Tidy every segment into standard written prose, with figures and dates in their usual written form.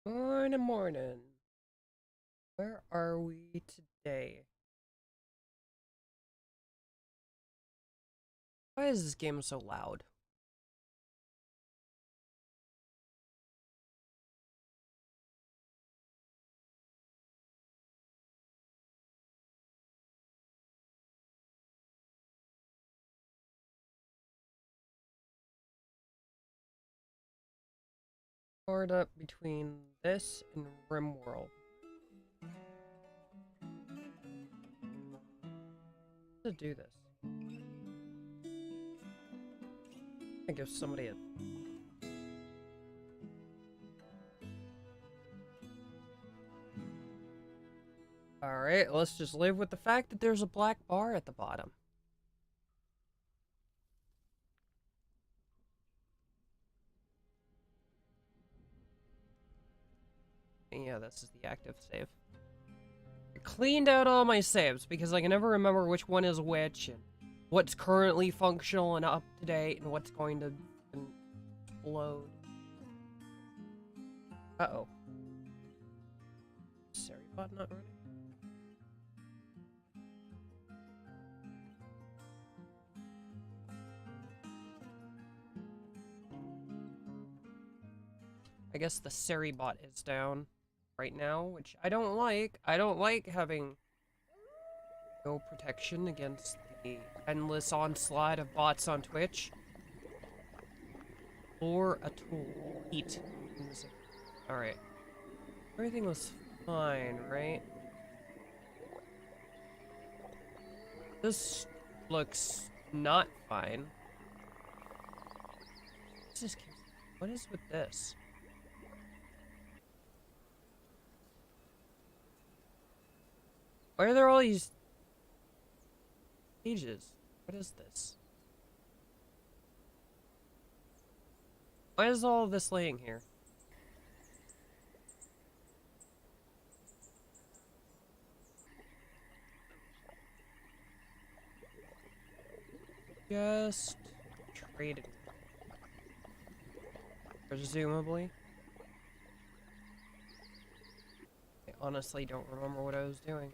Morning, morning. Where are we today? Why is this game so loud? Poured up between this and RimWorld. To do this. I give somebody a... Alright, let's just live with the fact that there's a black bar at the bottom. And yeah, this is the active save. I cleaned out all my saves because I can never remember which one is which and what's currently functional and up to date and what's going to explode. Uh-oh. Sorry, bot not running. I guess the Seribot is down right now, which I don't like. I don't like having no protection against the endless onslaught of bots on Twitch. Or a tool. Eat. Alright. Everything was fine, right? This looks not fine. What is with this? Why are there all these pages? What is this? Why is all of this laying here? Just traded. Presumably. I honestly don't remember what I was doing.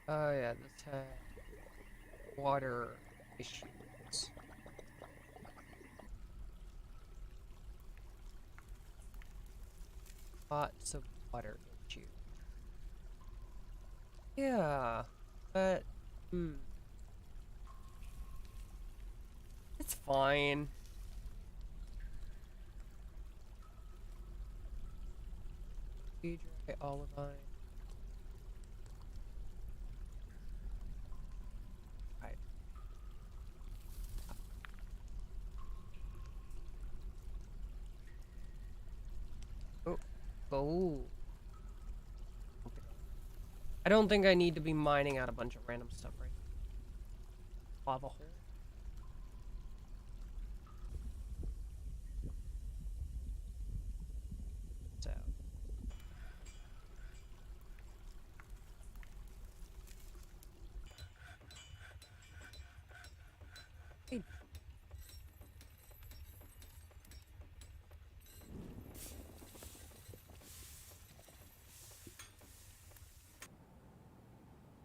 Oh yeah, this had water issues. Lots of water issues. Yeah, but it's fine. Dry olivine. Oh. Okay. I don't think I need to be mining out a bunch of random stuff right now. Lava hole. So. Hey.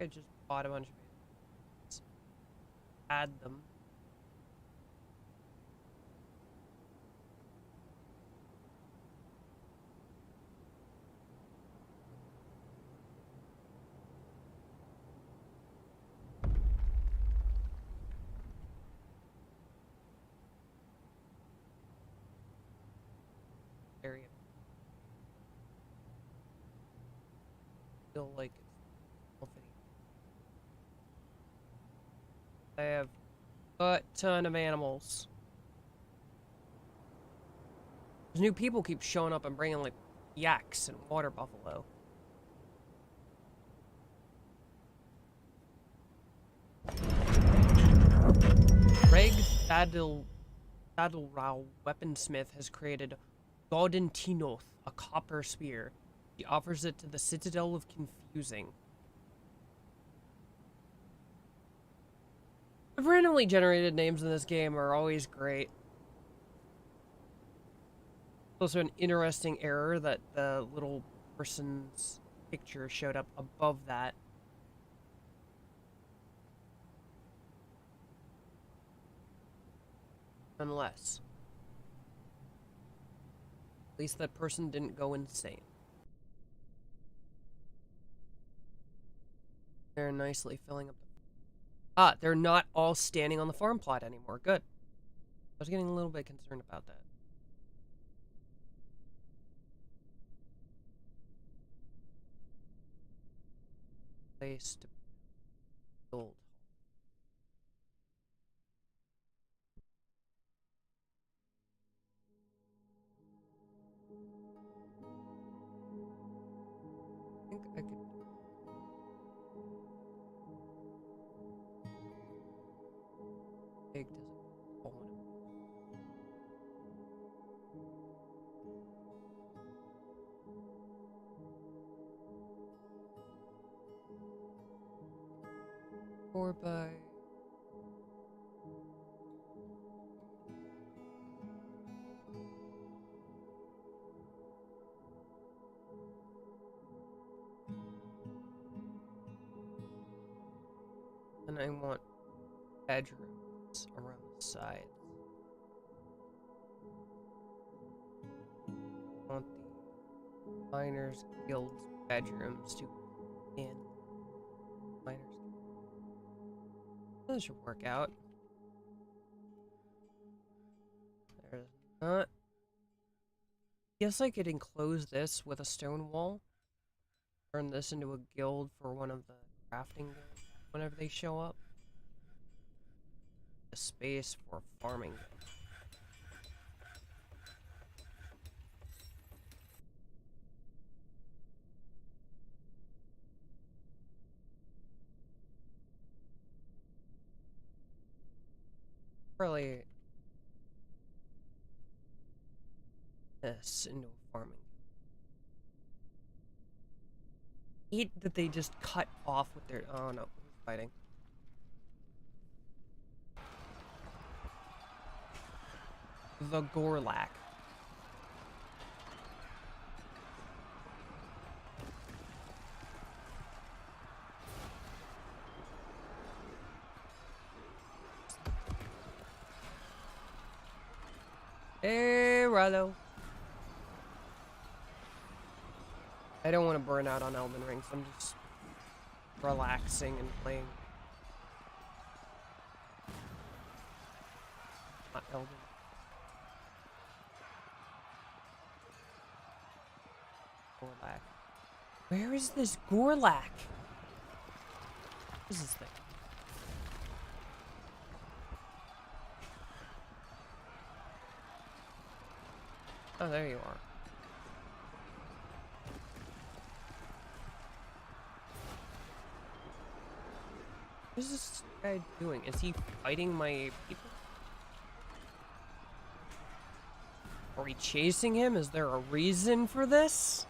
I just bought a bunch of it. Add them. Area. Feel like it's healthy. I have a ton of animals. New people keep showing up and bringing like yaks and water buffalo. Reg Badil Saddle-Row weaponsmith has created Golden Tinoth, a copper spear. He offers it to the Citadel of Confusing. The randomly generated names in this game are always great. Also an interesting error that the little person's picture showed up above that. Unless. At least that person didn't go insane. They're nicely filling up the... Ah, they're not all standing on the farm plot anymore. Good. I was getting a little bit concerned about that. Place to build. I think I could... Big does it... Oh, Four by... And I want bedrooms around the sides. I want the Miners Guild's bedrooms to in Miners Guild. That should work out. There's not. Guess I could enclose this with a stone wall. Turn this into a guild for one of the crafting guilds whenever they show up. A space for farming. Really, this into a farming. Eat that they just cut off with their... Oh no, who's fighting? The Gorlak. Hey, Rallo. I don't want to burn out on Elden Ring, so I'm just relaxing and playing. Not Elden. Gorlak. Where is this Gorlak? What is this thing? Oh, there you are. What is this guy doing? Is he fighting my people? Are we chasing him? Is there a reason for this?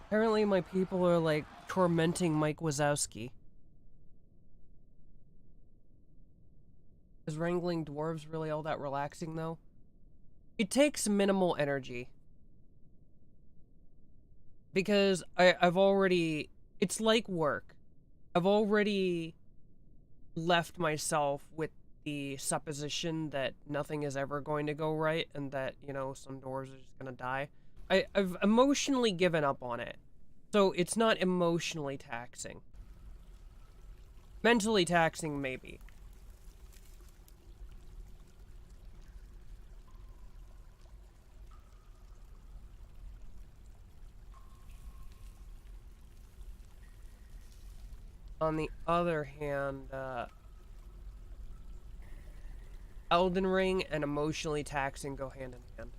Apparently my people are like tormenting Mike Wazowski. Is wrangling dwarves really all that relaxing though? It takes minimal energy. Because I've already... It's like work. I've already left myself with the supposition that nothing is ever going to go right and that, you know, some dwarves are just gonna die. I've emotionally given up on it. So it's not emotionally taxing. Mentally taxing, maybe. On the other hand, Elden Ring and emotionally taxing go hand in hand.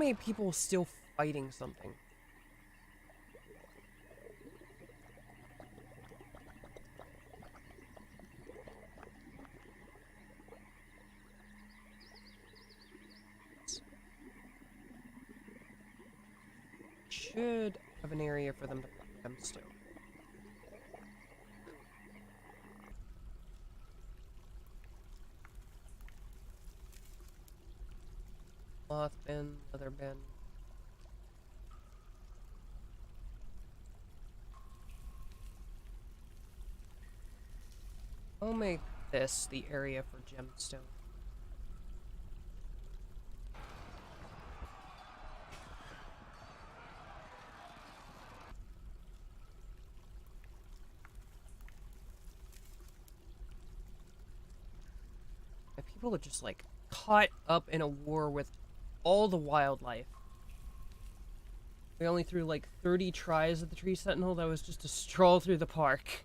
many people still fighting something? Should have an area for them to put them still. Cloth bin, leather bin. I'll make this the area for gemstone. My people are just like caught up in a war with all the wildlife. We only threw like 30 tries at the tree sentinel. That was just a stroll through the park.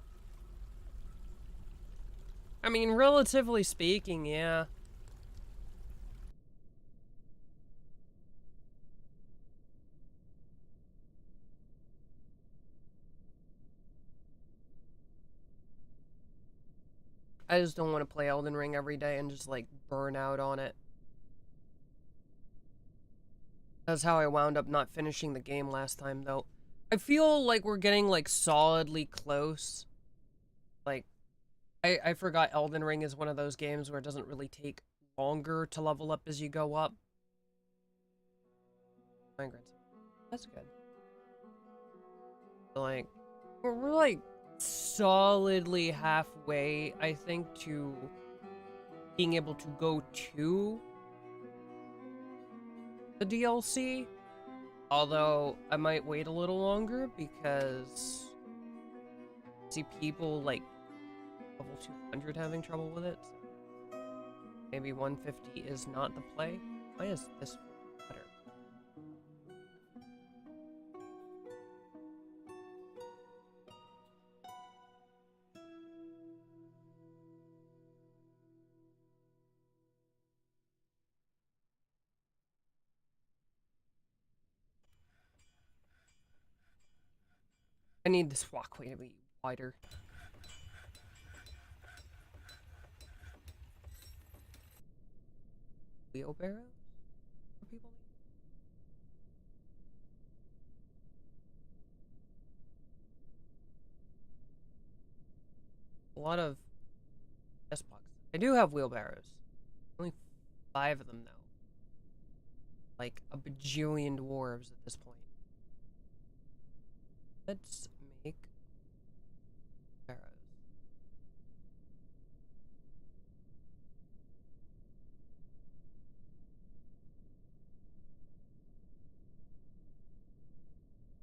I mean, relatively speaking, yeah. I just don't want to play Elden Ring every day and just like burn out on it. That's how I wound up not finishing the game last time, though. I feel like we're getting like solidly close. Like, I forgot Elden Ring is one of those games where it doesn't really take longer to level up as you go up. Migrants. That's good. Like, we're like solidly halfway, I think, to being able to go to the DLC. Although, I might wait a little longer because I see people like level 200 having trouble with it. So maybe 150 is not the play. Why is this better? I need this walkway to be wider. Wheelbarrow? For people? A lot of yes boxes. I do have wheelbarrows. Only 5 of them though. Like a bajillion dwarves at this point. Let's make arrows.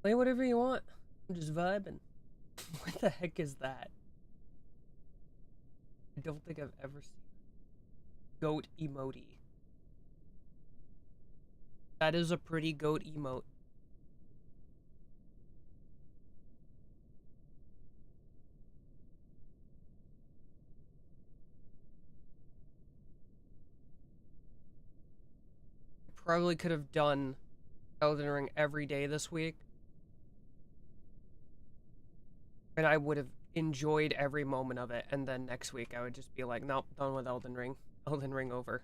Play whatever you want. I'm just vibing. What the heck is that? I don't think I've ever seen goat emote. That is a pretty goat emote. I probably could have done Elden Ring every day this week. And I would have enjoyed every moment of it. And then next week I would just be like, nope, done with Elden Ring. Elden Ring over.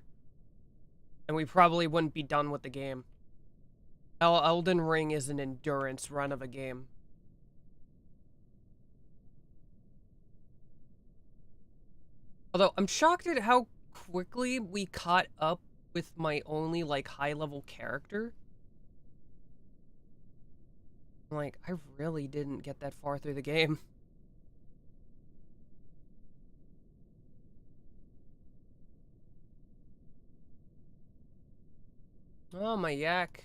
And we probably wouldn't be done with the game. Elden Ring is an endurance run of a game. Although, I'm shocked at how quickly we caught up with my only, like, high-level character. Like, I really didn't get that far through the game. Oh, my yak.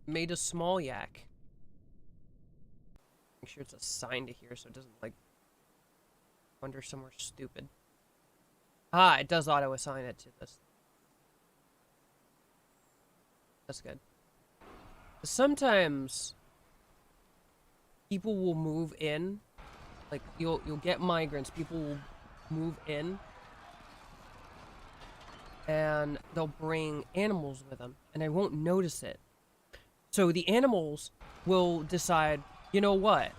Made a small yak. Make sure it's assigned to here so it doesn't, like, wander somewhere stupid. Ah, it does auto-assign it to this. That's good. Sometimes people will move in, like you'll get migrants, people will move in, and they'll bring animals with them, and I won't notice it. So the animals will decide, you know what?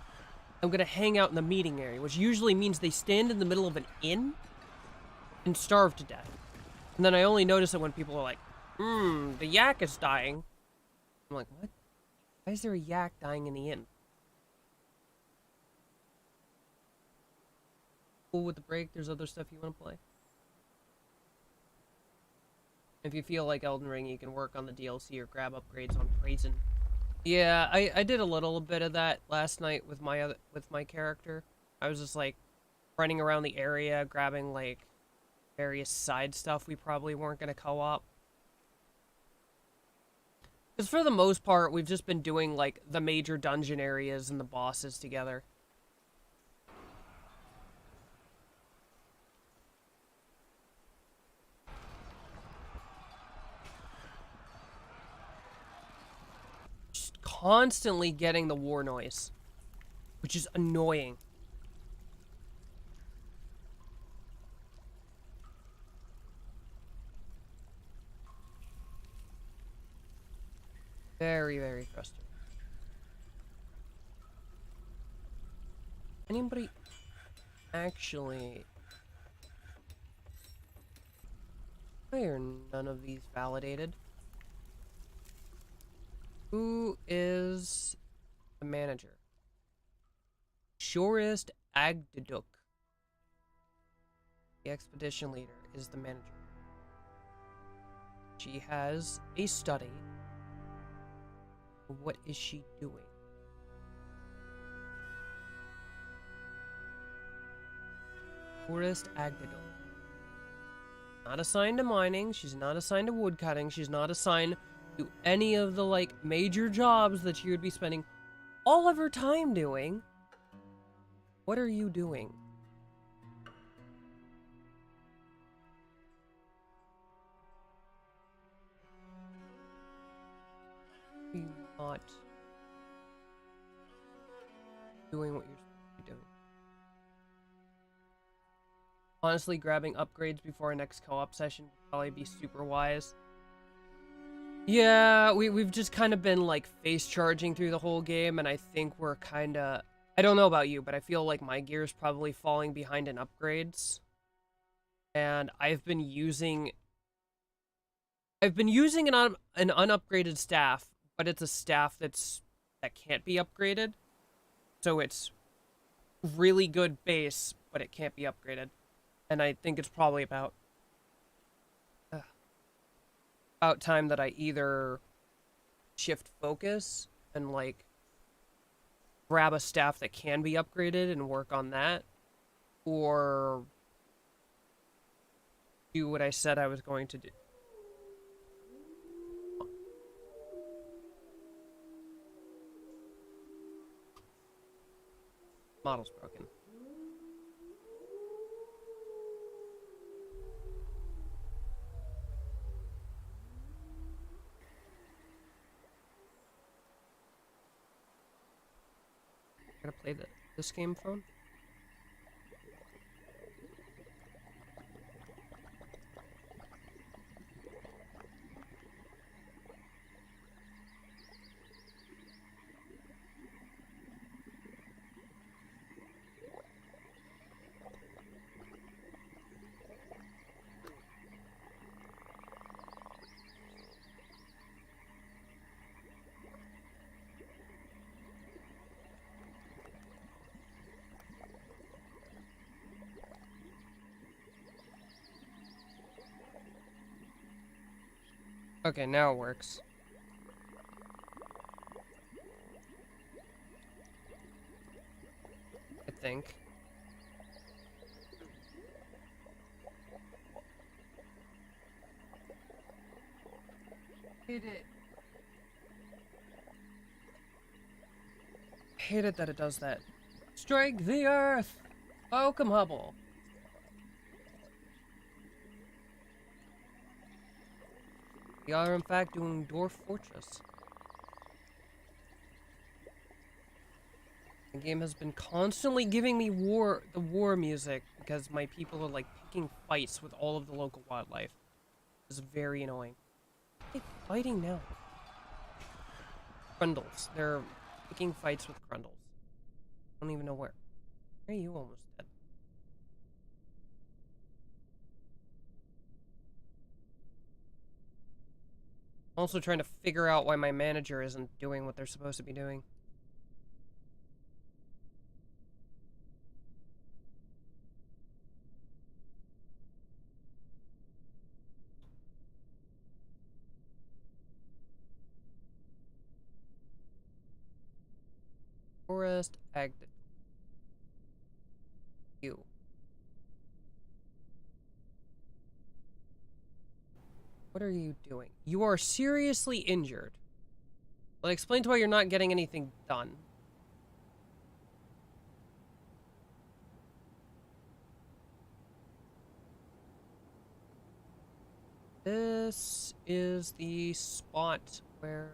I'm gonna hang out in the meeting area, which usually means they stand in the middle of an inn and starve to death. And then I only notice it when people are like, the yak is dying. I'm like, what? Why is there a yak dying in the inn? Cool with the break, there's other stuff you want to play. If you feel like Elden Ring, you can work on the DLC or grab upgrades on Brazen. Yeah, I did a little bit of that last night with my character. I was just like running around the area, grabbing like various side stuff we probably weren't gonna co-op. Because for the most part, we've just been doing like the major dungeon areas and the bosses together. Just constantly getting the war noise, which is annoying. Very, very frustrating. Anybody actually... Why are none of these validated? Who is the manager? Shorist Agdaduk. The expedition leader is the manager. She has a study. What is she doing? Shorist Agdaduk. Not assigned to mining. She's not assigned to woodcutting. She's not assigned to any of the, like, major jobs that she would be spending all of her time doing. What are you doing? Are you not doing what you're supposed to be doing? Honestly, grabbing upgrades before our next co-op session would probably be super wise. Yeah, we've just kind of been, like, face charging through the whole game, and I think we're kind of... I don't know about you, but I feel like my gear's probably falling behind in upgrades. And I've been using an unupgraded staff, but it's a staff that can't be upgraded. So it's really good base, but it can't be upgraded. And I think it's probably about time that I either shift focus and, like, grab a staff that can be upgraded and work on that, or do what I said I was going to do. Model's broken. Gotta play this game phone? Okay, now it works. I think. Hate it. Hate it that it does that. Strike the earth! Welcome, Hubble. We are, in fact, doing Dwarf Fortress. The game has been constantly giving me the war music because my people are, like, picking fights with all of the local wildlife. It's very annoying. What are they fighting now? Grundles. They're picking fights with Grundles. I don't even know where. Where are you almost dead? I'm also trying to figure out why my manager isn't doing what they're supposed to be doing. Forest Agnet. You. What are you doing? You are seriously injured. Well, explain to why you're not getting anything done. This is the spot where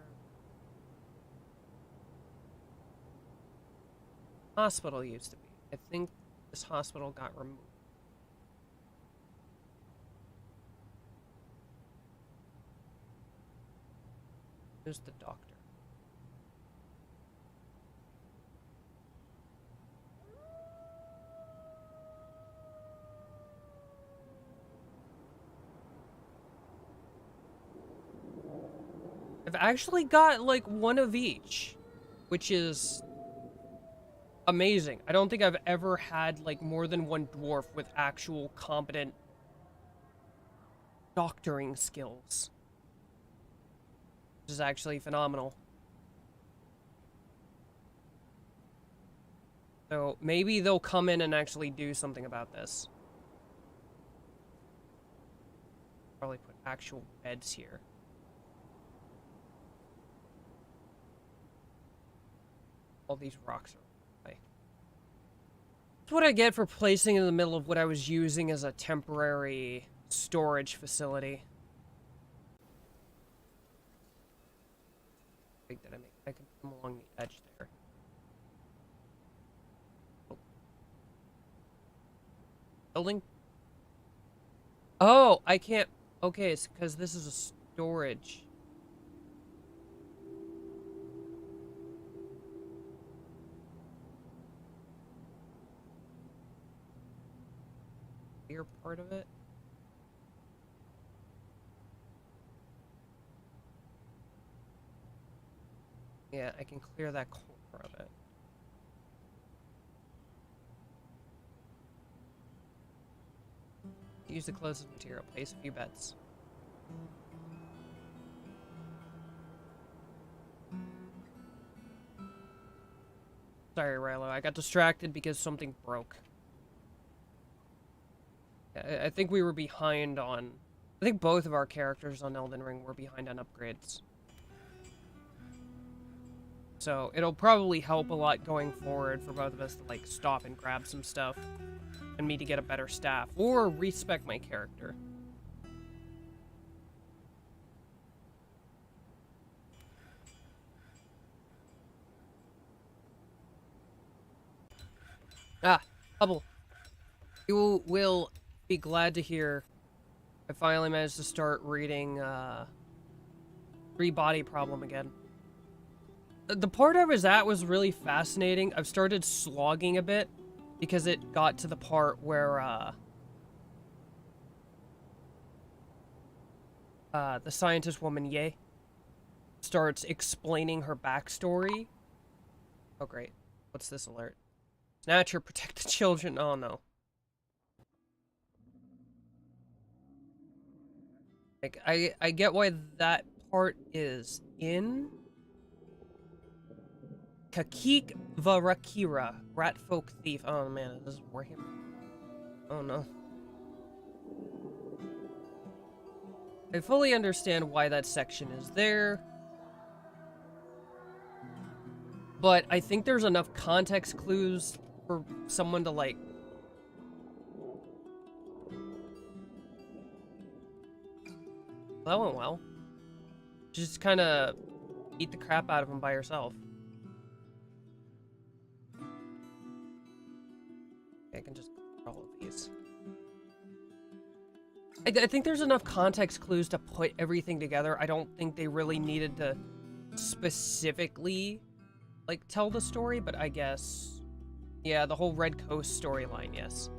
hospital used to be. I think this hospital got removed. Who's the doctor? I've actually got like one of each, which is amazing. I don't think I've ever had like more than one dwarf with actual competent doctoring skills. Which is actually phenomenal. So maybe they'll come in and actually do something about this. Probably put actual beds here. All these rocks are away. That's what I get for placing in the middle of what I was using as a temporary storage facility. How big did I make? I can put them along the edge there. Oh. Building? Oh, I can't. Okay, it's because this is a storage. You're part of it? Yeah, I can clear that corner of it. Use the closest material. Place a few bets. Sorry, Rilo. I got distracted because something broke. I think we were behind on... I think both of our characters on Elden Ring were behind on upgrades. So it'll probably help a lot going forward for both of us to like stop and grab some stuff. And me to get a better staff. Or respec my character. Ah, Hubble. You will be glad to hear I finally managed to start reading Three Body Problem again. The part I was at was really fascinating. I've started slogging a bit because it got to the part where the scientist woman Ye starts explaining her backstory. Oh great. What's this alert? Snatch or protect the children. Oh no. Like I get why that part is in Kakik Varakira, rat folk thief. Oh man, this is Warhammer. Oh no. I fully understand why that section is there. But I think there's enough context clues for someone to like... That went well. Just kind of eat the crap out of him by herself. I can just clear all of these. I think there's enough context clues to put everything together. I don't think they really needed to specifically, like, tell the story, but I guess... Yeah, the whole Red Coast storyline, yes.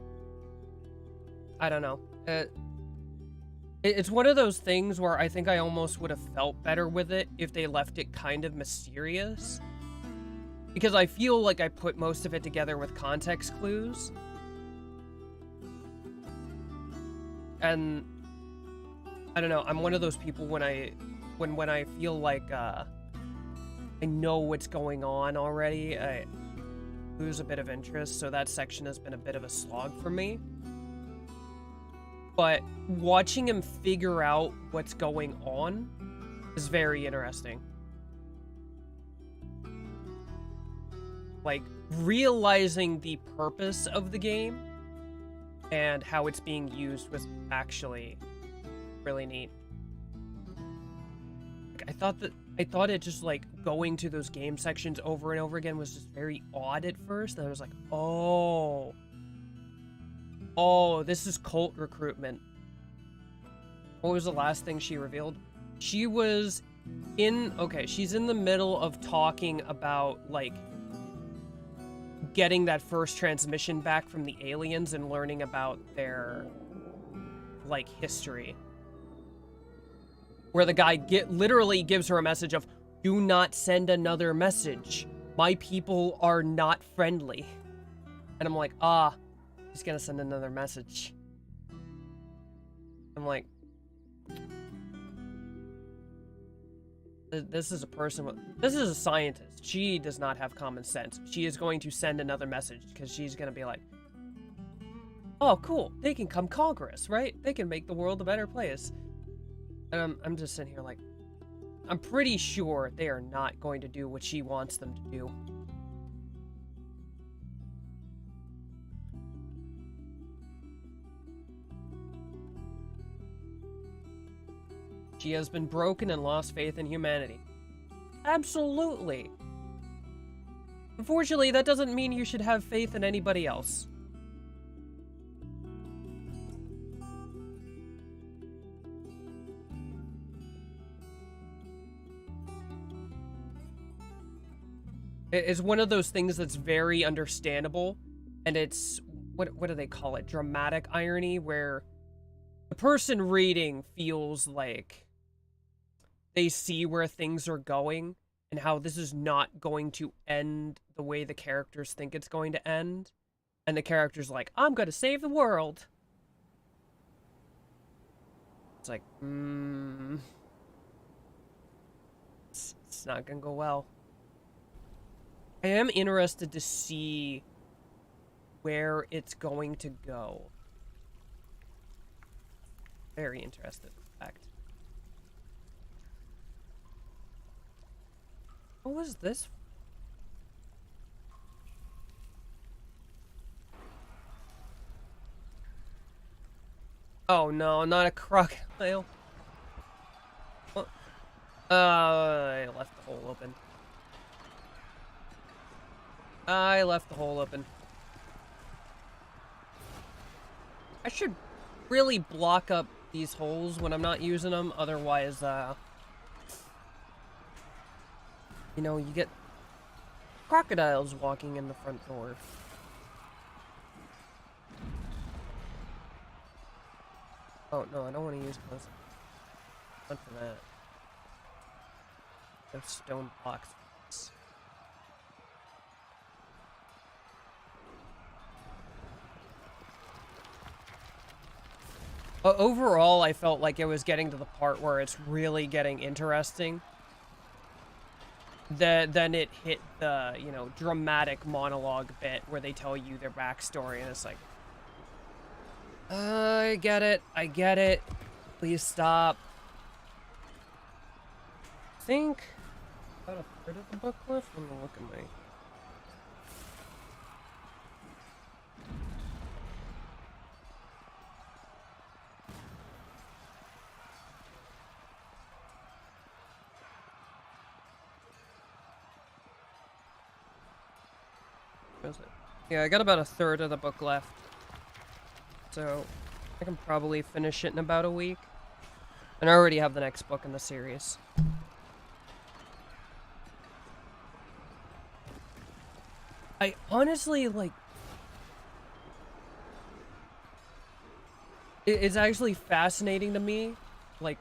I don't know. It's one of those things where I think I almost would have felt better with it if they left it kind of mysterious. Because I feel like I put most of it together with context clues. And I don't know, I'm one of those people when I feel like I know what's going on already, I lose a bit of interest, so that section has been a bit of a slog for me. But watching him figure out what's going on is very interesting. Like, realizing the purpose of the game and how it's being used was actually really neat. Like, I thought it just, like, going to those game sections over and over again was just very odd at first. And I was like, oh, this is cult recruitment. What was the last thing she revealed? She was she's in the middle of talking about, like, getting that first transmission back from the aliens and learning about their, like, history. Where the guy literally gives her a message of, do not send another message. My people are not friendly. And I'm like, he's gonna send another message. I'm like, this is a person this is a scientist. She does not have common sense. She is going to send another message because she's gonna be like, oh, cool, they can come conquer us, right? They can make the world a better place. And I'm just sitting here like, I'm pretty sure they are not going to do what she wants them to do. She has been broken and lost faith in humanity. Absolutely. Unfortunately, that doesn't mean you should have faith in anybody else. It's one of those things that's very understandable, and it's, what do they call it? Dramatic irony, where the person reading feels like they see where things are going and how this is not going to end the way the characters think it's going to end. And the character's like, I'm gonna save the world. It's like, it's not gonna go well. I am interested to see where it's going to go. Very interested, in fact. What was this? Oh no, not a crocodile. What? I left the hole open. I left the hole open. I should really block up these holes when I'm not using them, otherwise, you know, you get crocodiles walking in the front door. Oh, no, I don't want to use those. Not for that. Those stone blocks. Overall, I felt like it was getting to the part where it's really getting interesting. Then it hit the, you know, dramatic monologue bit where they tell you their backstory, and it's like, I get it, please stop. I think about a third of the book left. Let me look at my... Yeah, I got about a third of the book left. So, I can probably finish it in about a week. And I already have the next book in the series. I honestly, like... It's actually fascinating to me, like...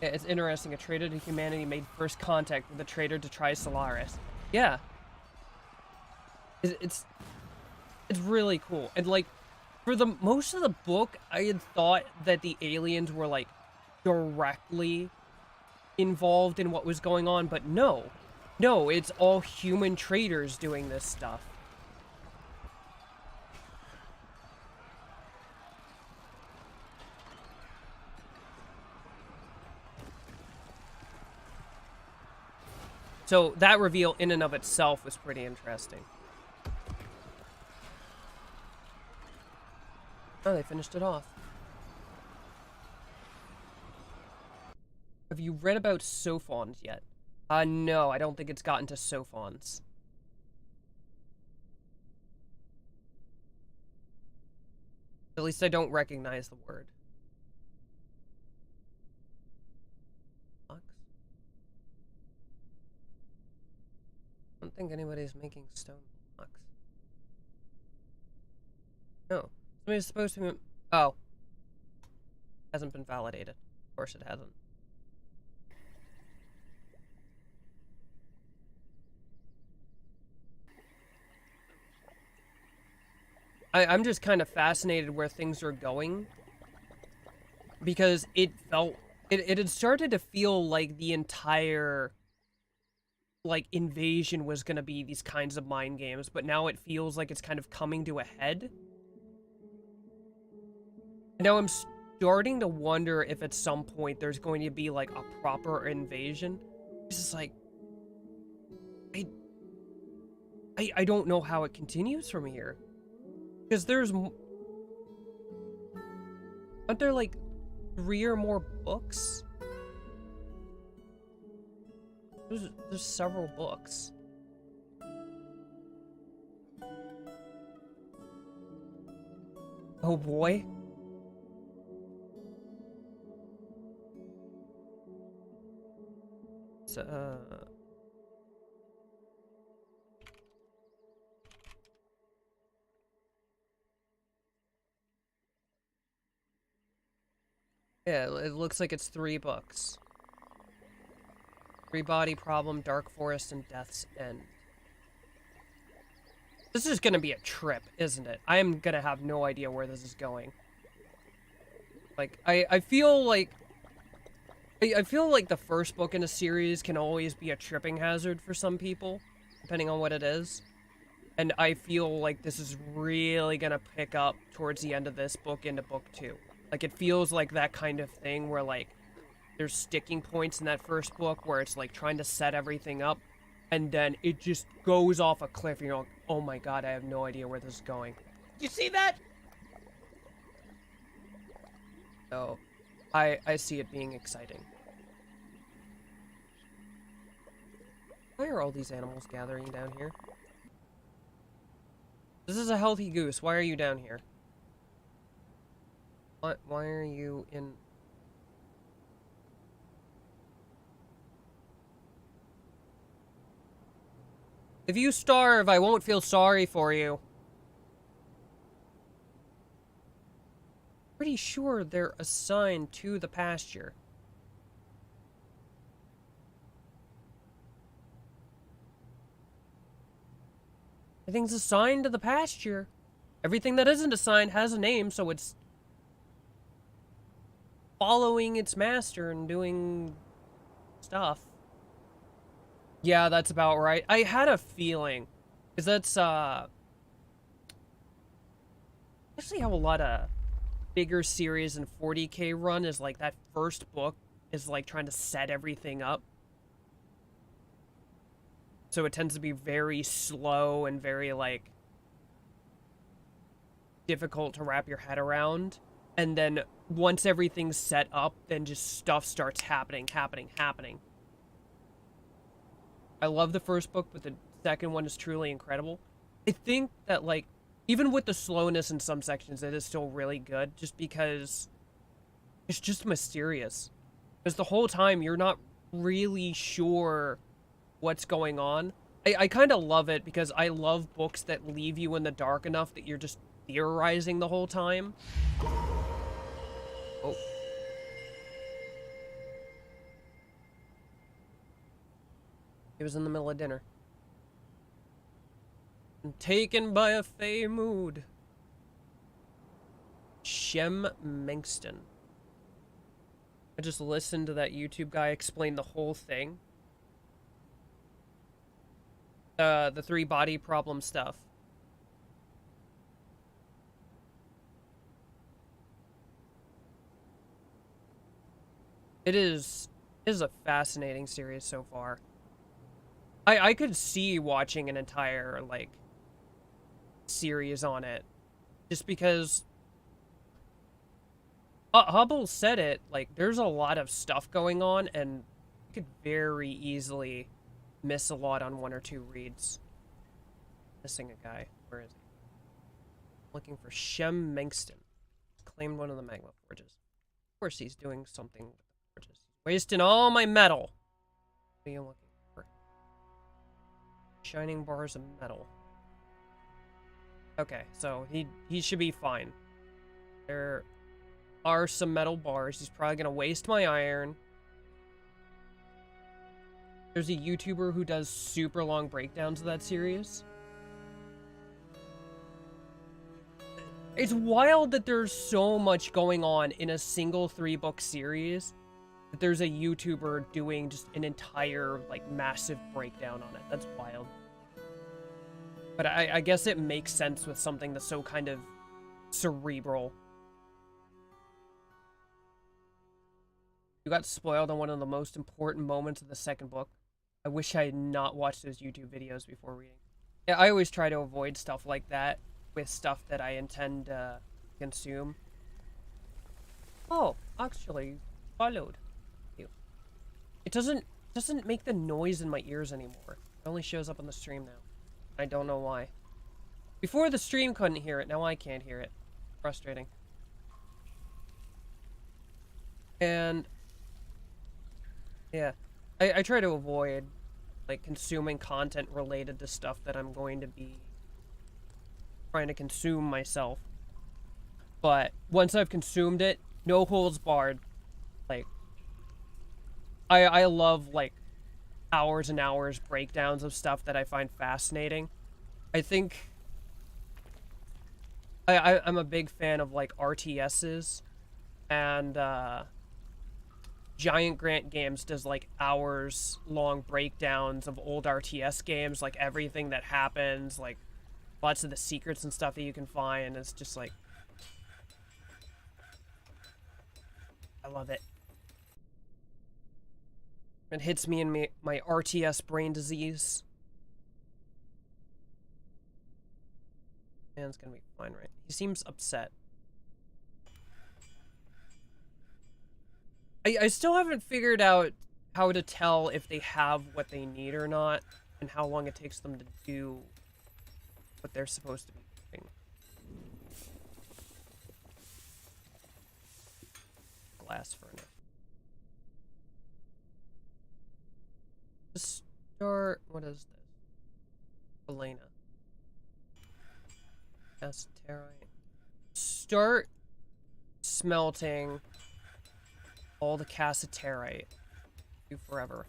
It's interesting, a traitor to humanity made first contact with a traitor to Solaris. Yeah. It's really cool. And, like, for the most of the book, I had thought that the aliens were, like, directly involved in what was going on, but no. No, it's all human traitors doing this stuff. So that reveal in and of itself was pretty interesting. Oh, they finished it off. Have you read about Sophons yet? No, I don't think it's gotten to Sophons. At least I don't recognize the word. I don't think anybody's making stone blocks. No. Somebody's supposed to be... Oh. Hasn't been validated. Of course it hasn't. I'm just kind of fascinated where things are going. Because it felt... It had started to feel like the entire... like, invasion was gonna be these kinds of mind games, but now it feels like it's kind of coming to a head. Now I'm starting to wonder if at some point there's going to be, like, a proper invasion. It's just like... I don't know how it continues from here. Because there's... Aren't there, like, 3 or more books? There's several books. Oh boy. So, yeah, it looks like it's 3 books. 3 Body Problem, Dark Forest, and Death's End. This is gonna be a trip, isn't it? I am gonna have no idea where this is going. Like, I feel like... I feel like the first book in a series can always be a tripping hazard for some people, depending on what it is. And I feel like this is really gonna pick up towards the end of this book into book 2. Like, it feels like that kind of thing where, like, there's sticking points in that first book where it's, like, trying to set everything up, and then it just goes off a cliff, and you're like, oh my god, I have no idea where this is going. You see that? So, I see it being exciting. Why are all these animals gathering down here? This is a healthy goose. Why are you down here? What? Why are you in... If you starve, I won't feel sorry for you. Pretty sure they're assigned to the pasture. Everything's assigned to the pasture. Everything that isn't assigned has a name, so it's following its master and doing stuff. Yeah, that's about right. I had a feeling. Because that's, actually how a lot of bigger series and 40k run is, like, that first book is, like, trying to set everything up. So it tends to be very slow and very, like, difficult to wrap your head around. And then once everything's set up, then just stuff starts happening. I love the first book, but the second one is truly incredible. I think that, like, even with the slowness in some sections, it is still really good, just because it's just mysterious. Because the whole time, you're not really sure what's going on. I kind of love it, because I love books that leave you in the dark enough that you're just theorizing the whole time. Oh. He was in the middle of dinner. And taken by a fey mood. Shem Mengston. I just listened to that YouTube guy explain the whole thing. The 3 body problem stuff. It is a fascinating series so far. I could see watching an entire, like, series on it. Just because Hubble said it, like, there's a lot of stuff going on, and you could very easily miss a lot on 1 or 2 reads. Missing a guy. Where is he? Looking for Shem Mengston. Claimed one of the magma forges. Of course he's doing something with the forges. Wasting all my metal. What are you looking for? Shining bars of metal. Okay, so he should be fine. There are some metal bars. He's probably gonna waste my iron. There's a YouTuber who does super long breakdowns of that series. It's wild that there's so much going on in a single 3-book series that there's a YouTuber doing just an entire, like, massive breakdown on it. That's wild. But I guess it makes sense with something that's so kind of cerebral. You got spoiled on one of the most important moments of the 2nd book. I wish I had not watched those YouTube videos before reading. Yeah, I always try to avoid stuff like that with stuff that I intend to consume. Oh, actually, followed you. It doesn't make the noise in my ears anymore. It only shows up on the stream now. I don't know why. Before the stream couldn't hear it, now I can't hear it. Frustrating. And yeah, I try to avoid, like, consuming content related to stuff that I'm going to be trying to consume myself. But once I've consumed it, no holds barred. Like, I love, like, hours and hours breakdowns of stuff that I find fascinating. I think I'm a big fan of, like, RTSs, and Giant Grant Games does, like, hours long breakdowns of old RTS games, like everything that happens, like lots of the secrets and stuff that you can find. It's just like, I love it. It hits me in my RTS brain disease. And it's gonna be fine, right? He seems upset. I still haven't figured out how to tell if they have what they need or not, and how long it takes them to do what they're supposed to be doing. Glass furnace. Start. What is this? Elena. Asterite. Start smelting all the cassiterite. Do forever.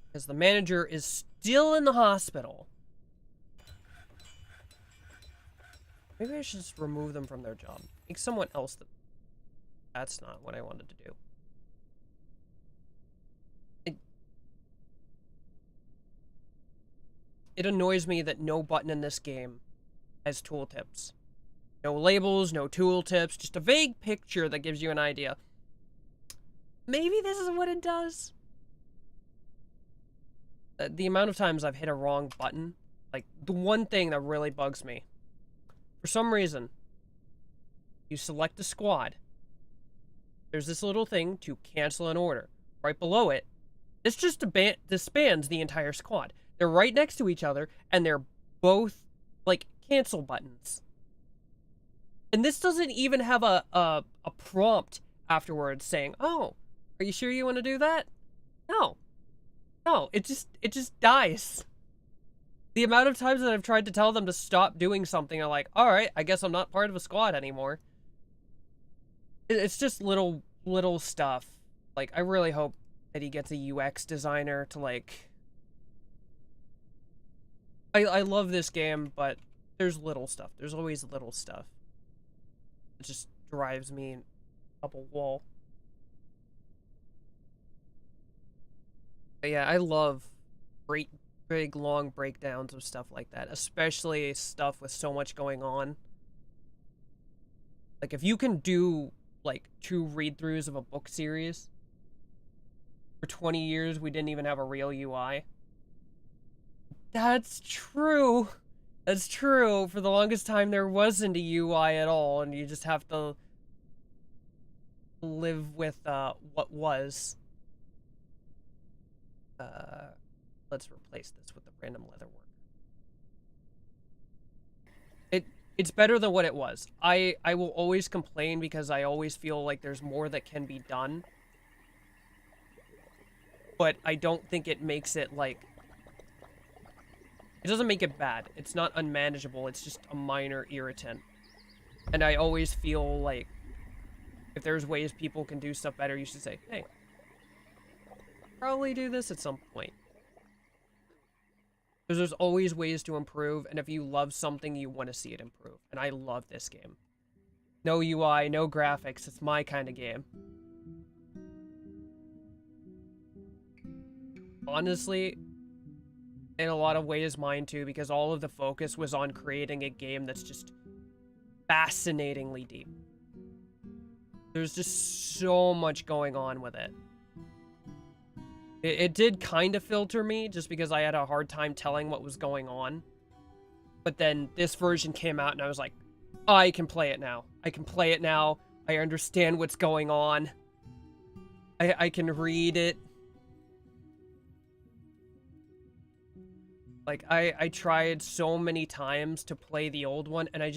Because the manager is still in the hospital. Maybe I should just remove them from their job. Make someone else that... That's not what I wanted to do. It annoys me that no button in this game has tooltips. No labels, no tooltips, just a vague picture that gives you an idea. Maybe this is what it does? The amount of times I've hit a wrong button, like, the one thing that really bugs me. For some reason, you select a squad. There's this little thing to cancel an order. Right below it, this just disbands the entire squad. They're right next to each other, and they're both, like, cancel buttons. And this doesn't even have a prompt afterwards saying, oh, are you sure you want to do that? No. No, it just dies. The amount of times that I've tried to tell them to stop doing something, I'm like, alright, I guess I'm not part of a squad anymore. It's just little stuff. Like, I really hope that he gets a UX designer to, like... I love this game, but there's little stuff. There's always little stuff. It just drives me up a wall. But yeah, I love great, big, long breakdowns of stuff like that. Especially stuff with so much going on. Like, if you can do, like, 2 read-throughs of a book series... For 20 years, we didn't even have a real UI. That's true. That's true. For the longest time, there wasn't a UI at all, and you just have to live with what was. Let's replace this with the random leather work. It's better than what it was. I will always complain because I always feel like there's more that can be done. But I don't think it makes it, like... It doesn't make it bad. It's not unmanageable. It's just a minor irritant. And I always feel like... If there's ways people can do stuff better, you should say, hey, probably do this at some point. Because there's always ways to improve, and if you love something, you want to see it improve. And I love this game. No UI, no graphics. It's my kind of game. Honestly, in a lot of ways, mine too, because all of the focus was on creating a game that's just fascinatingly deep. There's just so much going on with it. It did kind of filter me, just because I had a hard time telling what was going on. But then this version came out, and I was like, oh, I can play it now. I can play it now. I understand what's going on. I can read it. Like, I tried so many times to play the old one, and I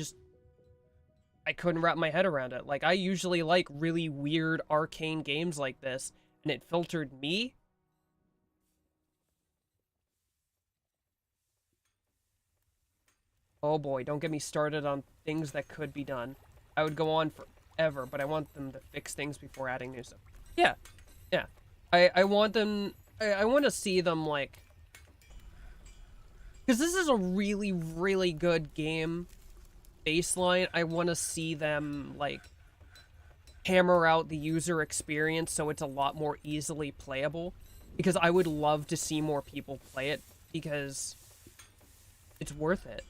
couldn't wrap my head around it. Like, I usually like really weird arcane games like this, and it filtered me. Oh boy, don't get me started on things that could be done. I would go on forever, but I want them to fix things before adding new stuff. Yeah, yeah. I want them... I want to see them, like... Because this is a really, really good game baseline. I want to see them, like, hammer out the user experience so it's a lot more easily playable. Because I would love to see more people play it, because it's worth it.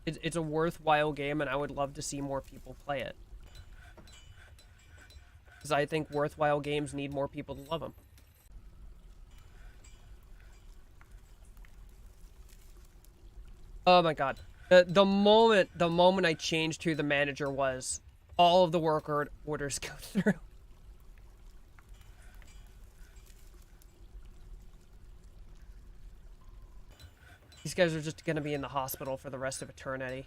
It's a worthwhile game, and I would love to see more people play it. Because I think worthwhile games need more people to love them. Oh my god. The moment I changed who the manager was, all of the work orders go through. These guys are just gonna be in the hospital for the rest of eternity.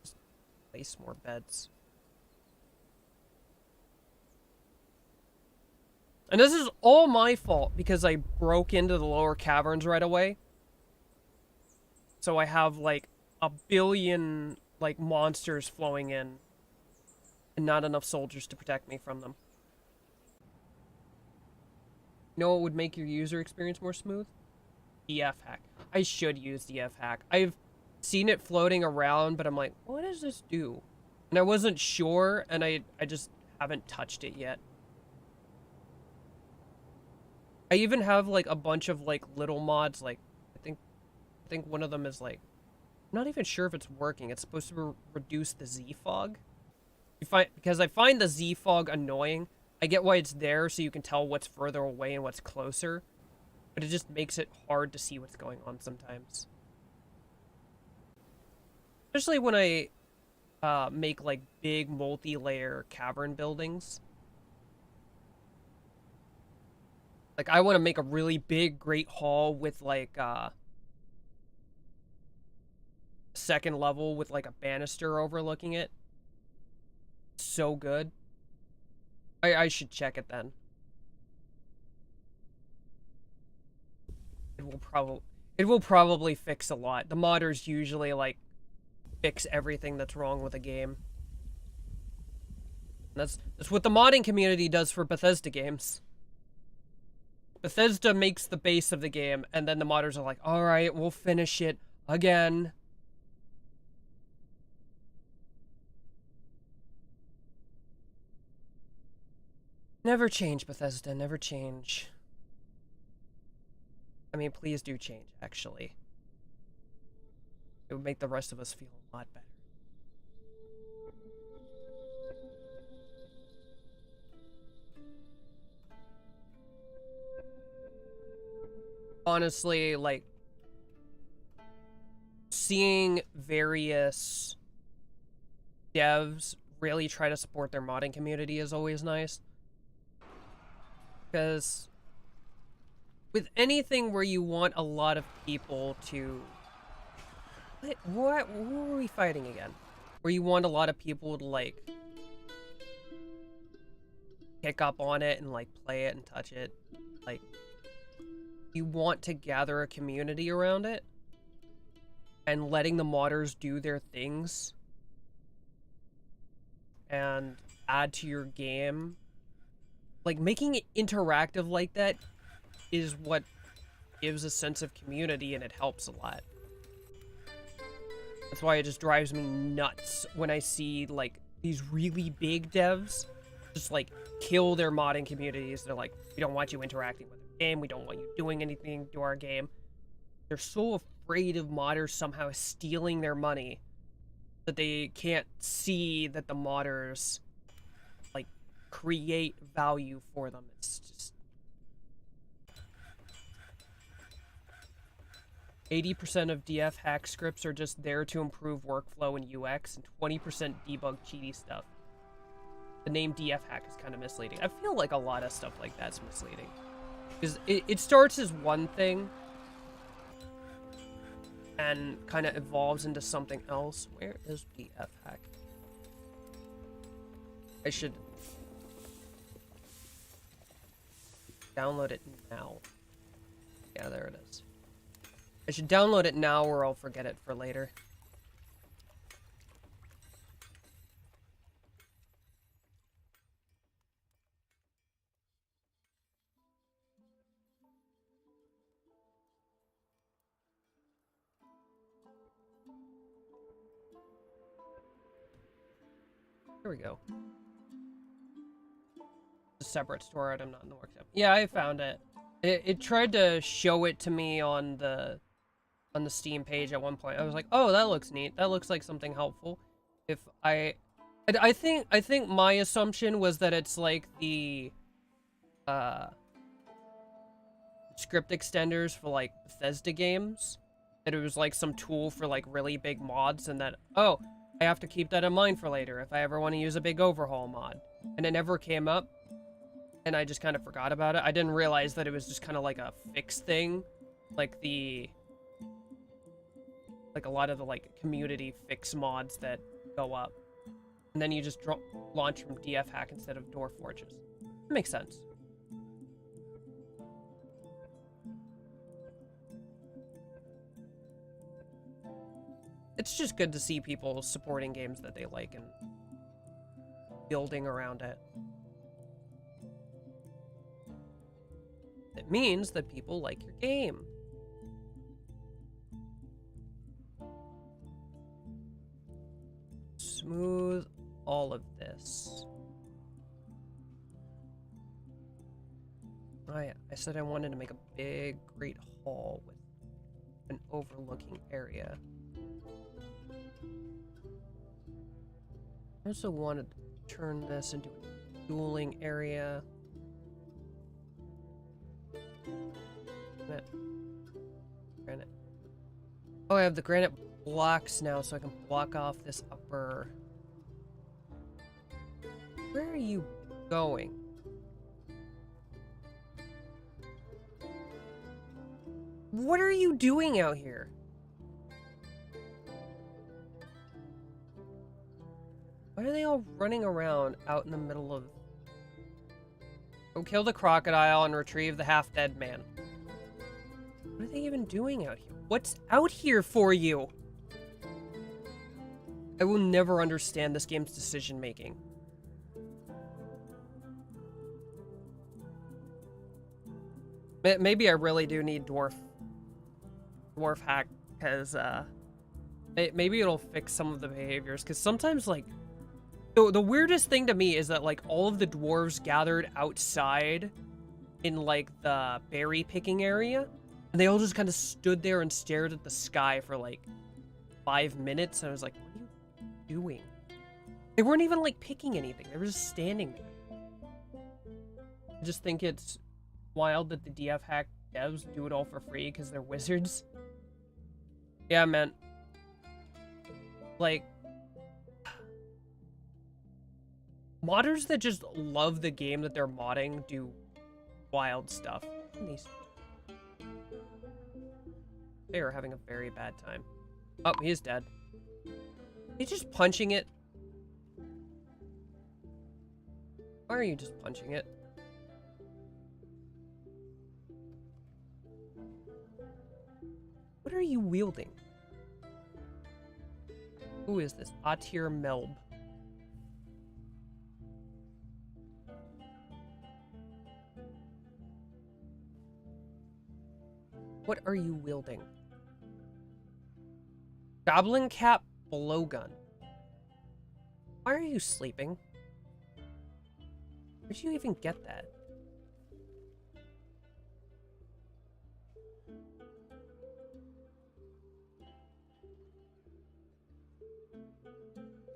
Just place more beds. And this is all my fault, because I broke into the lower caverns right away. So I have, like, 1 billion, like, monsters flowing in. And not enough soldiers to protect me from them. You know what would make your user experience more smooth? The F-hack. I should use the F-hack. I've seen it floating around, but I'm like, what does this do? And I wasn't sure, and I just haven't touched it yet. I even have, like, a bunch of, like, little mods, like, I think one of them is, like, I'm not even sure if it's working. It's supposed to reduce the Z-fog. Because I find the Z-fog annoying. I get why it's there, so you can tell what's further away and what's closer. But it just makes it hard to see what's going on sometimes. Especially when I make, like, big multi-layer cavern buildings. Like, I want to make a really big, great hall with, like, second level with, like, a banister overlooking it. So good. I should check it then. It will probably fix a lot. The modders usually, like, fix everything that's wrong with a game. That's what the modding community does for Bethesda games. Bethesda makes the base of the game, and then the modders are like, alright, we'll finish it again. Never change, Bethesda, never change. I mean, please do change, actually. It would make the rest of us feel a lot better. Honestly, like, seeing various devs really try to support their modding community is always nice. Because with anything where you want a lot of people to... What were we fighting again? Where you want a lot of people to, like, pick up on it and, like, play it and touch it. Like, you want to gather a community around it. And letting the modders do their things. And add to your game. Like, making it interactive like that is what gives a sense of community, and it helps a lot. That's why it just drives me nuts when I see, like, these really big devs just, like, kill their modding communities. They're like, we don't want you interacting with our game, we don't want you doing anything to our game. They're so afraid of modders somehow stealing their money that they can't see that the modders, like, create value for them. It's just... 80% of DF hack scripts are just there to improve workflow and UX, and 20% debug cheaty stuff. The name DF hack is kind of misleading. I feel like a lot of stuff like that's misleading. Because it starts as one thing, and kind of evolves into something else. Where is DF hack? I should download it now. Yeah, there it is. I should download it now or I'll forget it for later. Here we go. A separate store item, not in the workshop. Yeah, I found it. It tried to show it to me on the Steam page at one point. I was like, oh, that looks neat. That looks like something helpful. If I think my assumption was that it's like the script extenders for like Bethesda games. That it was like some tool for like really big mods, and that, oh, I have to keep that in mind for later if I ever want to use a big overhaul mod. And it never came up, and I just kind of forgot about it. I didn't realize that it was just kind of like a fixed thing, like a lot of the, like, community fix mods that go up. And then you just launch from DF hack instead of Dwarf Fortress. It makes sense. It's just good to see people supporting games that they like and building around it. It means that people like your game. Smooth all of this. Oh yeah, I said I wanted to make a big, great hall with an overlooking area. I also wanted to turn this into a dueling area. Granite. Oh, I have the granite blocks now, so I can block off this upper... Where are you going? What are you doing out here? Why are they all running around out in the middle of... Go kill the crocodile and retrieve the half-dead man. What are they even doing out here? What's out here for you? I will never understand this game's decision-making. Maybe I really do need Dwarf Hack, because, maybe it'll fix some of the behaviors, because sometimes, like, the weirdest thing to me is that, like, all of the dwarves gathered outside in, like, the berry picking area, and they all just kind of stood there and stared at the sky for, like, 5 minutes, and I was like, what are you doing? They weren't even, like, picking anything. They were just standing there. I just think it's wild that the DF Hack devs do it all for free because they're wizards. Yeah, man. Like, modders that just love the game that they're modding do wild stuff. They are having a very bad time. Oh, he's dead. He's just punching it. Why are you just punching it? What are you wielding? Who is this? Atir Melb. What are you wielding? Goblin Cap Blowgun. Why are you sleeping? Where'd you even get that?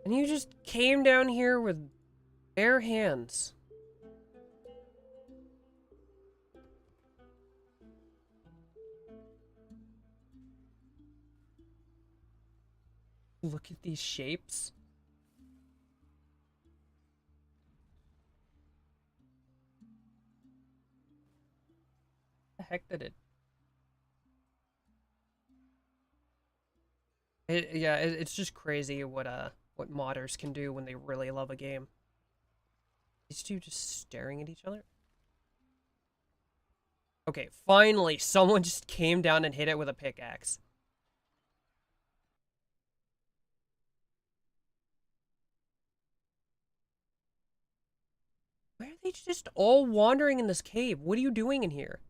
And you just came down here with bare hands. Look at these shapes. The heck did it? Yeah, it's just crazy what modders can do when they really love a game. These two just staring at each other. Okay, finally, someone just came down and hit it with a pickaxe. Why are they just all wandering in this cave? What are you doing in here?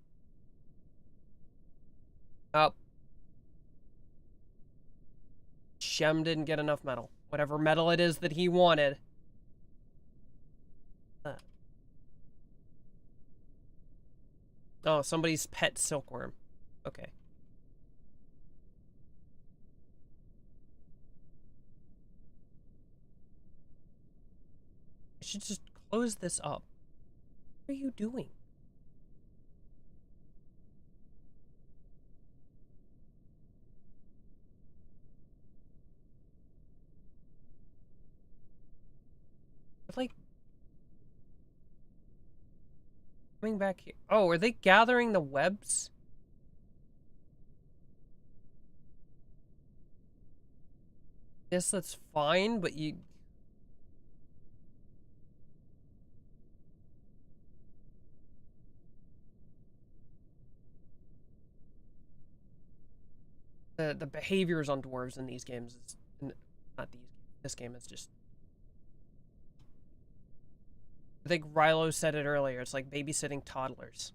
Oh. Shem didn't get enough metal. Whatever metal it is that he wanted. Oh, somebody's pet silkworm. Okay. I should just close this up. What are you doing? Like, coming back here. Oh, are they gathering the webs? Yes, that's fine, but you... The behaviors on dwarves in these games is... Not these. This game is just... I think Rilo said it earlier. It's like babysitting toddlers.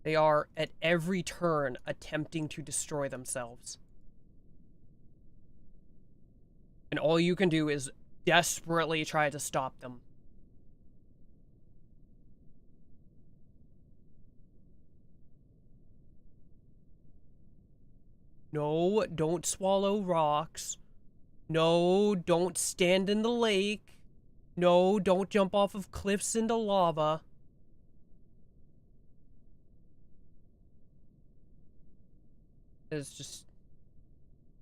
They are, at every turn, attempting to destroy themselves. And all you can do is desperately try to stop them. No, don't swallow rocks. No, don't stand in the lake. No, don't jump off of cliffs into lava. It's just...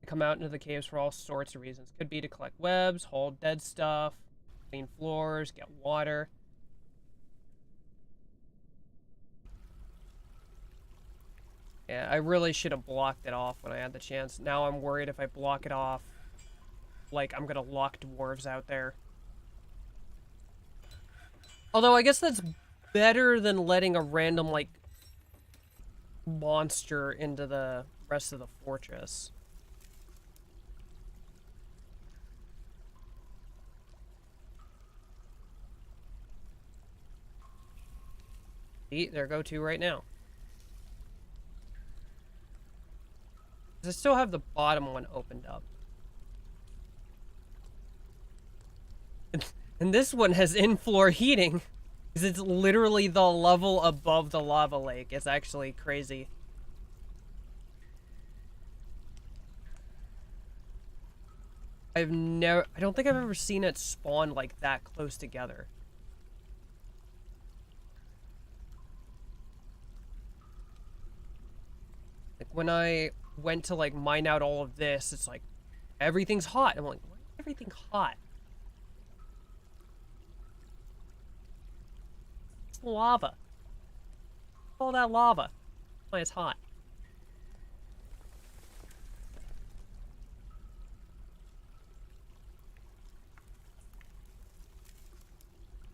come out into the caves for all sorts of reasons. Could be to collect webs, hold dead stuff. Clean floors, get water. Yeah, I really should have blocked it off when I had the chance. Now I'm worried if I block it off, like, I'm gonna lock dwarves out there. Although, I guess that's better than letting a random, like, monster into the rest of the fortress. See, there go two right now. I still have the bottom one opened up. And this one has in-floor heating. Because it's literally the level above the lava lake. It's actually crazy. I don't think I've ever seen it spawn like that close together. Like when I went to like mine out all of this, it's like everything's hot. I'm like, why is everything hot? It's lava. All that lava. Why it's hot.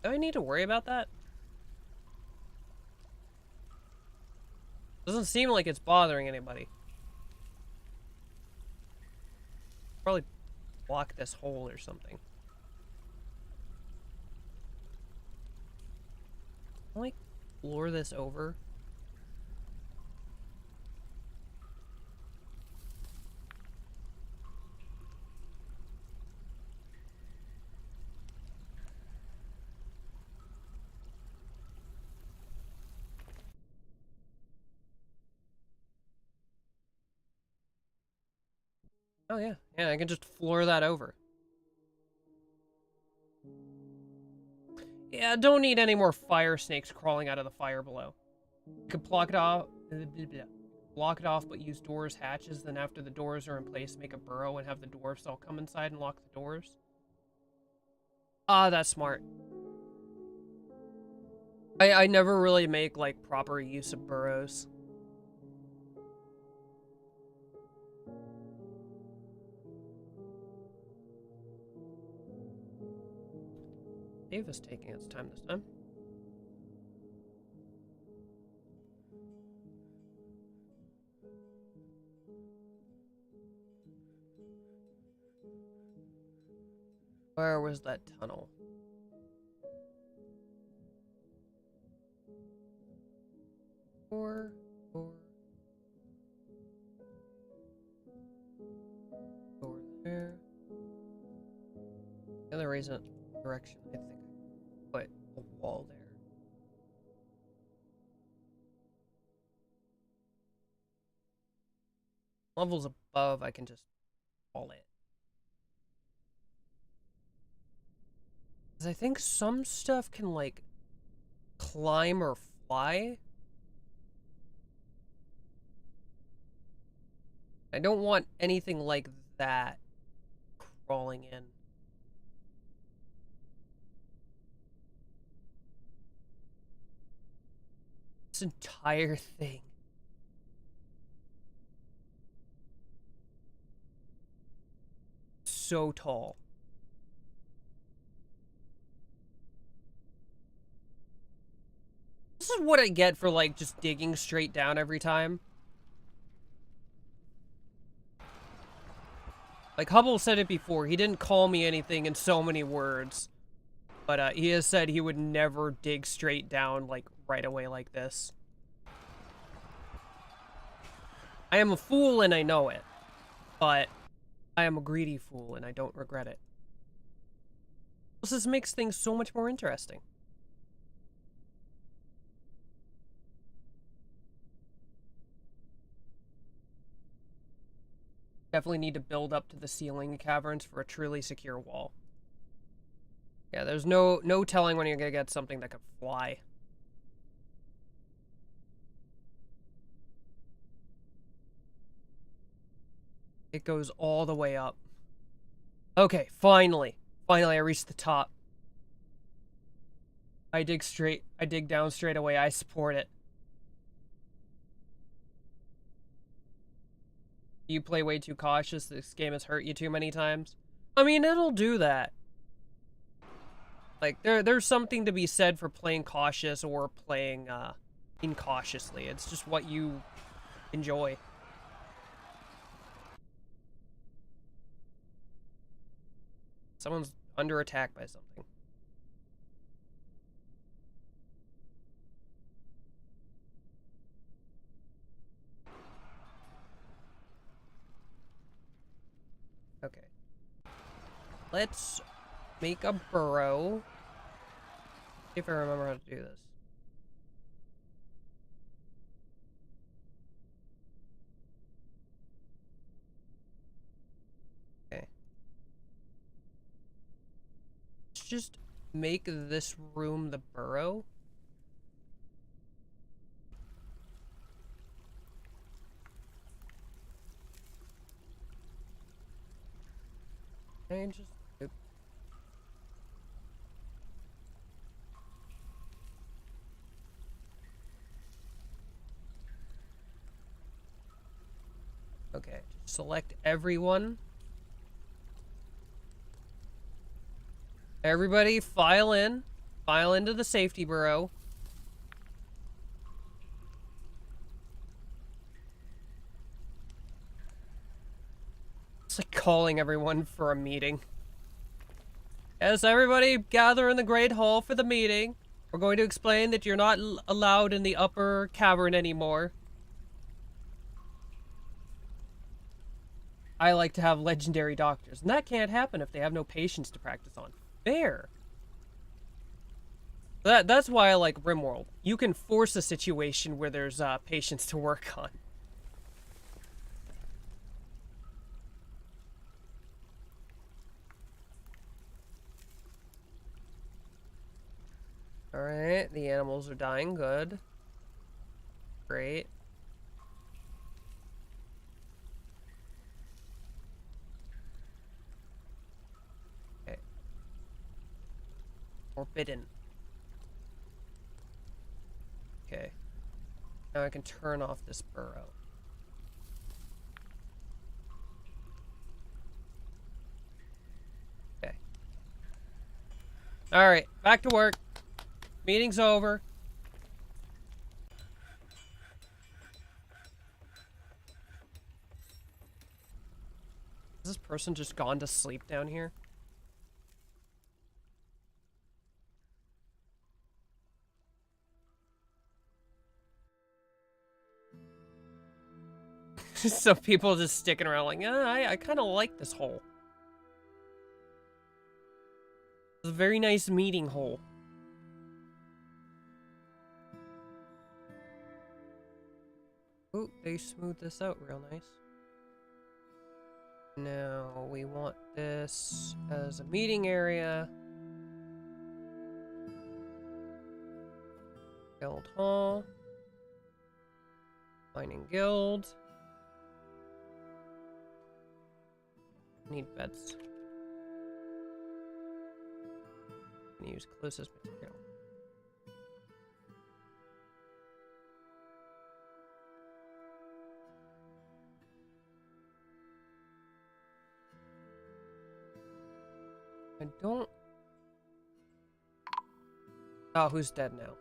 Do I need to worry about that? Doesn't seem like it's bothering anybody. Probably block this hole or something. Can I, like, floor this over? Oh yeah, yeah, I can just floor that over. Yeah, don't need any more fire snakes crawling out of the fire below. You can block it off, block it off, but use doors, hatches. Then after the doors are in place, make a burrow and have the dwarfs all come inside and lock the doors. Ah, that's smart. I never really make like proper use of burrows. Save is taking its time this time. Where was that tunnel? Door there. The other reason, direction, I think I put a wall there. Levels above, I can just wall it. Because I think some stuff can, like, climb or fly. I don't want anything like that crawling in. This entire thing. So tall. This is what I get for, like, just digging straight down every time. Like, Hubble said it before, he didn't call me anything in so many words. But, he has said he would never dig straight down, like, right away like this. I am a fool and I know it. But I am a greedy fool and I don't regret it. This makes things so much more interesting. Definitely need to build up to the ceiling caverns for a truly secure wall. Yeah, there's no telling when you're gonna get something that could fly. It goes all the way up. Okay, finally. Finally, I reached the top. I dig down straight away. I support it. You play way too cautious. This game has hurt you too many times. I mean, it'll do that. Like, there's something to be said for playing cautious or playing, incautiously. It's just what you enjoy. Someone's under attack by something. Okay. Let's make a burrow. See if I remember how to do this. Okay. Let's just make this room the burrow. And just... Okay, just select everyone. Everybody file in. File into the safety burrow. It's like calling everyone for a meeting. Yes, everybody gather in the Great Hall for the meeting. We're going to explain that you're not allowed in the upper cavern anymore. I like to have legendary doctors, and that can't happen if they have no patients to practice on. Fair. That's why I like RimWorld. You can force a situation where there's patients to work on. Alright, the animals are dying. Good. Great. Okay. Forbidden. Okay. Now I can turn off this burrow. Okay. Alright, back to work. Meeting's over. Has this person just gone to sleep down here? Some people just sticking around like, I kind of like this hole. It's a very nice meeting hole. Ooh, they smoothed this out real nice. Now we want this as a meeting area. Guild Hall. Mining Guild. Need beds. Can use closest material. I don't... Oh, who's dead now?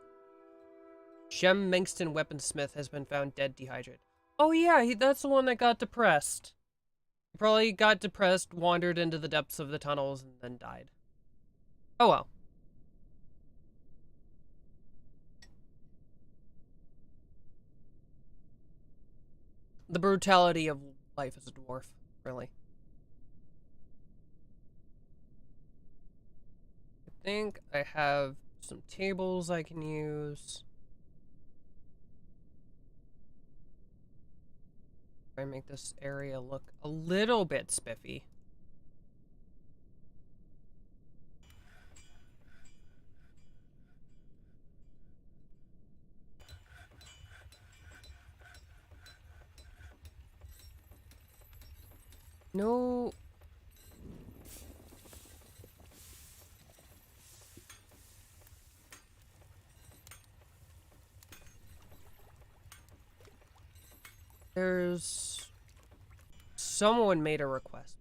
Shem Mengston Weaponsmith has been found dead dehydrated. Oh yeah, that's the one that got depressed. He probably got depressed, wandered into the depths of the tunnels, and then died. Oh well. The brutality of life as a dwarf, really. I think I have some tables I can use. Try and make this area look a little bit spiffy. No. There's... Someone made a request.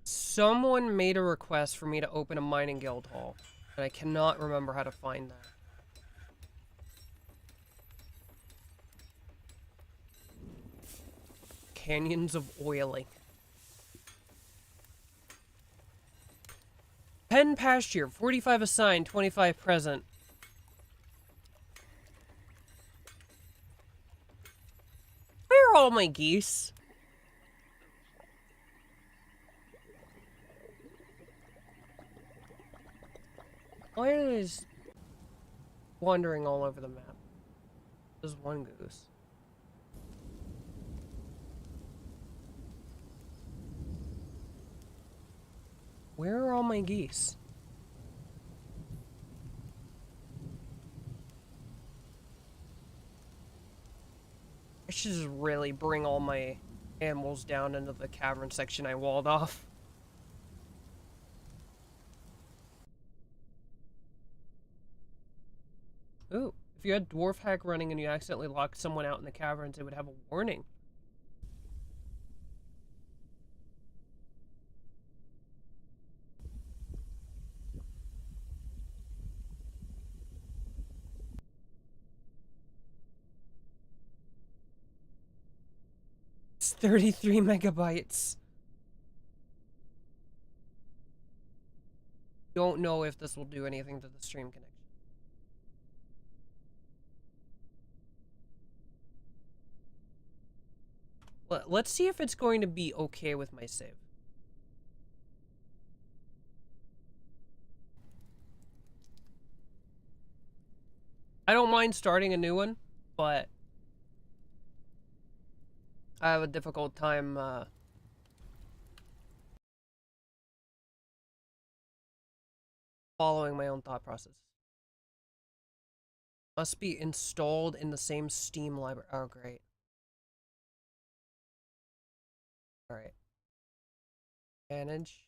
Someone made a request for me to open a mining guild hall. And I cannot remember how to find that. Canyons of oiling. Pen pasture, 45 assigned, 25 present. Where are all my geese? Why are they just wandering all over the map? There's one goose. Where are all my geese? I should just really bring all my animals down into the cavern section I walled off. Ooh, if you had Dwarf Hack running and you accidentally locked someone out in the caverns, it would have a warning. It's 33 megabytes. Don't know if this will do anything to the stream connection. Let's see if it's going to be okay with my save. I don't mind starting a new one, but I have a difficult time following my own thought process. Must be installed in the same Steam library. Oh, great. Alright. Manage.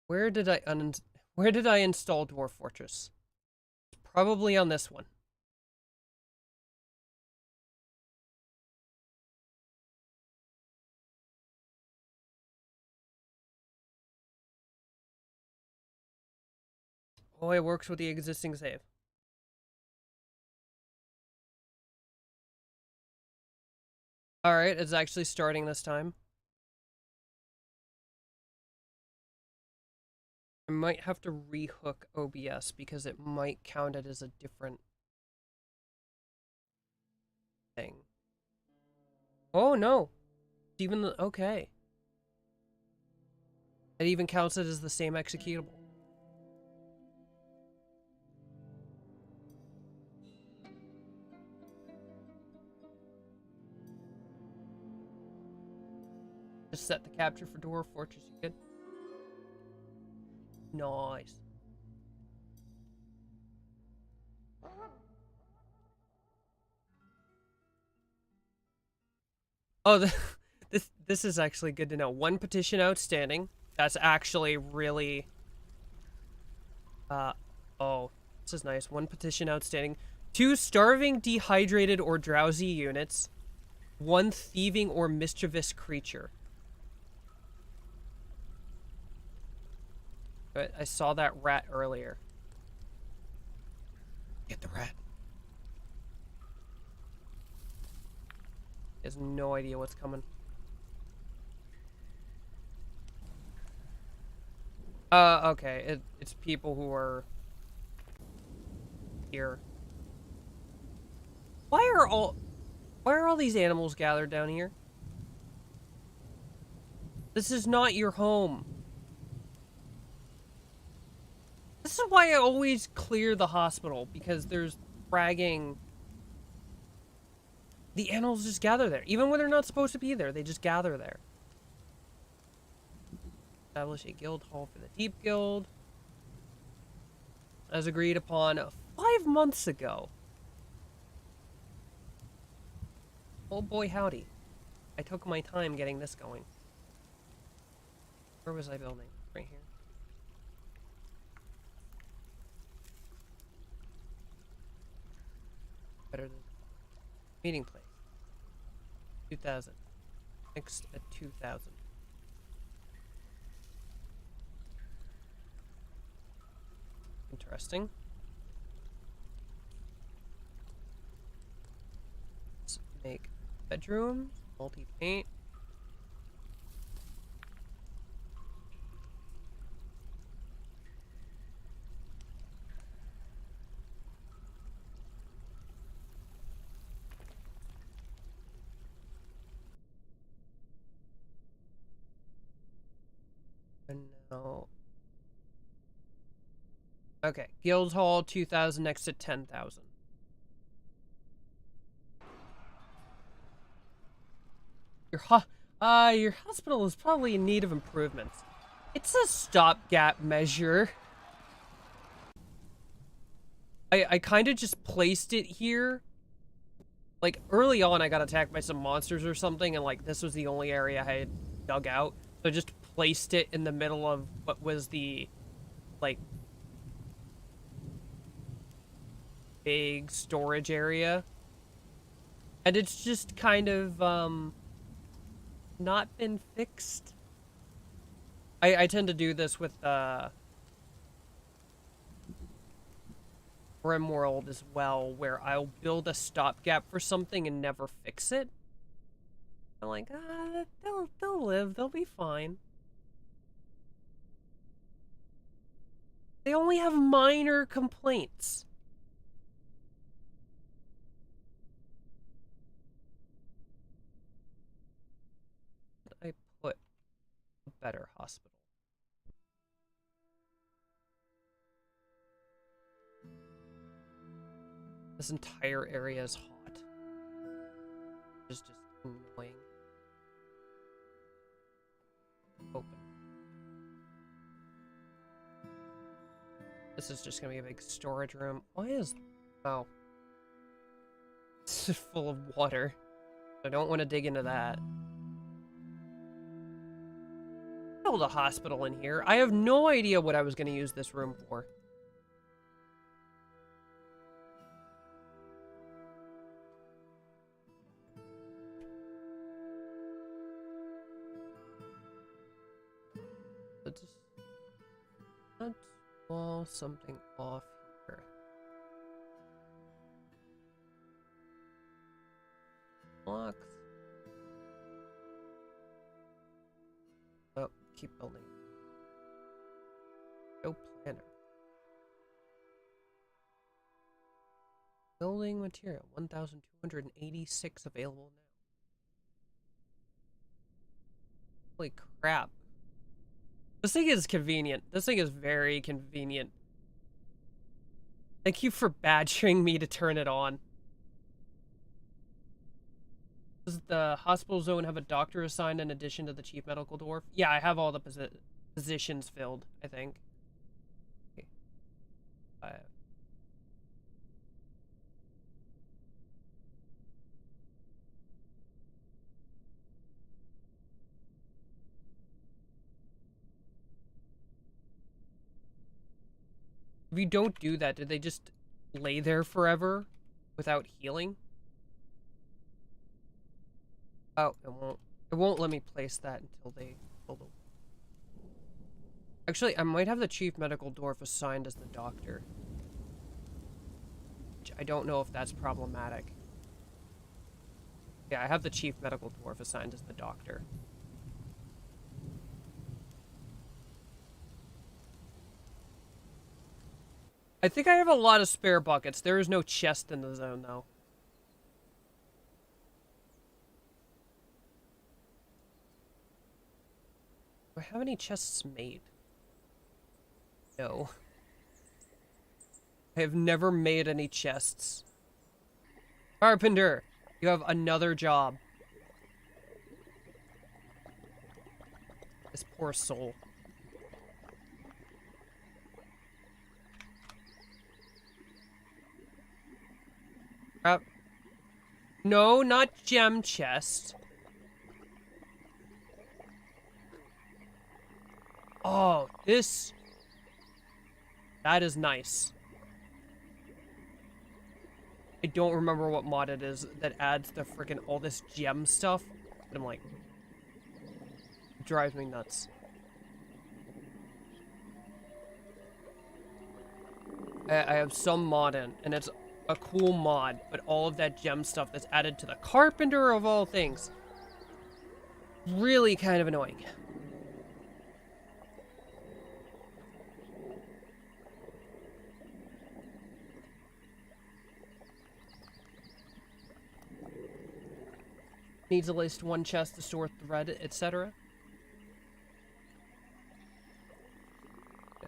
Where did I install Dwarf Fortress? Probably on this one. Oh, it works with the existing save. Alright, it's actually starting this time. I might have to rehook OBS because it might count it as a different thing. Oh no! Even okay. It even counts it as the same executable. Just set the capture for Dwarf Fortress. You good? Nice. Oh, this is actually good to know. One petition outstanding. That's actually really... oh, this is nice. One petition outstanding. 2 starving, dehydrated, or drowsy units. 1 thieving or mischievous creature. But I saw that rat earlier. Get the rat. He has no idea what's coming. Okay. It's people who are here. Why are all these animals gathered down here? This is not your home. This is why I always clear the hospital, because there's fragging. The animals just gather there. Even when they're not supposed to be there, they just gather there. Establish a guild hall for the Deep Guild. As agreed upon 5 months ago. Oh boy howdy. I took my time getting this going. Where was I building? Right here. Better than meeting place. 2,000. Next at 2,000. Interesting. Let's make bedrooms, multi-paint. And now... Okay, Guildhall 2,000 next to 10,000. Your hospital is probably in need of improvements. It's a stopgap measure. I kind of just placed it here. Like, early on, I got attacked by some monsters or something, and, like, this was the only area I had dug out. So I just placed it in the middle of what was the, like, big storage area. And it's just kind of, not been fixed. I tend to do this with, RimWorld as well, where I'll build a stopgap for something and never fix it. I'm like, they'll live, they'll be fine. They only have minor complaints. I put a better hospital. This entire area is hot. It's just annoying. Open. This is just gonna be a big storage room. Why is... Oh. It's full of water. I don't want to dig into that. Build a hospital in here. I have no idea what I was gonna use this room for. Let's wall something off here. Blocks. Oh, keep building. No planner. Building material, 1,286 available now. Holy crap. This thing is convenient. This thing is very convenient. Thank you for badgering me to turn it on. Does the hospital zone have a doctor assigned in addition to the chief medical dwarf? Yeah, I have all the positions filled, I think. Okay. If you don't do that, do they just lay there forever without healing? Oh, it won't let me place that until they build a... Actually, I might have the chief medical dwarf assigned as the doctor. Which I don't know if that's problematic. Yeah, I have the chief medical dwarf assigned as the doctor. I think I have a lot of spare buckets. There is no chest in the zone, though. Do I have any chests made? No. I have never made any chests. Carpenter, you have another job. This poor soul. No, not gem chest. Oh, this... That is nice. I don't remember what mod it is that adds the freaking all this gem stuff. And I'm like, it drives me nuts. I have some mod in, and it's a cool mod, but all of that gem stuff that's added to the carpenter of all things. Really kind of annoying. Needs at least one chest to store thread, etc.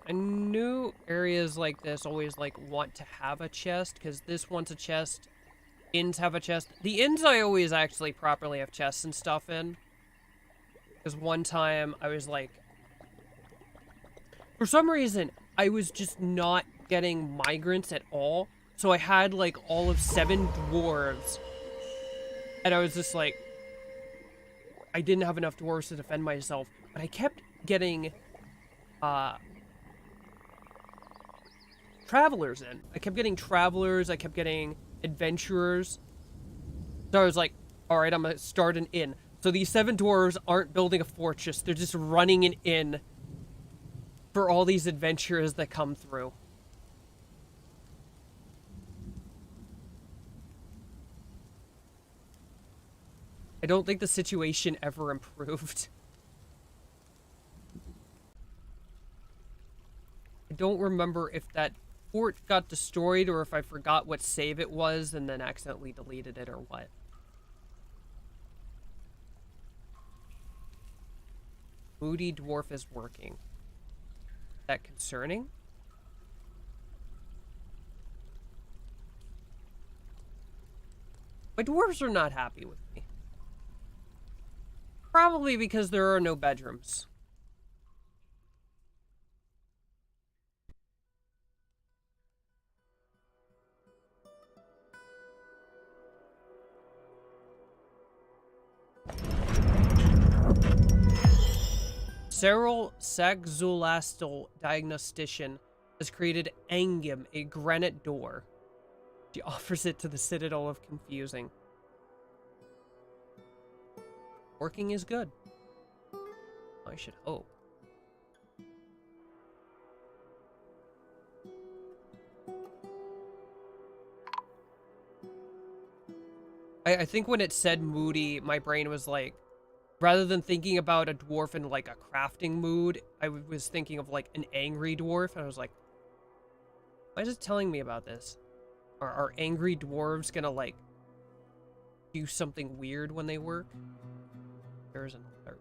I knew areas like this always like want to have a chest, because this wants a chest. Inns have a chest. The inns I always actually properly have chests and stuff in. Because one time I was like, for some reason, I was just not getting migrants at all. So I had like all of 7 dwarves. And I was just like, I didn't have enough dwarves to defend myself. But I kept getting, travelers in. I kept getting travelers, I kept getting adventurers. So I was like, alright, I'm gonna start an inn. So these 7 dwarves aren't building a fortress, they're just running an inn for all these adventurers that come through. I don't think the situation ever improved. I don't remember if that fort got destroyed or if I forgot what save it was and then accidentally deleted it or what. Moody Dwarf is working. Is that concerning? My dwarves are not happy with me. Probably because there are no bedrooms. Cyril Sagzulastal Diagnostician has created Angim, a granite door. She offers it to the Citadel of Confusing. Working is good. I should hope. I think when it said moody, my brain was like, rather than thinking about a dwarf in like a crafting mood, I was thinking of like an angry dwarf. And I was like, why is it telling me about this? Are angry dwarves gonna like do something weird when they work? There's an alert.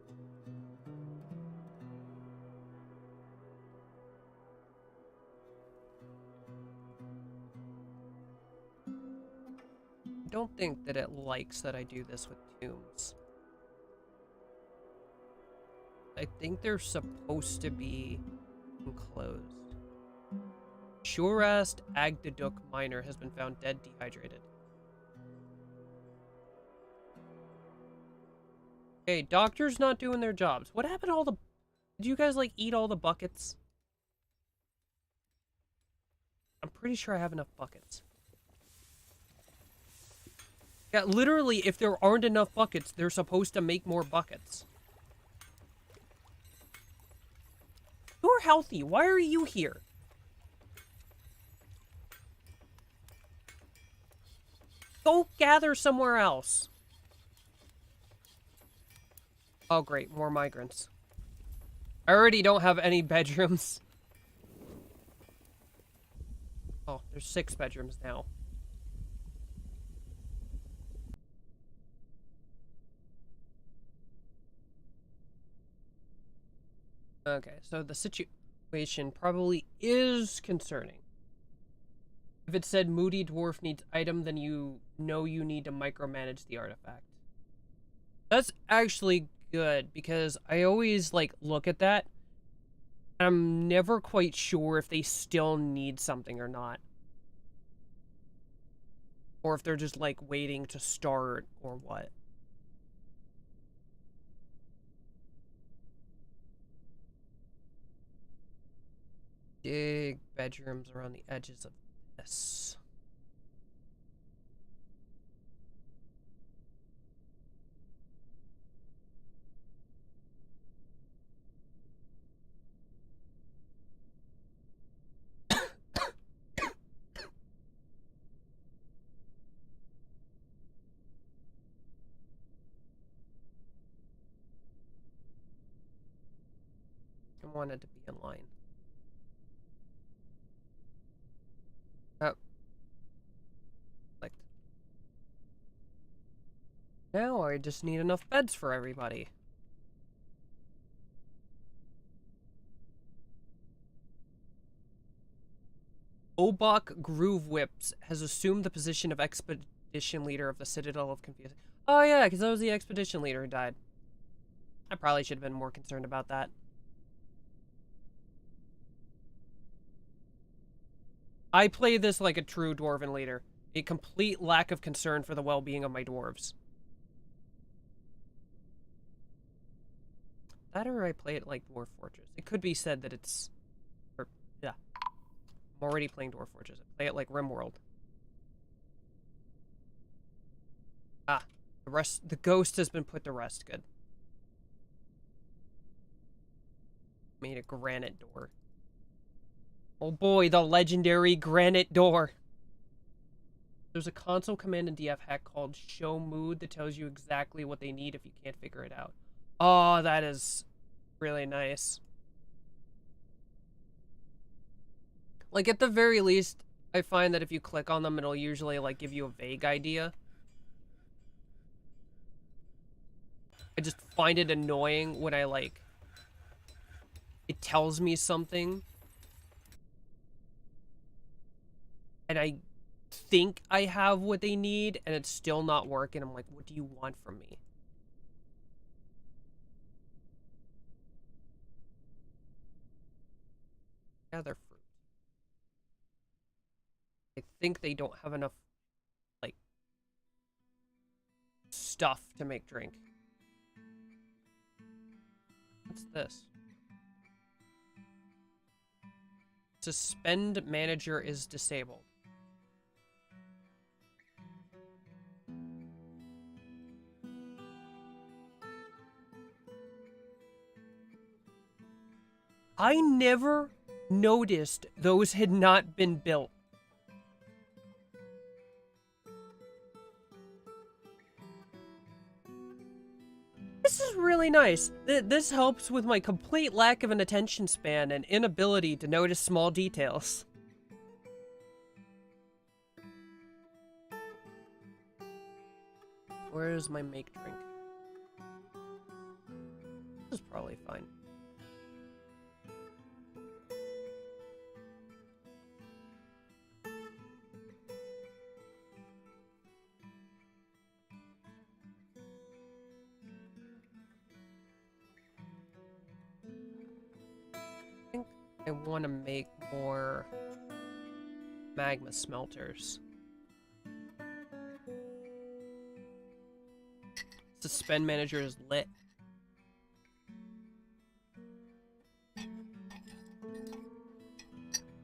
I don't think that it likes that I do this with tombs. I think they're supposed to be enclosed. Shurast Agdaduk miner has been found dead, dehydrated. Okay, doctors not doing their jobs. What happened to all the... Did you guys, like, eat all the buckets? I'm pretty sure I have enough buckets. Yeah, literally, if there aren't enough buckets, they're supposed to make more buckets. You're healthy. Why are you here? Go gather somewhere else. Oh, great. More migrants. I already don't have any bedrooms. Oh, there's 6 bedrooms now. Okay, so the situation probably is concerning. If it said Moody Dwarf needs item, then you know you need to micromanage the artifact. That's actually good, because I always, like, look at that. And I'm never quite sure if they still need something or not. Or if they're just, like, waiting to start or what. Big bedrooms around the edges of this. wanted to be in line. Oh. Clicked. Now I just need enough beds for everybody. Obok Groove Whips has assumed the position of expedition leader of the Citadel of Confusion. Oh yeah, because that was the expedition leader who died. I probably should have been more concerned about that. I play this like a true dwarven leader. A complete lack of concern for the well-being of my dwarves. That or I play it like Dwarf Fortress. It could be said that it's... Or, yeah. I'm already playing Dwarf Fortress. I play it like RimWorld. Ah. The ghost has been put to rest. Good. Made a granite door. Oh boy, the legendary granite door. There's a console command in DF hack called Show Mood that tells you exactly what they need if you can't figure it out. Oh, that is really nice. Like, at the very least, I find that if you click on them, it'll usually, like, give you a vague idea. I just find it annoying when I, like... It tells me something. And I think I have what they need, and it's still not working. I'm like, what do you want from me? Gather fruit. I think they don't have enough, like, stuff to make drink. What's this? Suspend manager is disabled. I never noticed those had not been built. This is really nice. This helps with my complete lack of an attention span and inability to notice small details. Where is my make drink? This is probably fine. I want to make more magma smelters. Suspend manager is lit.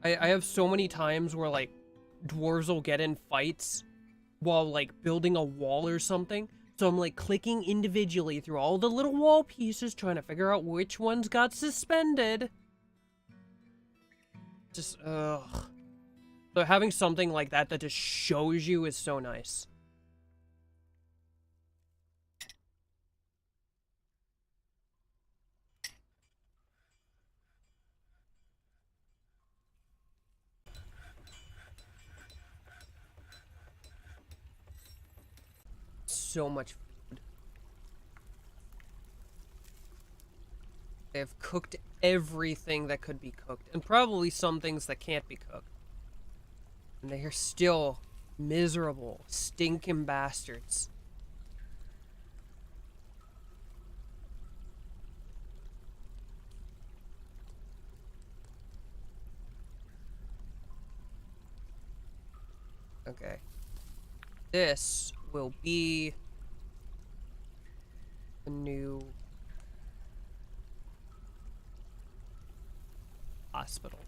I have so many times where, like, dwarves will get in fights while, like, building a wall or something. So I'm, like, clicking individually through all the little wall pieces, trying to figure out which ones got suspended. Just, ugh. So having something like that that just shows you is so nice. So much food. They've cooked everything that could be cooked, and probably some things that can't be cooked. And they are still miserable, stinking bastards. Okay. This will be a new hospital.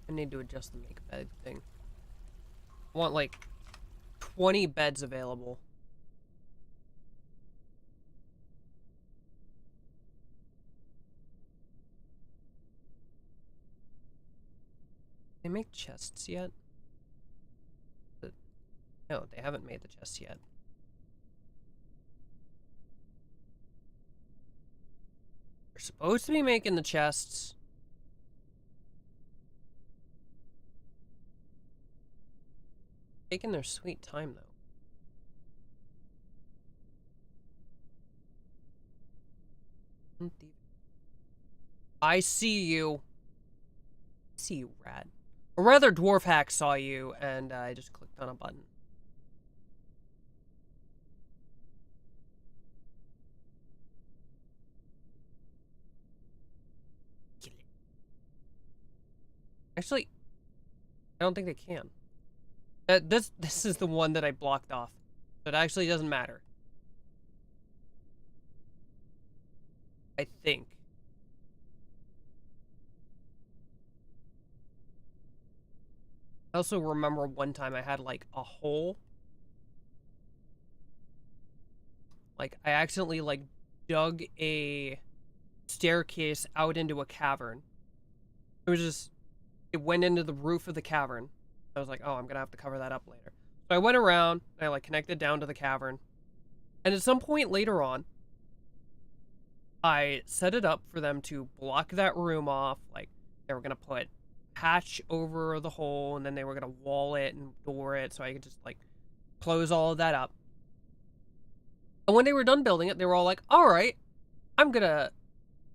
I need to adjust the make bed thing. I want like 20 beds available. make chests yet? No, they haven't made the chests yet. They're supposed to be making the chests. Taking their sweet time, though. I see you. I see you, rat. Or rather, Dwarf Hack saw you, and I just clicked on a button. Kill it. Actually, I don't think they can. This is the one that I blocked off. So it actually doesn't matter. I think. I also remember one time I had, like, a hole. Like, I accidentally, like, dug a staircase out into a cavern. It was just... It went into the roof of the cavern. I was like, oh, I'm gonna have to cover that up later. So I went around, and I, like, connected down to the cavern. And at some point later on, I set it up for them to block that room off. Like, they were gonna put hatch over the hole, and then they were gonna wall it and door it so I could just, like, close all of that up. And when they were done building it, they were all like, alright, I'm gonna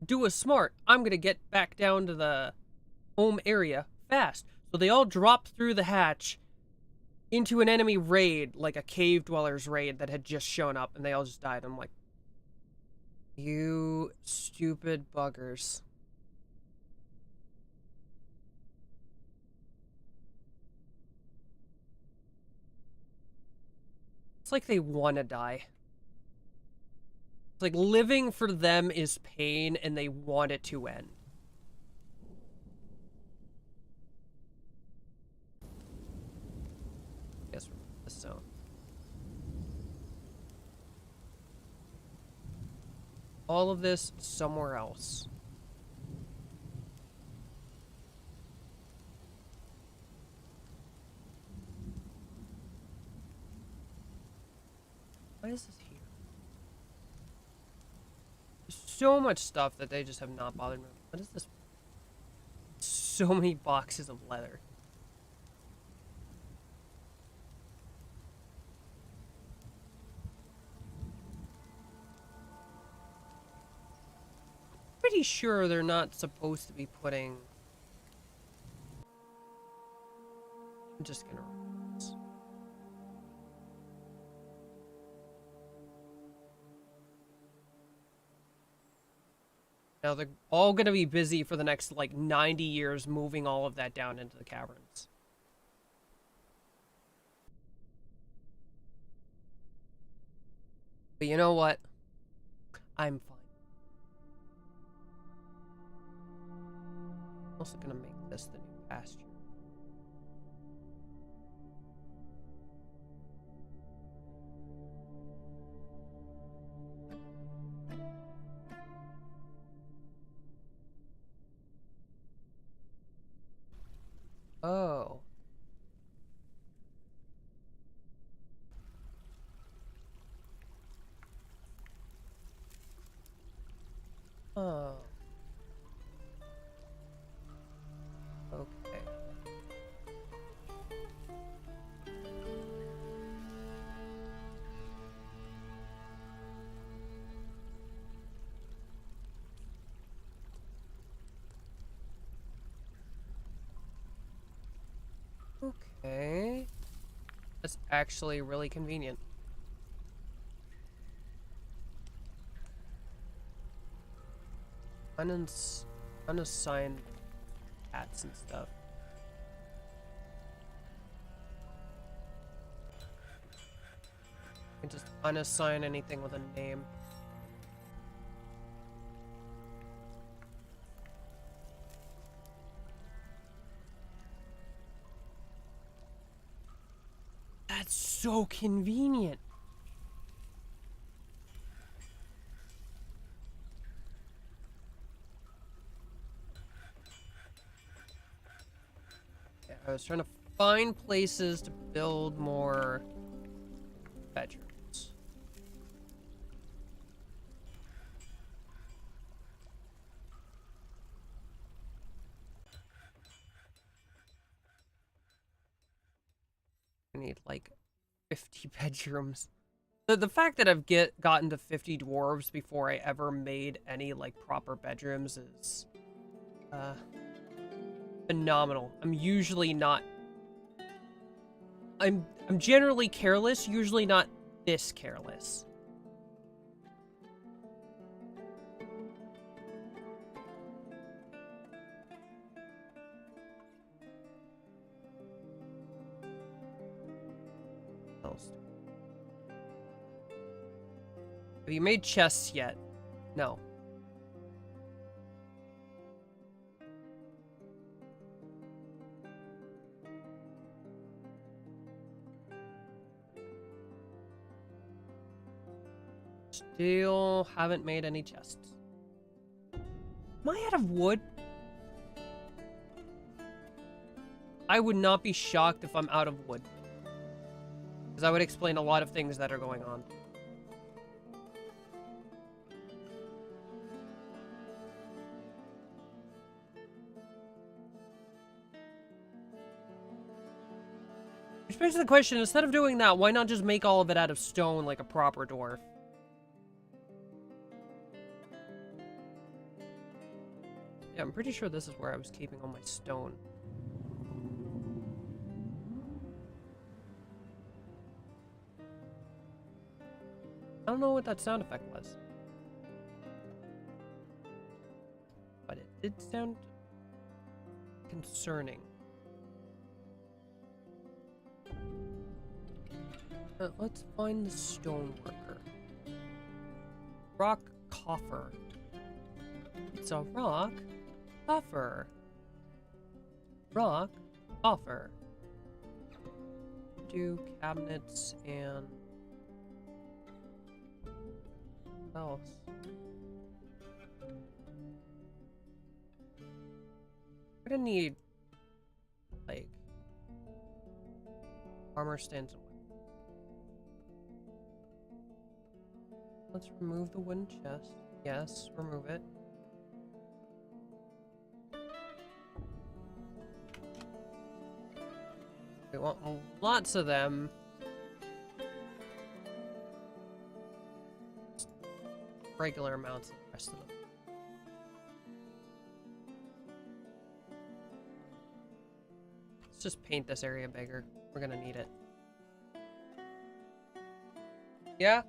do a smart. I'm gonna get back down to the home area fast. So they all dropped through the hatch into an enemy raid, like a cave dwellers raid that had just shown up, and they all just died. I'm like, you stupid buggers. It's like they want to die. It's like living for them is pain, and they want it to end. Guess we're in this zone. All of this somewhere else. Why is this here? There's so much stuff that they just have not bothered me with. What is this? So many boxes of leather. Pretty sure they're not supposed to be putting... I'm just gonna... Now they're all gonna be busy for the next, like, 90 years moving all of that down into the caverns. But you know what? I'm fine. I'm also gonna make this the new pasture. Oh. Oh. Okay. Okay. That's actually really convenient. Unassigned hats and stuff. I can just unassign anything with a name. That's so convenient. Yeah. I was trying to find places to build more bedrooms. I need like 50 bedrooms. The fact that I've gotten to 50 dwarves before I ever made any like proper bedrooms is phenomenal. I'm usually not I'm generally careless, usually not this careless. What else? Have you made chests yet? No. Still haven't made any chests. Am I out of wood? I would not be shocked if I'm out of wood. Because that would explain a lot of things that are going on. Which begs the question, instead of doing that, why not just make all of it out of stone like a proper dwarf? Yeah, I'm pretty sure this is where I was keeping all my stone. I don't know what that sound effect was. But it did sound concerning. Let's find the stoneworker. Rock coffer. It's a rock coffer. Rock coffer. Do cabinets and what else? We're gonna need like armor stands and wood. Let's remove the wooden chest. Yes, remove it. We want lots of them. Regular amounts of the rest of them. Let's just paint this area bigger. We're gonna need it. Yeah?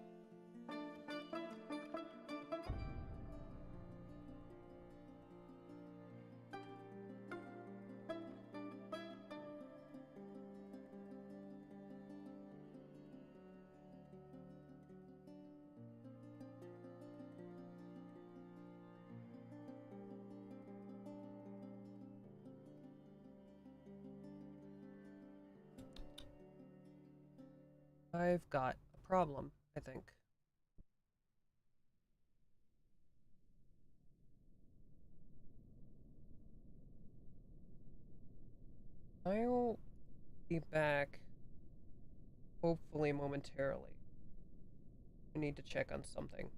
I've got a problem, I think. I'll be back, hopefully momentarily. I need to check on something.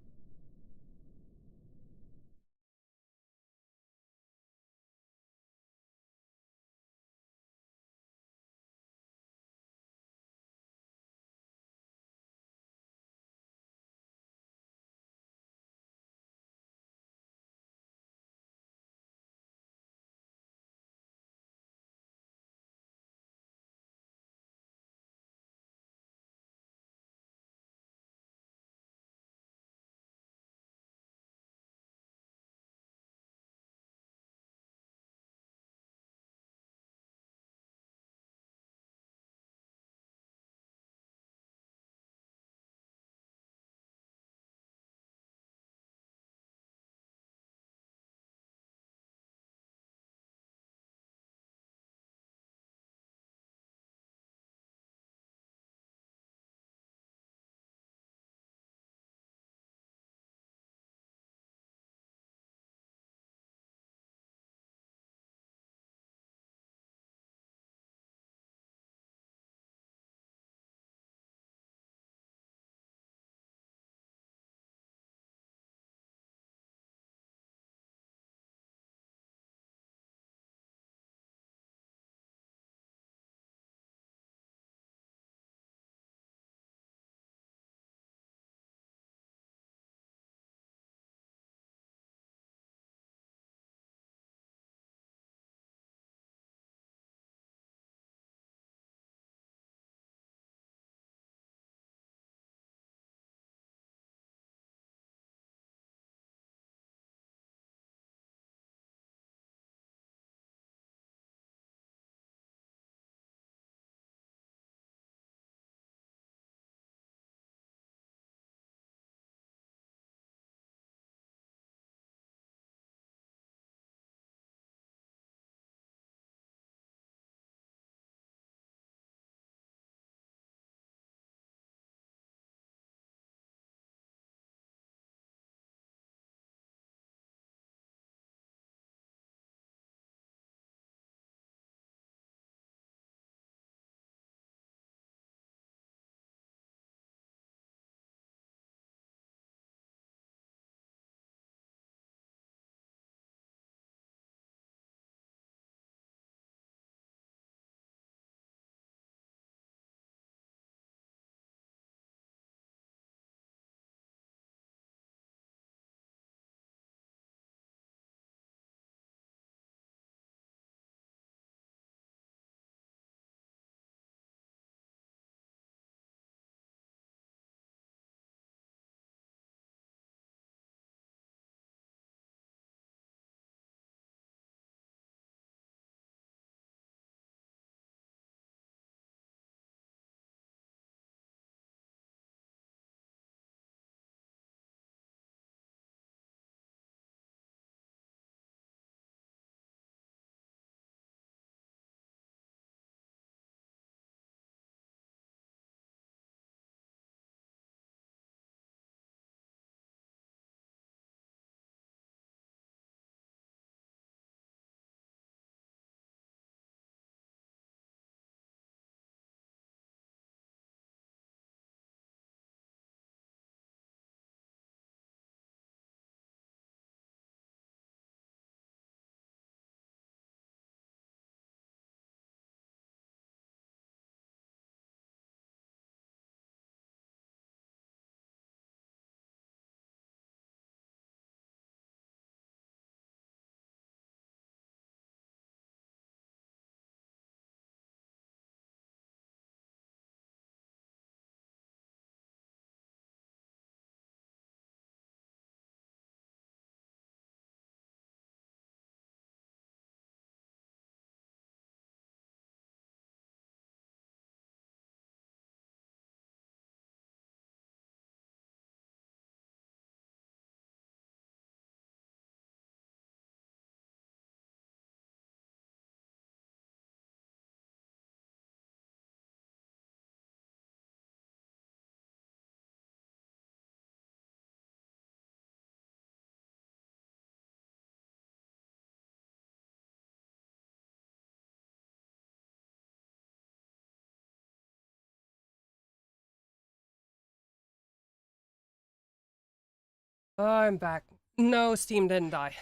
I'm back. No, Steam didn't die.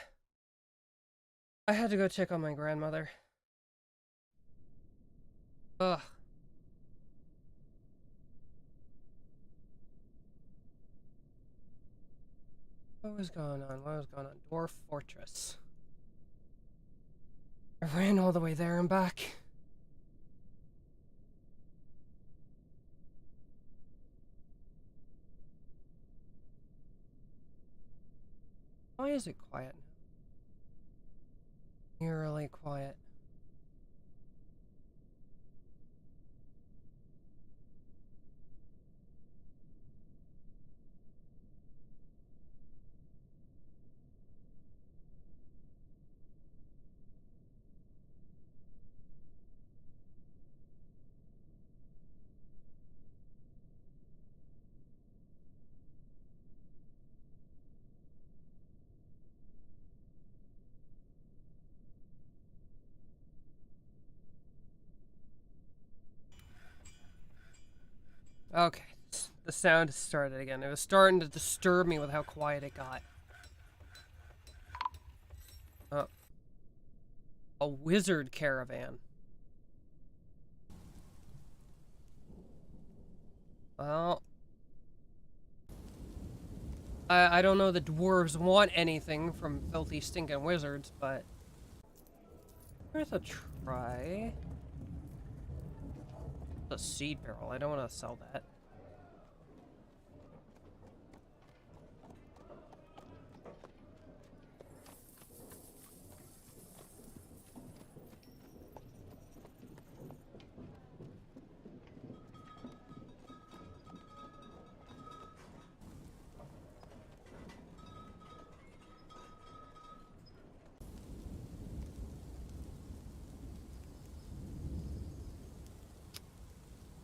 I had to go check on my grandmother. Ugh. What was going on? What was going on? Dwarf Fortress. I ran all the way there and back. Why is it quiet now? Eerily quiet. Okay, the sound started again. It was starting to disturb me with how quiet it got. Oh. A wizard caravan. Well, I don't know the dwarves want anything from filthy stinking wizards, but worth a try. A seed barrel. I don't want to sell that.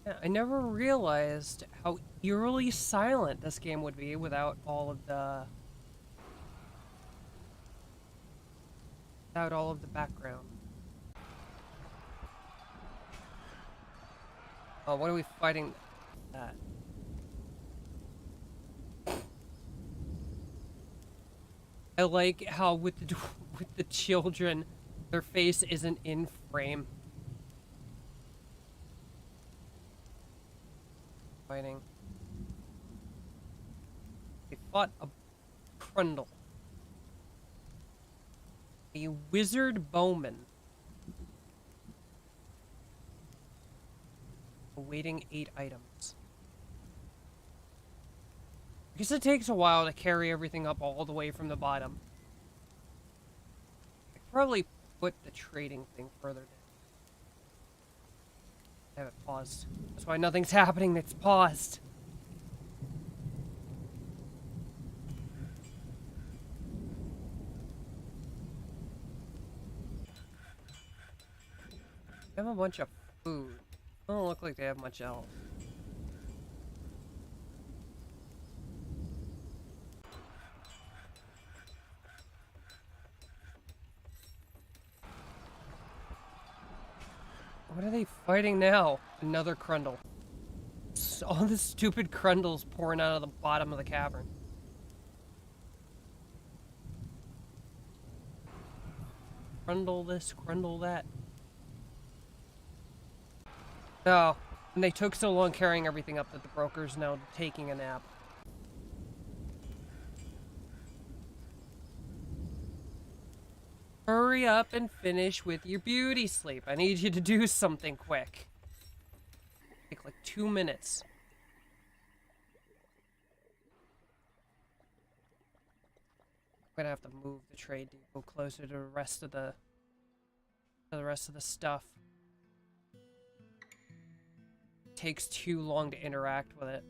Yeah, I never realized how eerily silent this game would be without all of the background. Oh, what are we fighting? That. I like how with the with the children, their face isn't in frame. Fighting. They fought a Crundle. A wizard bowman. Awaiting 8 items. I guess it takes a while to carry everything up all the way from the bottom. I could probably put the trading thing further down. I have it paused. That's why nothing's happening, it's paused. They have a bunch of food. Don't look like they have much else. What are they fighting now? Another Crundle. All the stupid Crundles pouring out of the bottom of the cavern. Crundle this, Crundle that. Oh, and they took so long carrying everything up that the broker's now taking a nap. Hurry up and finish with your beauty sleep. I need you to do something quick. Take like 2 minutes. I'm gonna have to move the trade depot closer to the rest of the stuff. It takes too long to interact with it.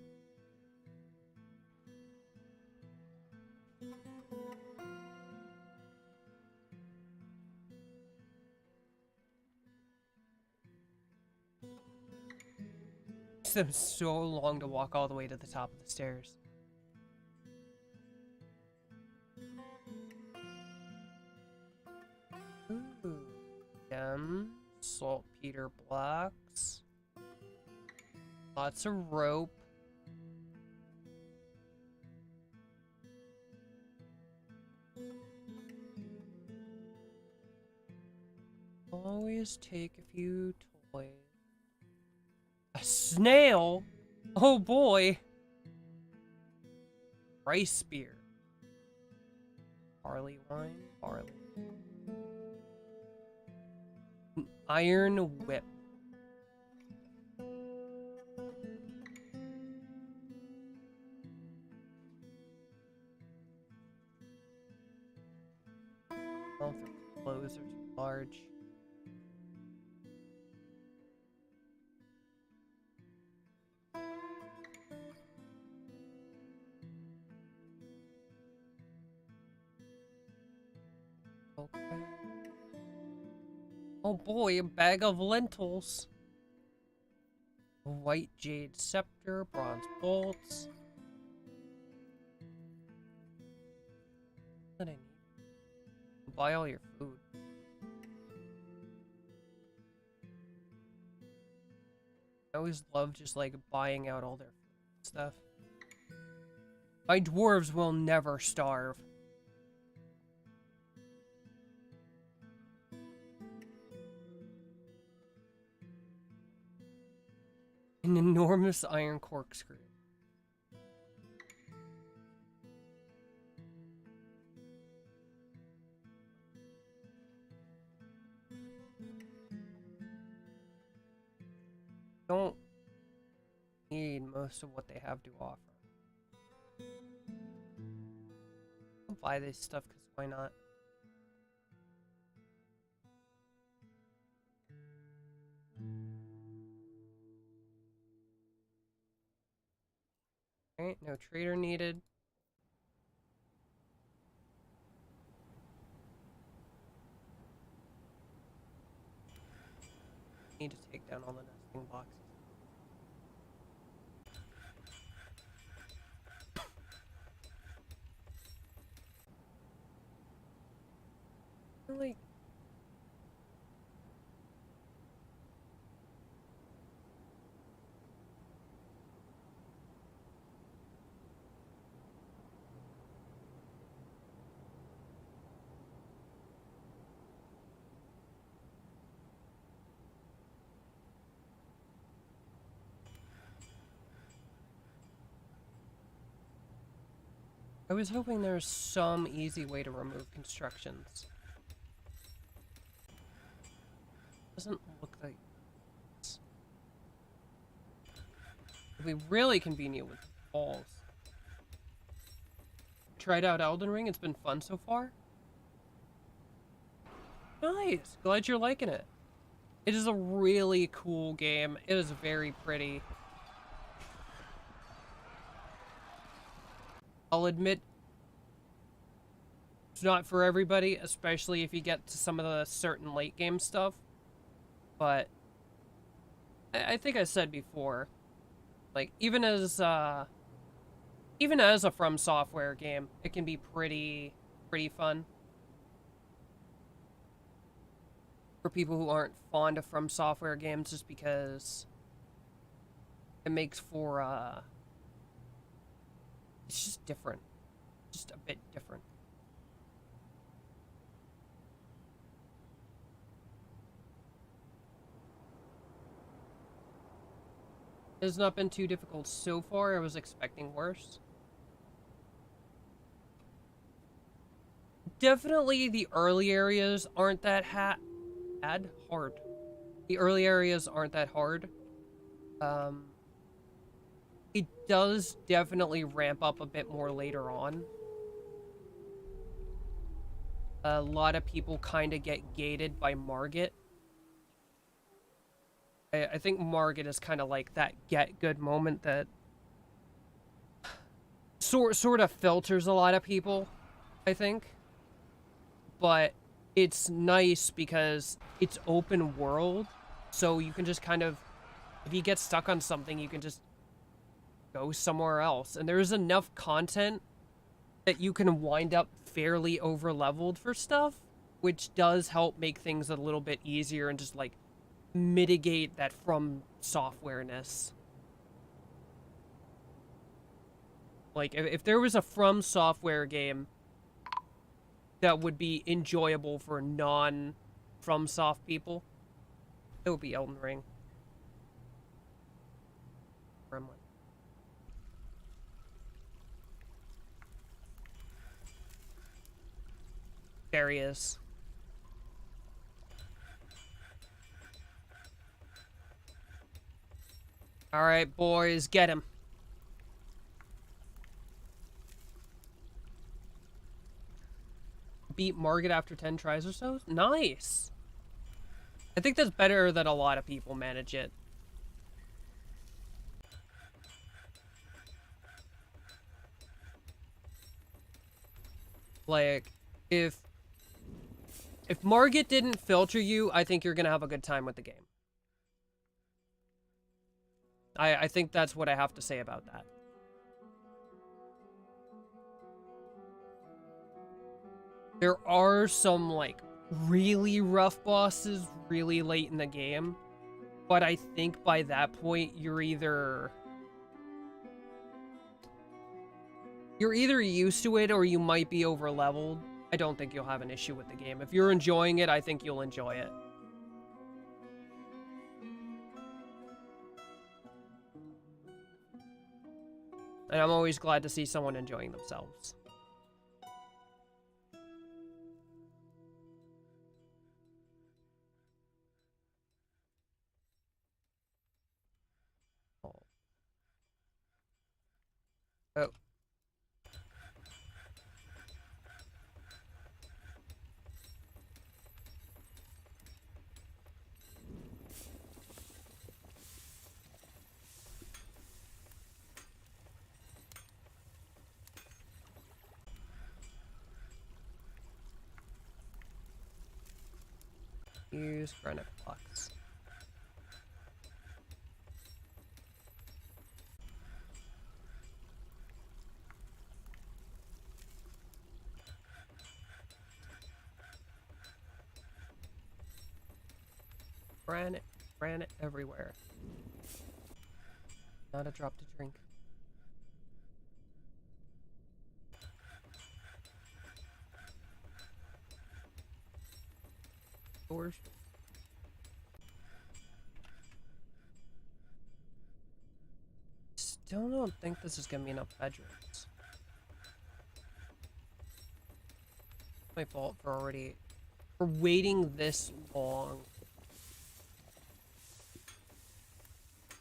It takes them so long to walk all the way to the top of the stairs. Ooh. Saltpeter blocks. Lots of rope. Always take a few toys. A snail? Oh boy! Rice beer. Barley wine, barley. An iron whip. All the clothes are too large. Okay. Oh boy, a bag of lentils. A white jade scepter, bronze bolts. What I need. Buy all your food. I always love just like buying out all their stuff. My dwarves will never starve. An enormous iron corkscrew. Don't need most of what they have to offer. I'll buy this stuff because why not? Alright, no trader needed. Need to take down all the nesting boxes. Like, I was hoping there's some easy way to remove constructions. Doesn't look like it's... It'd be really convenient with balls. Tried out Elden Ring, it's been fun so far. Nice, glad you're liking it. It is a really cool game. It is very pretty. I'll admit, it's not for everybody, especially if you get to some of the certain late game stuff. But I think I said before, like even as a From Software game, it can be pretty fun. For people who aren't fond of From Software games, just because it makes for it's just different. Just a bit different. It has not been too difficult so far. I was expecting worse. Definitely the early areas aren't that hard. The early areas aren't that hard. It does definitely ramp up a bit more later on. A lot of people kind of get gated by Margit. I think Margit is kind of like that get good moment that sort of filters a lot of people, I think. But it's nice because it's open world, so you can just kind of, if you get stuck on something, you can just go somewhere else. And there's enough content that you can wind up fairly over-leveled for stuff, which does help make things a little bit easier and just, like, mitigate that From Software-ness. Like, if there was a From Software game that would be enjoyable for non from soft people. It would be Elden Ring. Gremlin. There he is. Alright, boys, get him. Beat Margit after 10 tries or so? Nice! I think that's better than a lot of people manage it. Like, if Margit didn't filter you, I think you're gonna have a good time with the game. I think that's what I have to say about that. There are some, like, really rough bosses really late in the game, but I think by that point, you're either used to it or you might be over-leveled. I don't think you'll have an issue with the game. If you're enjoying it, I think you'll enjoy it. And I'm always glad to see someone enjoying themselves. Oh. Use granite blocks. Granite everywhere. Not a drop to drink. Doors. Still don't think this is gonna be enough bedrooms. My fault for waiting this long.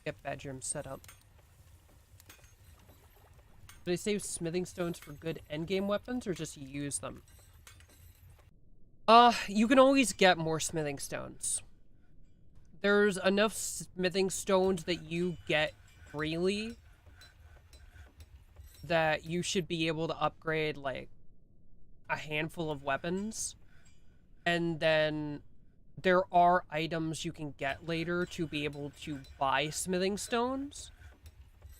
Get bedrooms set up. Do they save smithing stones for good endgame weapons or just use them? You can always get more smithing stones. There's enough smithing stones that you get freely that you should be able to upgrade, like, a handful of weapons. And then there are items you can get later to be able to buy smithing stones.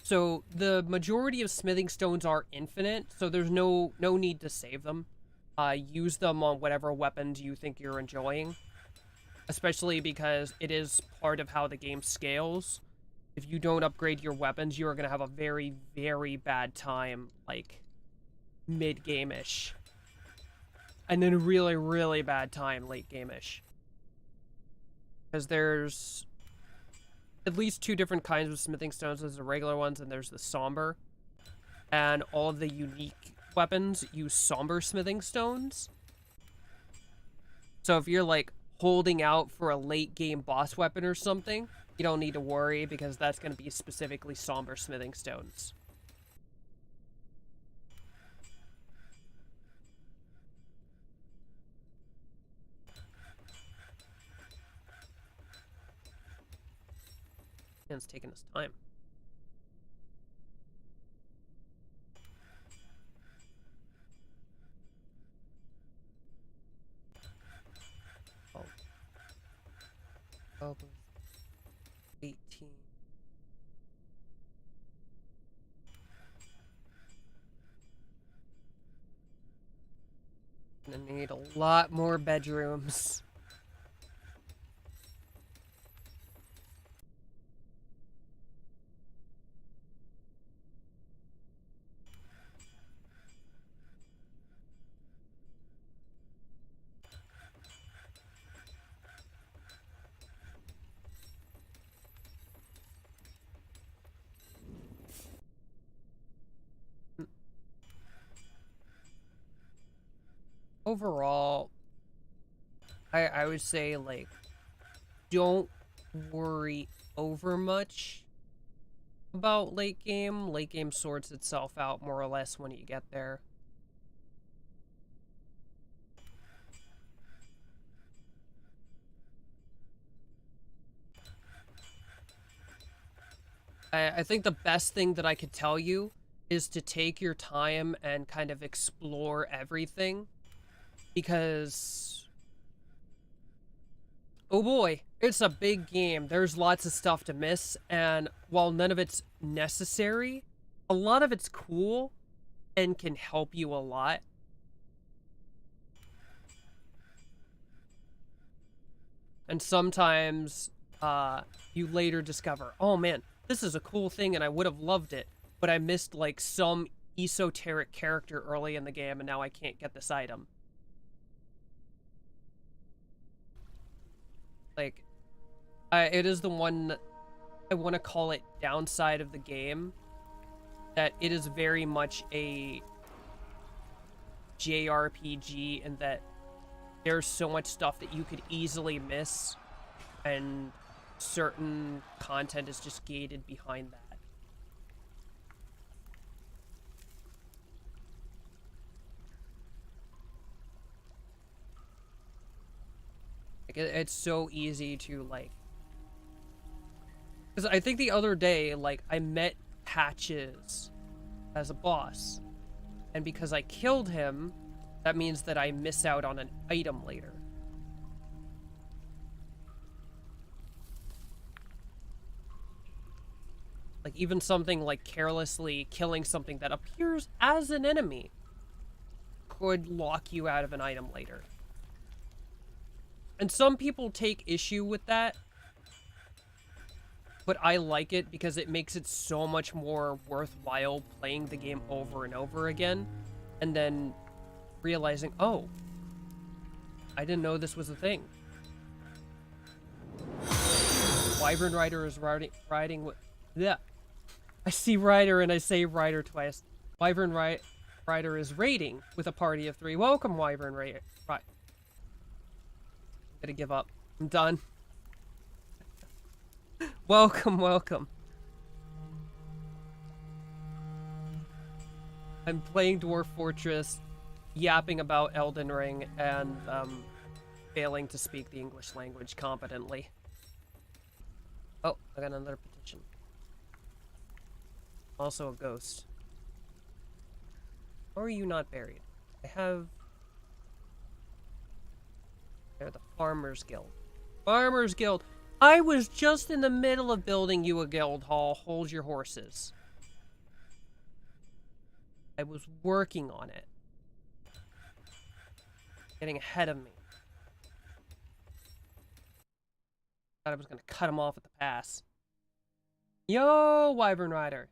So the majority of smithing stones are infinite, so there's no need to save them. Use them on whatever weapons you think you're enjoying. Especially because it is part of how the game scales. If you don't upgrade your weapons, you are going to have a very, very bad time, like, mid-game-ish. And then a really, really bad time late-game-ish. Because there's at least 2 different kinds of smithing stones. There's the regular ones and there's the somber. And all of the unique weapons use somber smithing stones. So if you're, like, holding out for a late-game boss weapon or something, you don't need to worry because that's going to be specifically somber smithing stones. And it's taking us time. Oh. 18. Gonna need a lot more bedrooms. overall, I would say, like, don't worry over much about late game. Late game sorts itself out more or less when you get there. I think the best thing that I could tell you is to take your time and kind of explore everything, because oh boy, it's a big game. There's lots of stuff to miss, and while none of it's necessary, a lot of it's cool and can help you a lot. And sometimes you later discover, oh man, this is a cool thing and I would have loved it, but I missed like some esoteric character early in the game and now I can't get this item. Like, it is the one, I want to call it downside of the game, that it is very much a JRPG, and that there's so much stuff that you could easily miss, and certain content is just gated behind that. Like, it's so easy to, like... Because I think the other day, like, I met Patches as a boss, and because I killed him, that means that I miss out on an item later. Like, even something like carelessly killing something that appears as an enemy could lock you out of an item later. And some people take issue with that, but I like it because it makes it so much more worthwhile playing the game over and over again, and then realizing, oh, I didn't know this was a thing. Wyvern Rider is riding with... Yeah. I see Rider and I say Rider twice. Wyvern Rider is raiding with a party of 3. Welcome, Wyvern Rider. I'm gonna give up. I'm done. Welcome, welcome. I'm playing Dwarf Fortress, yapping about Elden Ring, and failing to speak the English language competently. Oh, I got another petition. Also a ghost. How are you not buried? I have... They're the Farmers Guild. Farmers Guild! I was just in the middle of building you a guild hall. Hold your horses. I was working on it. Getting ahead of me. Thought I was gonna cut him off at the pass. Yo, Wyvern Rider.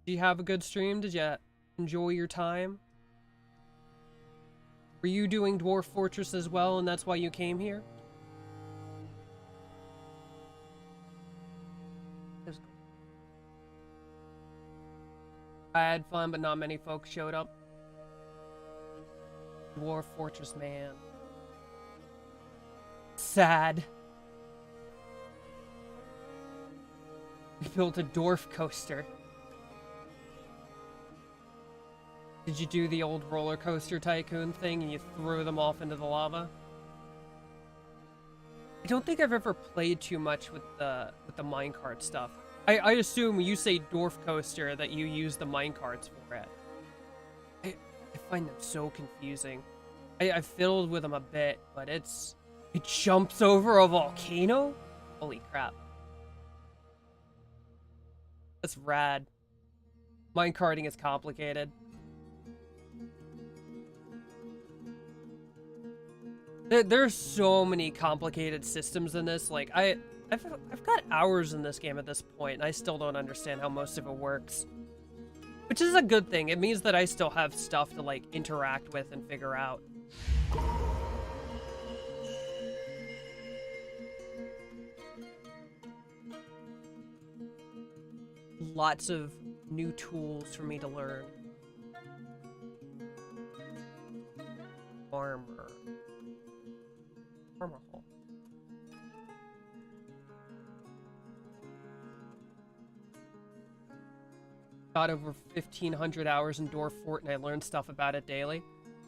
Did you have a good stream? Did you enjoy your time? Were you doing Dwarf Fortress as well, and that's why you came here? I had fun, but not many folks showed up. Dwarf Fortress, man. Sad. We built a dwarf coaster. Did you do the old roller coaster tycoon thing and you threw them off into the lava? I don't think I've ever played too much with the minecart stuff. I assume when you say dwarf coaster that you use the minecarts for it. I find them so confusing. I fiddled with them a bit, but it jumps over a volcano? Holy crap. That's rad. Minecarting is complicated. There's so many complicated systems in this. Like, I've got hours in this game at this point, and I still don't understand how most of it works. Which is a good thing. It means that I still have stuff to, like, interact with and figure out. Lots of new tools for me to learn. Armor. Armor hole. Got over 1,500 hours in Dwarf Fort and I learned stuff about it daily.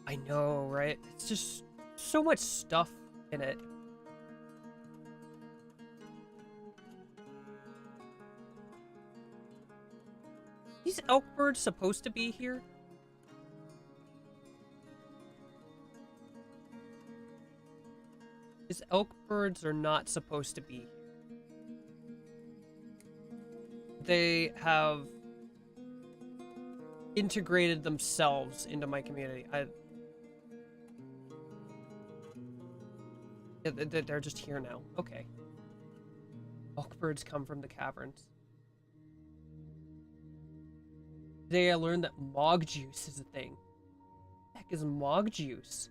I know, right? It's just so much stuff in it. These elk birds supposed to be here? These elk birds are not supposed to be here. They have integrated themselves into my community. They're just here now. Okay. Elk birds come from the caverns. Today I learned that mog juice is a thing. What the heck is mog juice?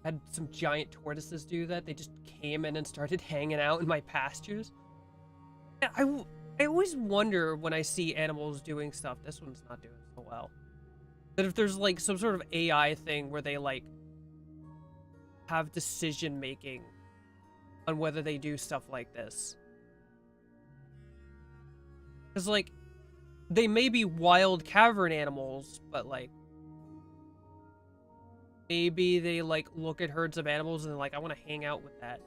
Had some giant tortoises do that. They just came in and started hanging out in my pastures. I always wonder when I see animals doing stuff. This one's not doing so well. That if there's like some sort of AI thing where they like have decision making on whether they do stuff like this. Because like they may be wild cavern animals, but like maybe they like look at herds of animals and they're like, I want to hang out with that.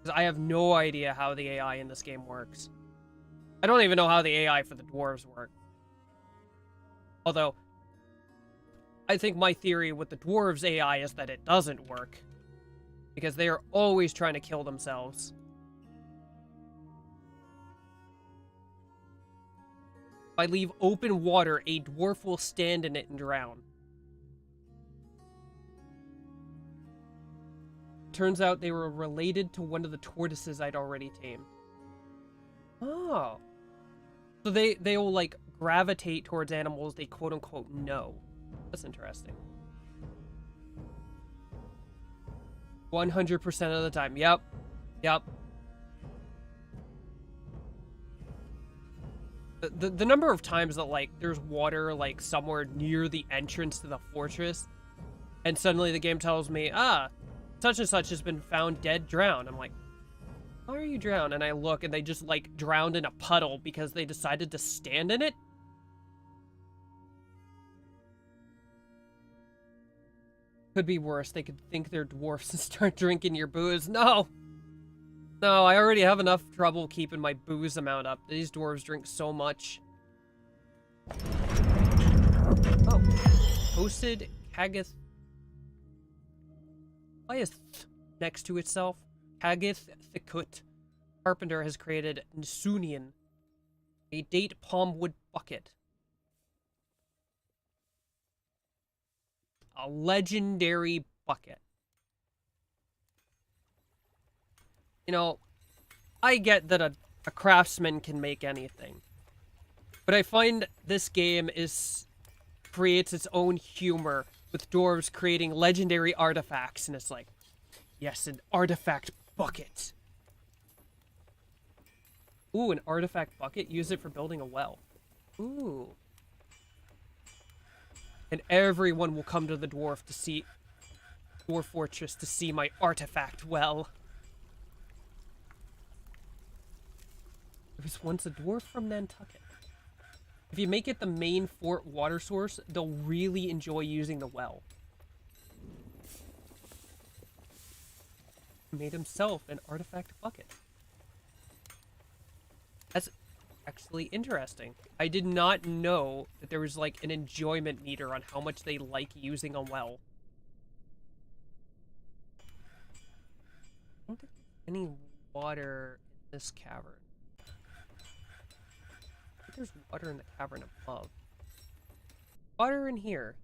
Because I have no idea how the AI in this game works. I don't even know how the AI for the dwarves work. Although, I think my theory with the dwarves AI is that it doesn't work. Because they are always trying to kill themselves. If I leave open water, a dwarf will stand in it and drown. Turns out they were related to one of the tortoises I'd already tamed. Oh. So they will, like, gravitate towards animals they quote-unquote know. That's interesting. 100% of the time. Yep. Yep. The number of times that, like, there's water, like, somewhere near the entrance to the fortress, and suddenly the game tells me, such and such has been found dead, drowned. I'm like, how are you drowned? And I look, and they just, like, drowned in a puddle because they decided to stand in it? Could be worse. They could think they're dwarfs and start drinking your booze. No! No, I already have enough trouble keeping my booze amount up. These dwarves drink so much. Oh. Posted Kagith. Why is th next to itself? Kagith Thikut. Carpenter has created Nsunian, a date palm wood bucket. A legendary bucket. You know, I get that a craftsman can make anything. But I find this game creates its own humor with dwarves creating legendary artifacts, and it's like, yes, an artifact bucket. Ooh, an artifact bucket? Use it for building a well. Ooh. And everyone will come to the Dwarf Fortress to see my artifact well. There was once a dwarf from Nantucket. If you make it the main fort water source, they'll really enjoy using the well. He made himself an artifact bucket. That's actually interesting. I did not know that there was like an enjoyment meter on how much they like using a well. I don't think there's any water in this cavern. I think there's water in the cavern above. Water in here.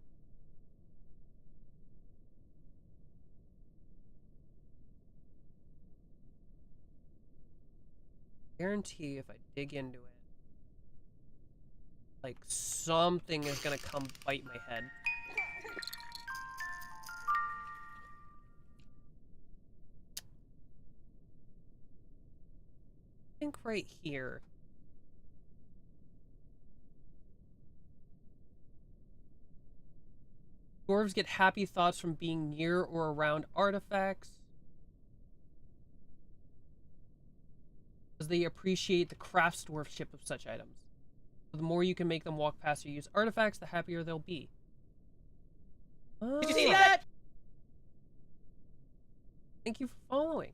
Guarantee if I dig into it, like something is gonna come bite my head. think right here. Dwarves get happy thoughts from being near or around artifacts, as they appreciate the craftsmanship of such items. So the more you can make them walk past or use artifacts, the happier they'll be. Oh. Did you see that? Thank you for following.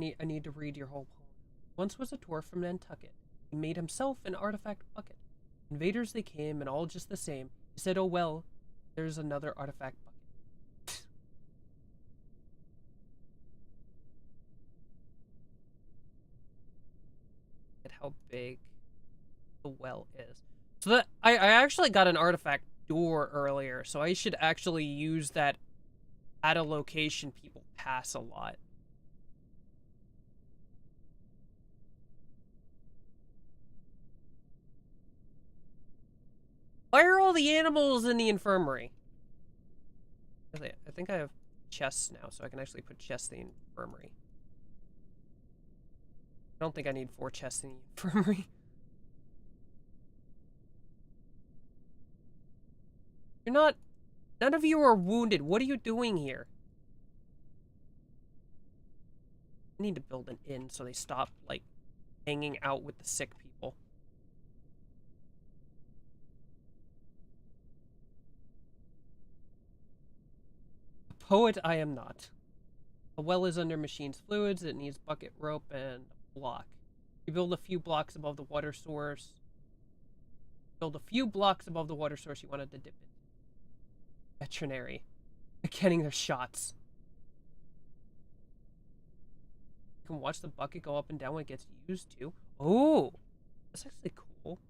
I need to read your whole poem. Once was a dwarf from Nantucket. He made himself an artifact bucket. Invaders they came, and all just the same. He said, oh well, there's another artifact bucket. At how big the well is. So that I actually got an artifact door earlier, so I should actually use that at a location people pass a lot. Why are all the animals in the infirmary? I think I have chests now, so I can actually put chests in the infirmary. I don't think I need 4 chests in the infirmary. You're not... None of you are wounded. What are you doing here? I need to build an inn so they stop, like, hanging out with the sick people. A poet I am not. A well is under machine's fluids. It needs bucket, rope, and a block. You build a few blocks above the water source. Build a few blocks above the water source you wanted to dip in. Veterinary. They're getting their shots. You can watch the bucket go up and down when it gets used to. Oh! That's actually cool.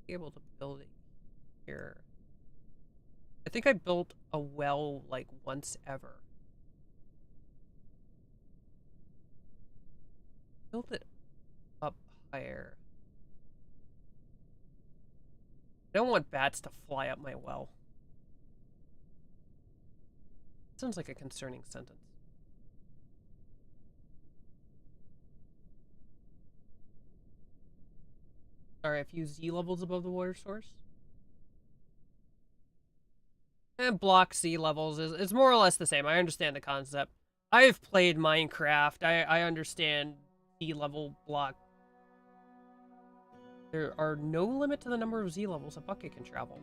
Be able to build it here. I think I built a well like once ever. Build it up higher. I don't want bats to fly up my well. Sounds like a concerning sentence. Sorry, a few Z levels above the water source. And block sea levels is more or less the same. I understand the concept. I've played Minecraft. I understand sea level block. There are no limit to the number of Z levels a bucket can travel.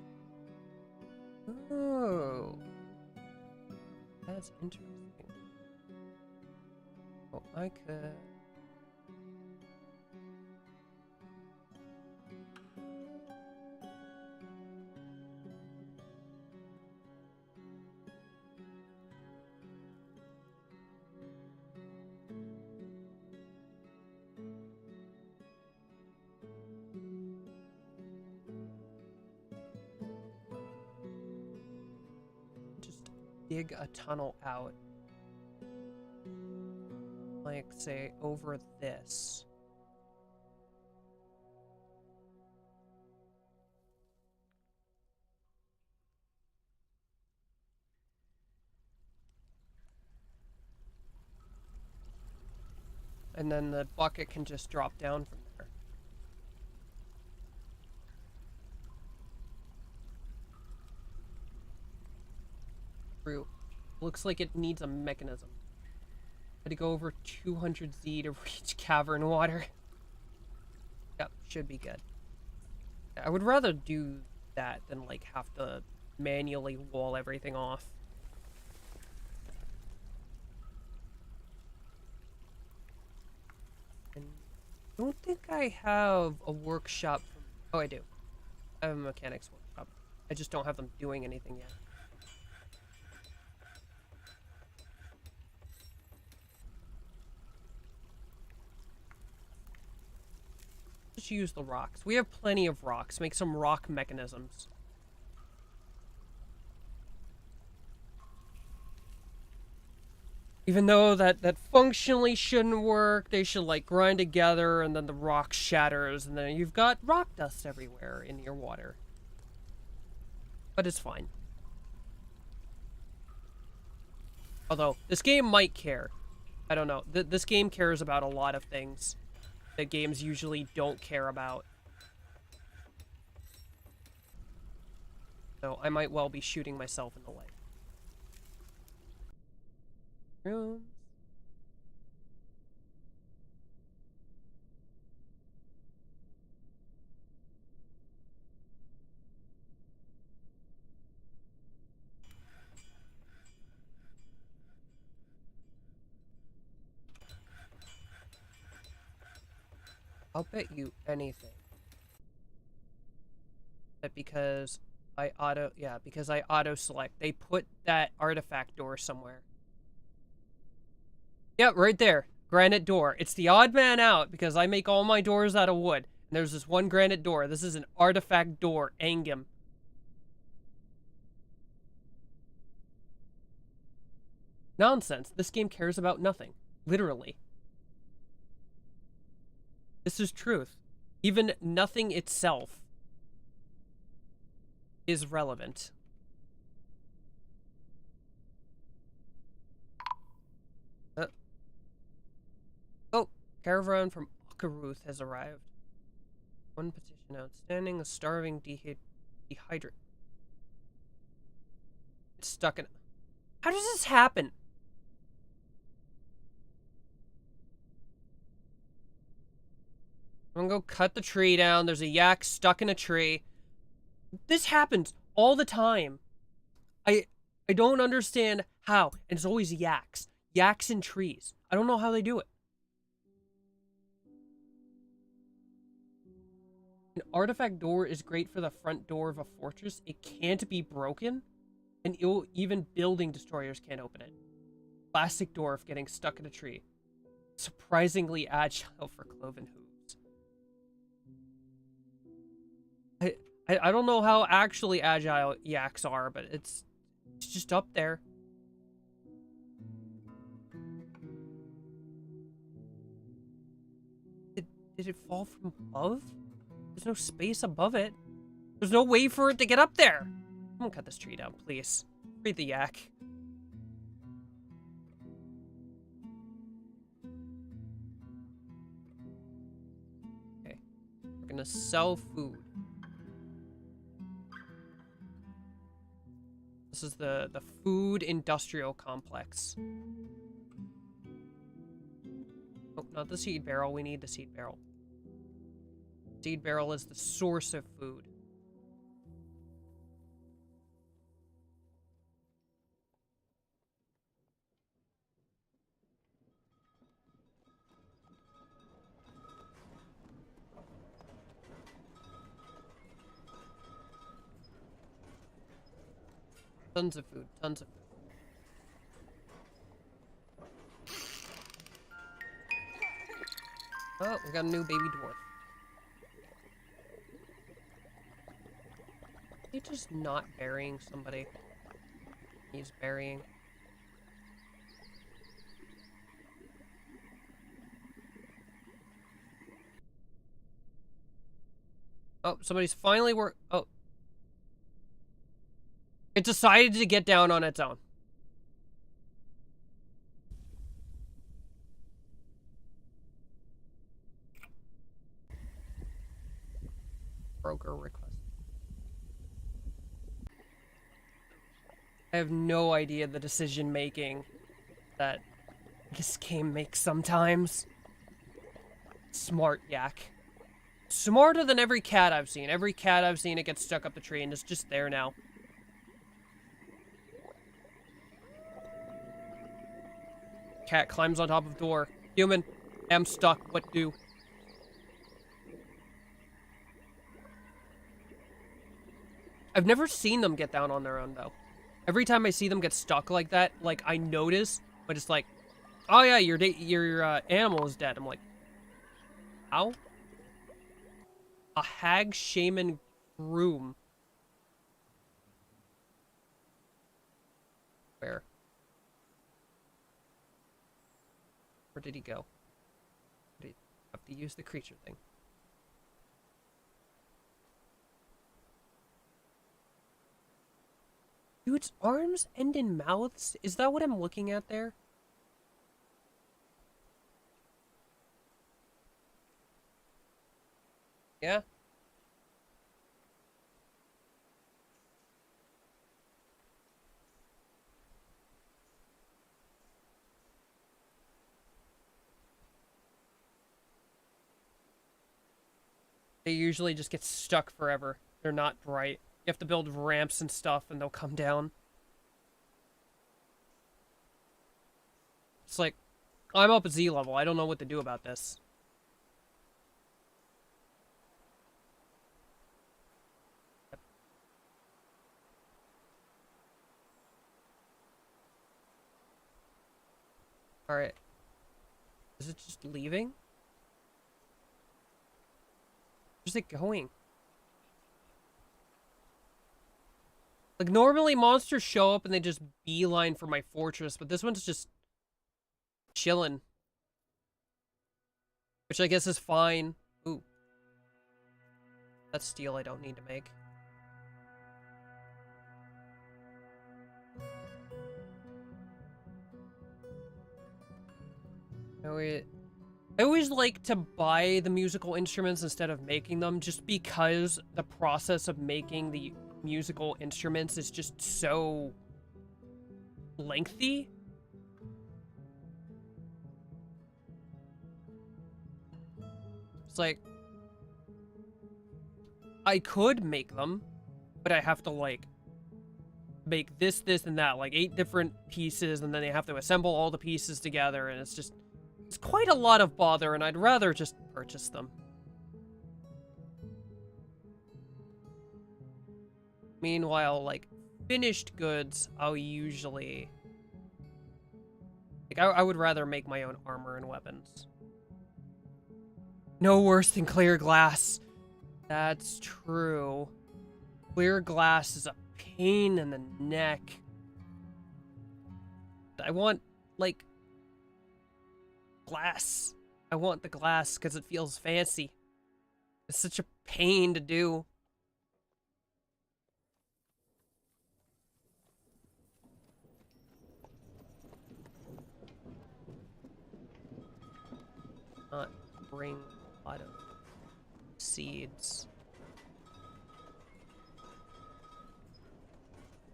Oh. That's interesting. Oh, I could... dig a tunnel out, like say over this. And then the bucket can just drop down from there. True. Looks like it needs a mechanism. Had to go over 200 Z to reach cavern water. Yep, should be good. I would rather do that than like have to manually wall everything off. And I don't think I have a workshop. Oh, I do. I have a mechanics workshop. I just don't have them doing anything yet. Just use the rocks. We have plenty of rocks. Make some rock mechanisms. Even though that functionally shouldn't work, they should like grind together and then the rock shatters and then you've got rock dust everywhere in your water. But it's fine. Although, this game might care. I don't know. This game cares about a lot of things that games usually don't care about. So I might well be shooting myself in the leg. Rooms. I'll bet you anything that because I auto select, they put that artifact door somewhere. Yep, right there. Granite door. It's the odd man out because I make all my doors out of wood. And there's this one granite door. This is an artifact door. Angam. Nonsense. This game cares about nothing. Literally. This is truth. Even nothing itself is relevant. Oh, caravan from Okaruth has arrived. One petition outstanding, a starving dehydrate. It's stuck in... How does this happen? I'm gonna go cut the tree down. There's a yak stuck in a tree. This happens all the time. I don't understand how. And it's always yaks. Yaks in trees. I don't know how they do it. An artifact door is great for the front door of a fortress. It can't be broken. And even building destroyers can't open it. Plastic dwarf getting stuck in a tree. Surprisingly agile for cloven hooves. I don't know how actually agile yaks are, but it's just up there. Did it fall from above? There's no space above it. There's no way for it to get up there. I'm gonna cut this tree down, please. Free the yak. Okay. We're gonna sell food. This is the food industrial complex. Oh, not the seed barrel. We need the seed barrel. Seed barrel is the source of food. Tons of food, tons of food. Oh, we got a new baby dwarf. He just not burying somebody. He's burying. Oh, somebody's finally oh. It decided to get down on its own. Broker request. I have no idea the decision making that this game makes sometimes. Smart yak. Smarter than every cat I've seen. Every cat I've seen, it gets stuck up the tree and it's just there now. Cat climbs on top of door. Human, am stuck. What do? I've never seen them get down on their own, though. Every time I see them get stuck like that, like, I notice, but it's like, oh yeah, your animal is dead. I'm like, how? A hag shaman groom. Where? did he go? Did he have to use the creature thing? Do its arms end in mouths? Is that what I'm looking at there? Yeah? They usually just get stuck forever. They're not bright. You have to build ramps and stuff and they'll come down. It's like, I'm up at Z level. I don't know what to do about this. Alright. Is it just leaving? Where's it going? Like, normally monsters show up and they just beeline for my fortress, but this one's just chilling. Which I guess is fine. Ooh. That's steel I don't need to make. I always like to buy the musical instruments instead of making them, just because the process of making the musical instruments is just so lengthy. It's like, I could make them, but I have to, like, make this, and that, like 8 different pieces, and then they have to assemble all the pieces together, and it's quite a lot of bother, and I'd rather just purchase them. Meanwhile, like, finished goods, I'll usually... Like, I would rather make my own armor and weapons. No worse than clear glass. That's true. Clear glass is a pain in the neck. I want, like... glass. I want the glass because it feels fancy. It's such a pain to do. Not bring a lot of seeds.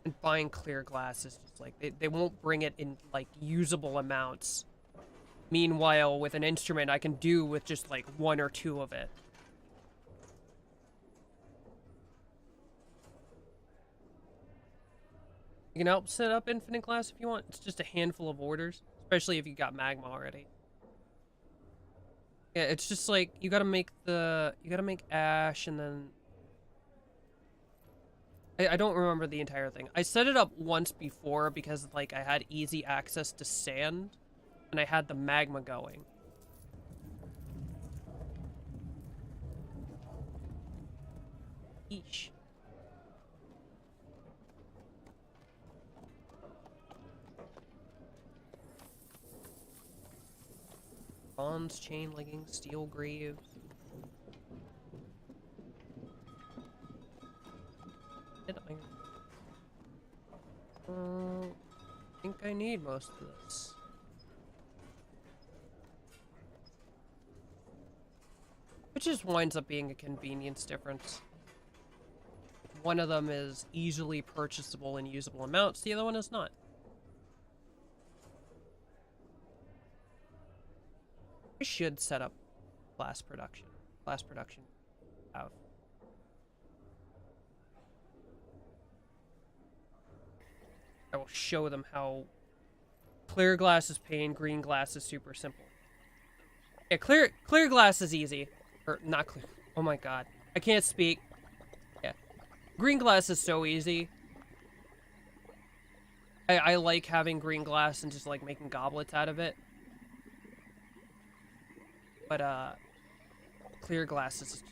And buying clear glass is just like, they won't bring it in, like, usable amounts. Meanwhile, with an instrument, I can do with just, like, 1 or 2 of it. You can help set up infinite glass if you want. It's just a handful of orders, especially if you got magma already. Yeah, it's just like, you gotta make ash, and then... I don't remember the entire thing. I set it up once before because, like, I had easy access to sand. And I had the magma going. Eesh. Bronze chain leggings, steel greaves. I think I need most of this. Which just winds up being a convenience difference. One of them is easily purchasable in usable amounts, the other one is not. I should set up glass production. Glass production out. I will show them how clear glass is pain, green glass is super simple. Yeah, clear glass is easy. Or, not clear. Oh my god. I can't speak. Yeah. Green glass is so easy. I like having green glass and just, like, making goblets out of it. But, clear glass is just...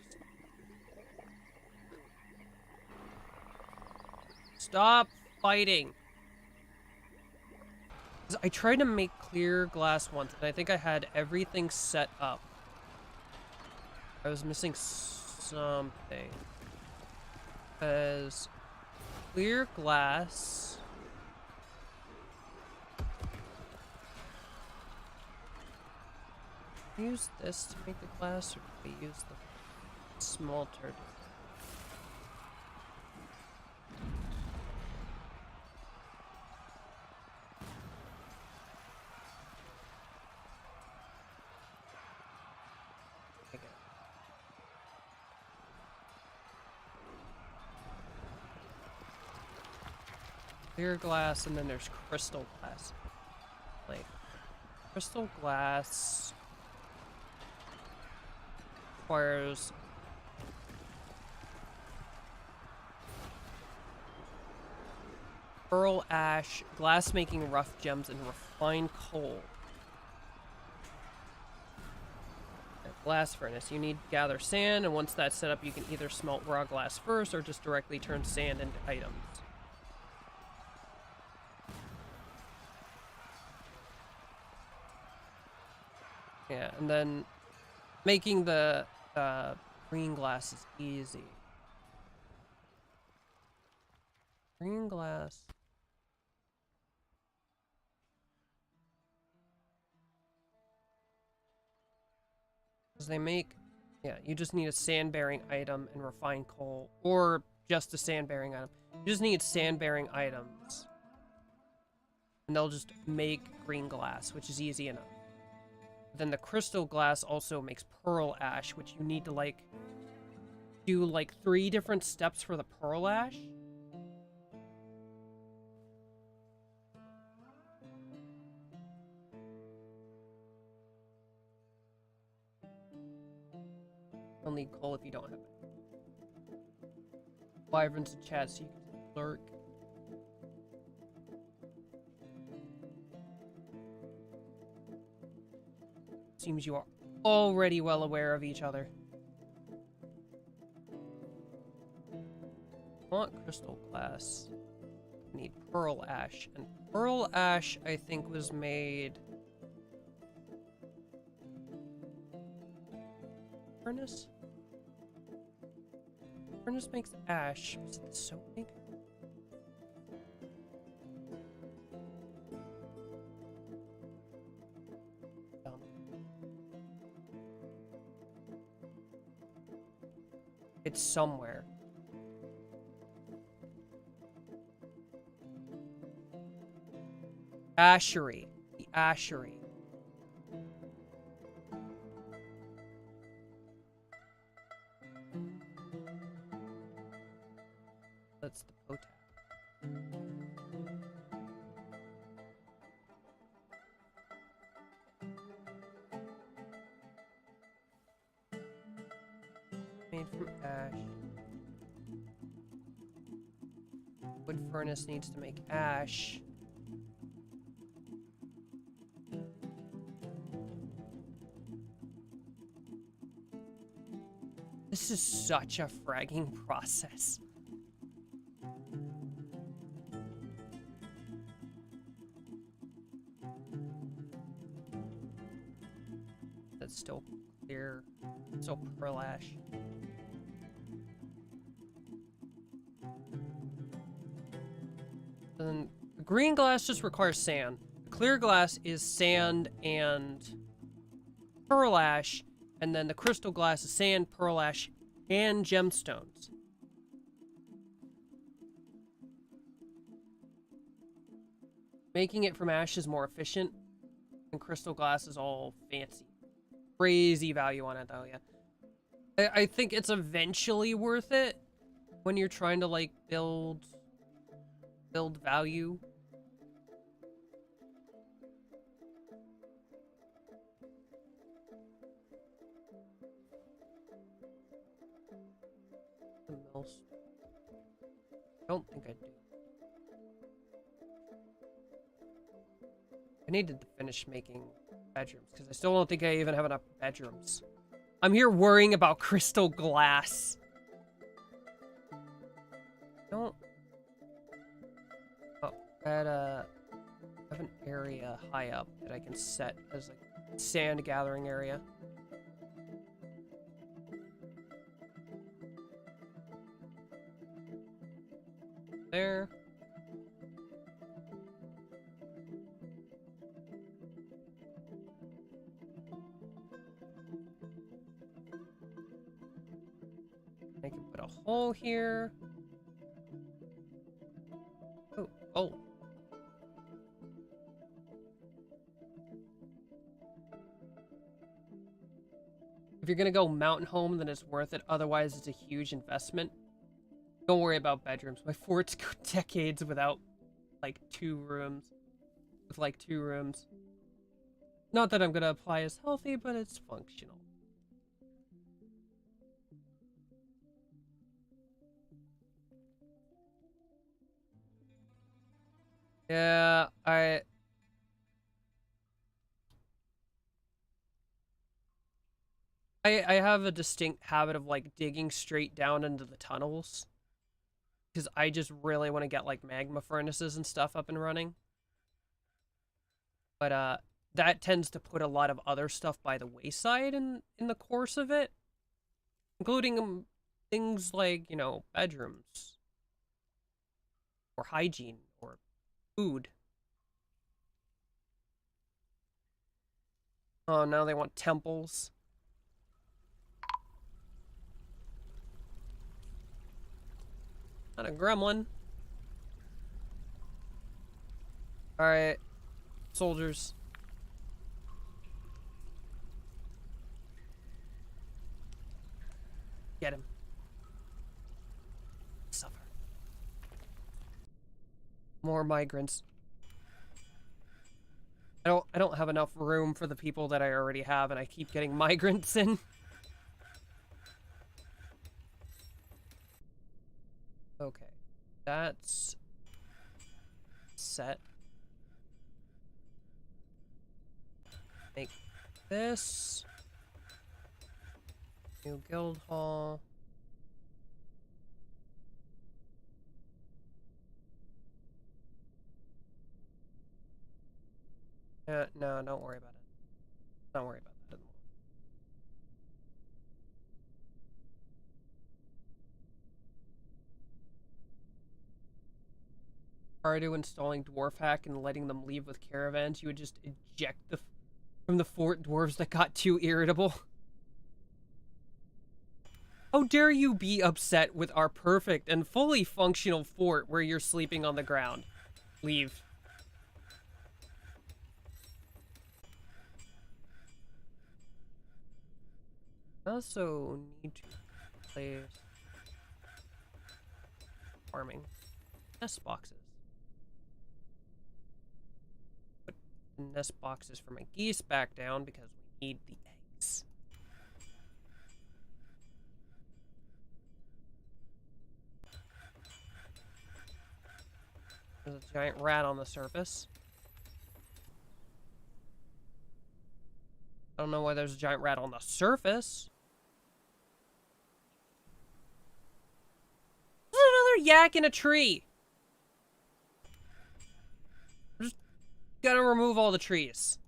Stop fighting. 'Cause I tried to make clear glass once, and I think I had everything set up. I was missing something. Because clear glass... Use this to make the glass, or do we use the smelter? Clear glass, and then there's crystal glass. Like, crystal glass requires pearl ash, glass making rough gems, and refined coal. Glass furnace. You need to gather sand, and once that's set up, you can either smelt raw glass first or just directly turn sand into items. Yeah, and then making the green glass is easy. Green glass. Because they make, yeah, you just need a sand-bearing item and refined coal, or just a sand-bearing item. You just need sand-bearing items. And they'll just make green glass, which is easy enough. Then the crystal glass also makes pearl ash, which you need to, like, do, like, 3 different steps for the pearl ash. You'll need coal if you don't have it. Wyverns in chat so you can lurk. Seems you are already well aware of each other. I want crystal glass. I need pearl ash. And pearl ash, I think, was made... Furnace? Furnace makes ash. Is it the soap maker? It's somewhere. Ashery. The ashery. That's the potat. Made from ash. Wood furnace needs to make ash. This is such a fragging process. That's still clear. Still pearl ash. Then the green glass just requires sand. The clear glass is sand and pearl ash, and then the crystal glass is sand, pearl ash, and gemstones. Making it from ash is more efficient, and crystal glass is all fancy. Crazy value on it, though, yeah. I think it's eventually worth it when you're trying to, like, build value. I don't think I do. I needed to finish making bedrooms, because I still don't think I even have enough bedrooms. I'm here worrying about crystal glass. Don't... Oh, I have have an area high up that I can set as a sand gathering area. There. I can put a hole here. Oh, oh. If you're gonna go mountain home, then it's worth it. Otherwise, it's a huge investment. Don't worry about bedrooms. My fort's go decades without, like, 2 rooms. With, like, 2 rooms. Not that I'm gonna apply as healthy, but it's functional. Yeah, I have a distinct habit of, like, digging straight down into the tunnels. Because I just really want to get, like, magma furnaces and stuff up and running. But, that tends to put a lot of other stuff by the wayside in the course of it. Including things like, you know, bedrooms. Or hygiene. Or food. Oh, now they want temples. Not a gremlin. Alright. Soldiers. Get him. Suffer. More migrants. I don't have enough room for the people that I already have, and I keep getting migrants in. Okay. That's set. Make this. New guild hall. No, don't worry about it. Don't worry about that anymore. Prior to installing Dwarf Hack and letting them leave with caravans, you would just eject from the fort dwarves that got too irritable. How dare you be upset with our perfect and fully functional fort where you're sleeping on the ground? Leave. I also need to place farming nest boxes. Put the nest boxes for my geese back down because we need the eggs. There's a giant rat on the surface. I don't know why there's a giant rat on the surface. There's another yak in a tree. I'm just gotta remove all the trees.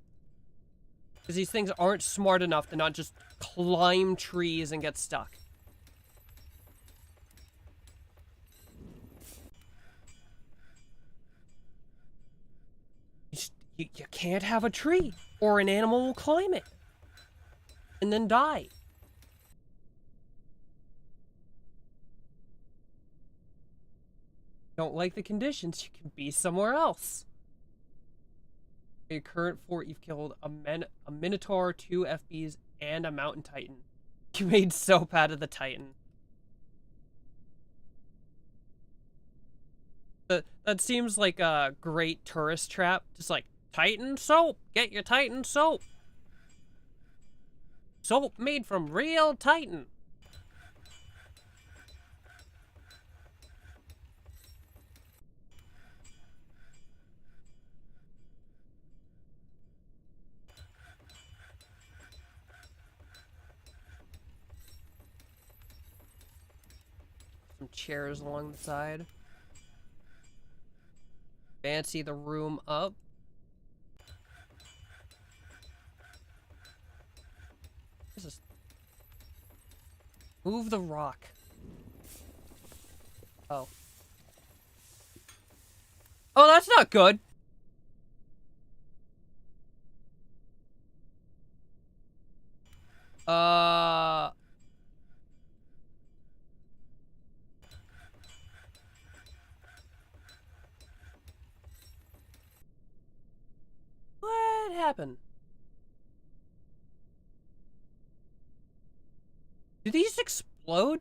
Because these things aren't smart enough to not just climb trees and get stuck. You can't have a tree, or an animal will climb it. And then die. Don't like the conditions, you can be somewhere else. Your current fort, you've killed a Minotaur, 2 FBs, and a Mountain Titan. You made soap out of the Titan. That seems like a great tourist trap. Just like, Titan soap! Get your Titan soap! Soap made from real Titan! Some chairs along the side. Fancy the room up. Move the rock. Oh. Oh, that's not good. What happened? Did these explode?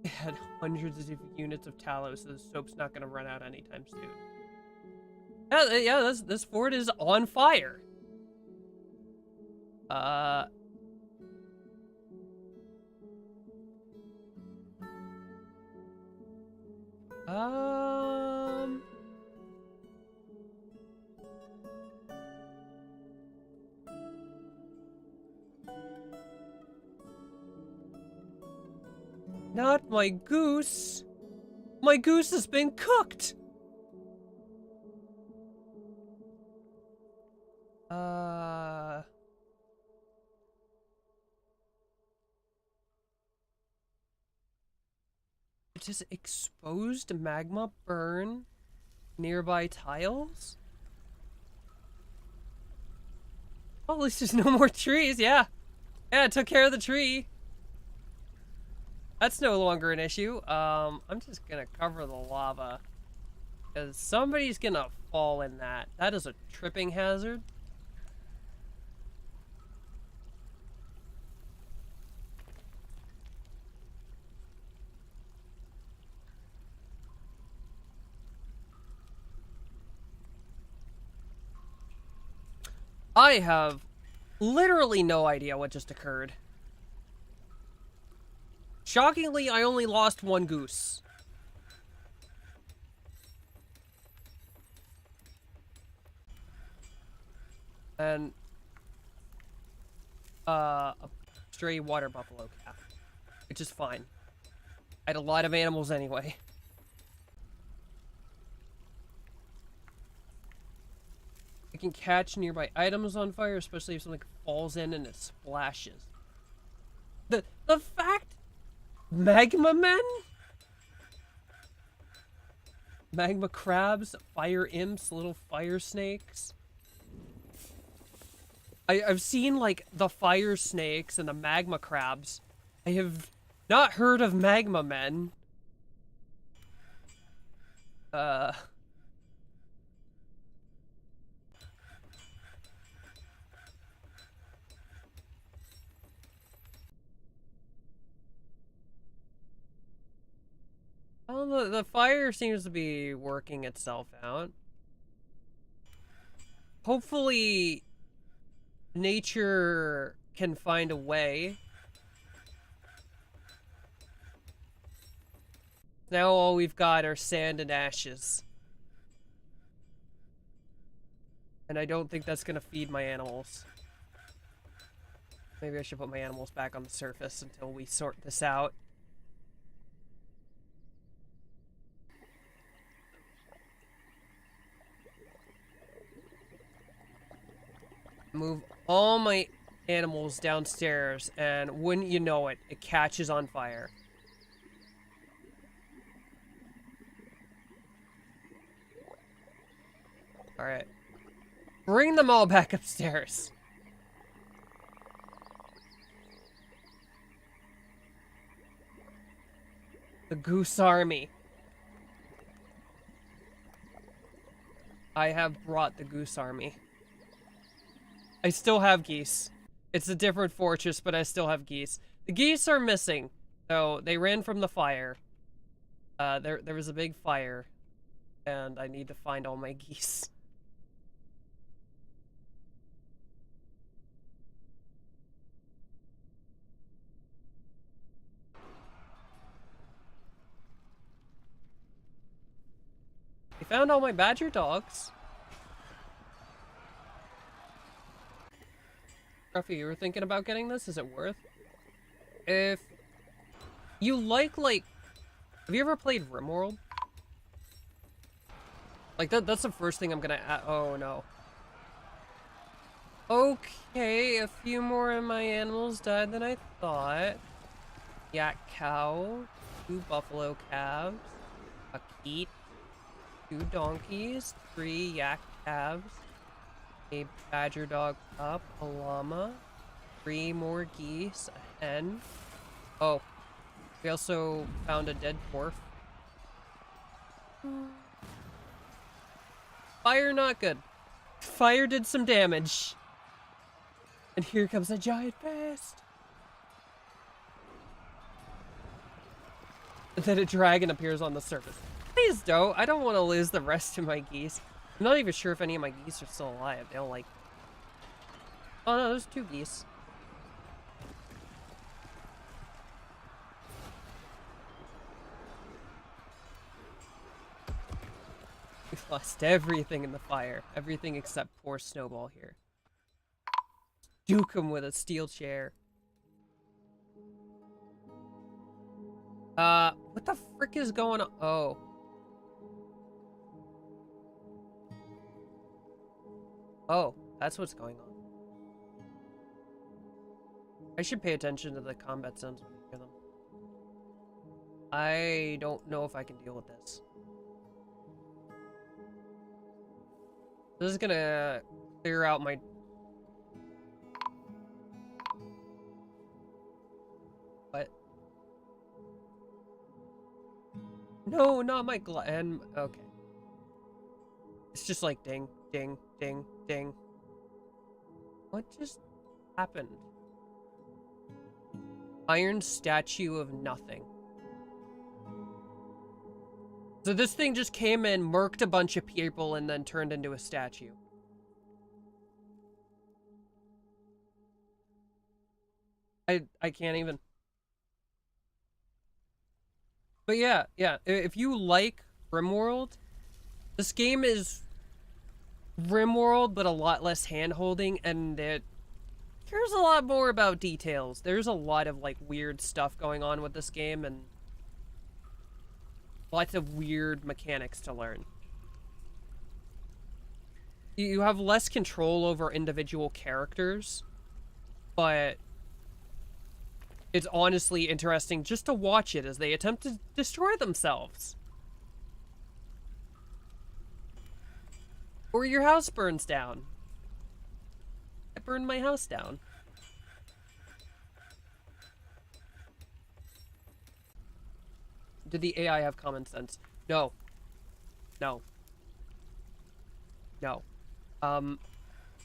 I had hundreds of units of tallow, so the soap's not gonna run out anytime soon. Yeah, this fort is on fire. Uh... Um... Not my goose. My goose has been cooked. Does exposed magma burn nearby tiles? Well, at least there's no more trees, yeah. Yeah, it took care of the tree. That's no longer an issue. I'm just gonna cover the lava. Because somebody's gonna fall in that. That is a tripping hazard. I have literally no idea what just occurred. Shockingly, I only lost one goose. And a stray water buffalo calf, which is fine. I had a lot of animals anyway. I can catch nearby items on fire, especially if something falls in and it splashes. The fact magma men? Magma crabs, fire imps, little fire snakes. I've seen, like, the fire snakes and the magma crabs. I have not heard of magma men. Oh, the fire seems to be working itself out. Hopefully, nature can find a way. Now all we've got are sand and ashes. And I don't think that's gonna feed my animals. Maybe I should put my animals back on the surface until we sort this out. Move all my animals downstairs, and wouldn't you know it, it catches on fire. Alright. Bring them all back upstairs. The Goose Army. I have brought the Goose Army. I still have geese. It's a different fortress, but I still have geese. The geese are missing. So they ran from the fire. There was a big fire. And I need to find all my geese. I found all my badger dogs. Ruffy, you were thinking about getting this? Is it worth? If you like, have you ever played RimWorld? Like, that's the first thing I'm gonna oh, no. Okay, a few more of my animals died than I thought. Yak cow, 2 buffalo calves, a keet, 2 donkeys, 3 yak calves, a badger dog pup, a llama, 3 more geese, a hen. Oh, we also found a dead dwarf. Fire not good. Fire did some damage. And here comes a giant beast. And then a dragon appears on the surface. Please don't. I don't want to lose the rest of my geese. I'm not even sure if any of my geese are still alive. They don't like... Oh no, there's 2 geese. We've lost everything in the fire. Everything except poor Snowball here. Duke him with a steel chair. What the frick is going on? Oh. Oh, that's what's going on. I should pay attention to the combat sounds when I hear them. I don't know if I can deal with this. This is gonna clear out my... What? No, not my and okay. It's just like ding, ding, ding, ding. What just happened? Iron statue of nothing. So this thing just came in, murked a bunch of people, and then turned into a statue. I can't even. But yeah, if you like RimWorld, this game is RimWorld, but a lot less hand-holding, and it cares a lot more about details. There's a lot of, like, weird stuff going on with this game, and lots of weird mechanics to learn. You have less control over individual characters, but it's honestly interesting just to watch it as they attempt to destroy themselves. Or your house burns down. I burned my house down. Did the AI have common sense? No. No. No.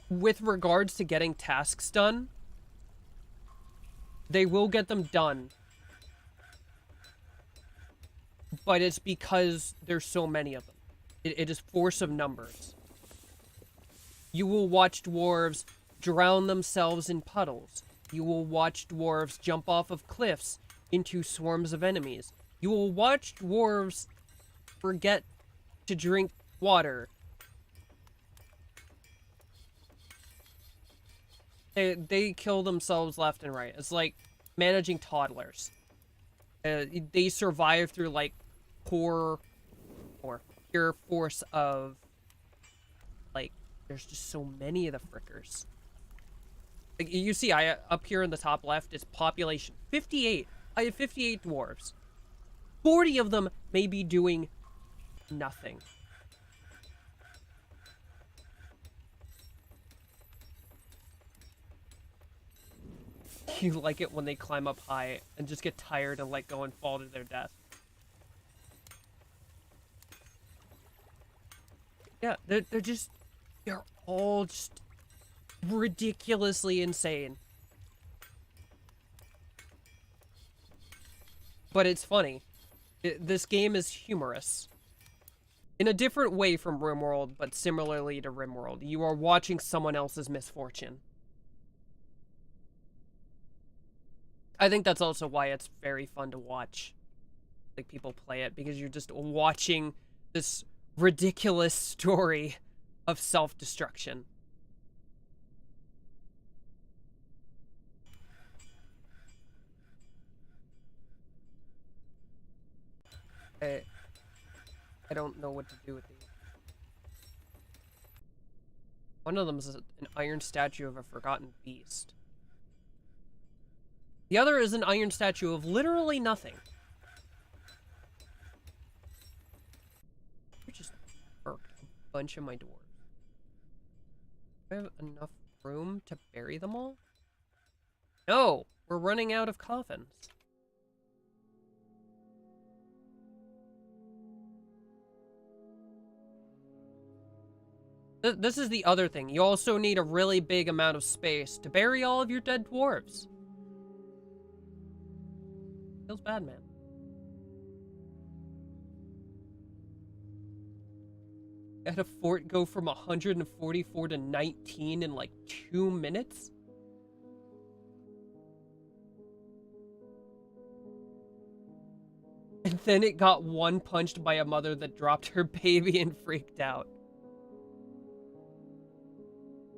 With regards to getting tasks done, they will get them done. But it's because there's so many of them. It is force of numbers. You will watch dwarves drown themselves in puddles. You will watch dwarves jump off of cliffs into swarms of enemies. You will watch dwarves forget to drink water. They kill themselves left and right. It's like managing toddlers. They survive through, like, pure force of, like, there's just so many of the frickers. Like, you see, up here in the top left is population 58. I have 58 dwarves. 40 of them may be doing nothing. You like it when they climb up high and just get tired and let go and fall to their death. Yeah, they're all just ridiculously insane. But it's funny. This game is humorous. In a different way from RimWorld, but similarly to RimWorld. You are watching someone else's misfortune. I think that's also why it's very fun to watch. Like, people play it, because you're just watching this ridiculous story of self-destruction. I, I don't know what to do with these. One of them is an iron statue of a forgotten beast. The other is an iron statue of literally nothing. I just burked a bunch of my dwarves. Do I have enough room to bury them all? No! We're running out of coffins. This is the other thing. You also need a really big amount of space to bury all of your dead dwarves. Feels bad, man. I had a fort go from 144 to 19 in like 2 minutes? And then it got one-punched by a mother that dropped her baby and freaked out.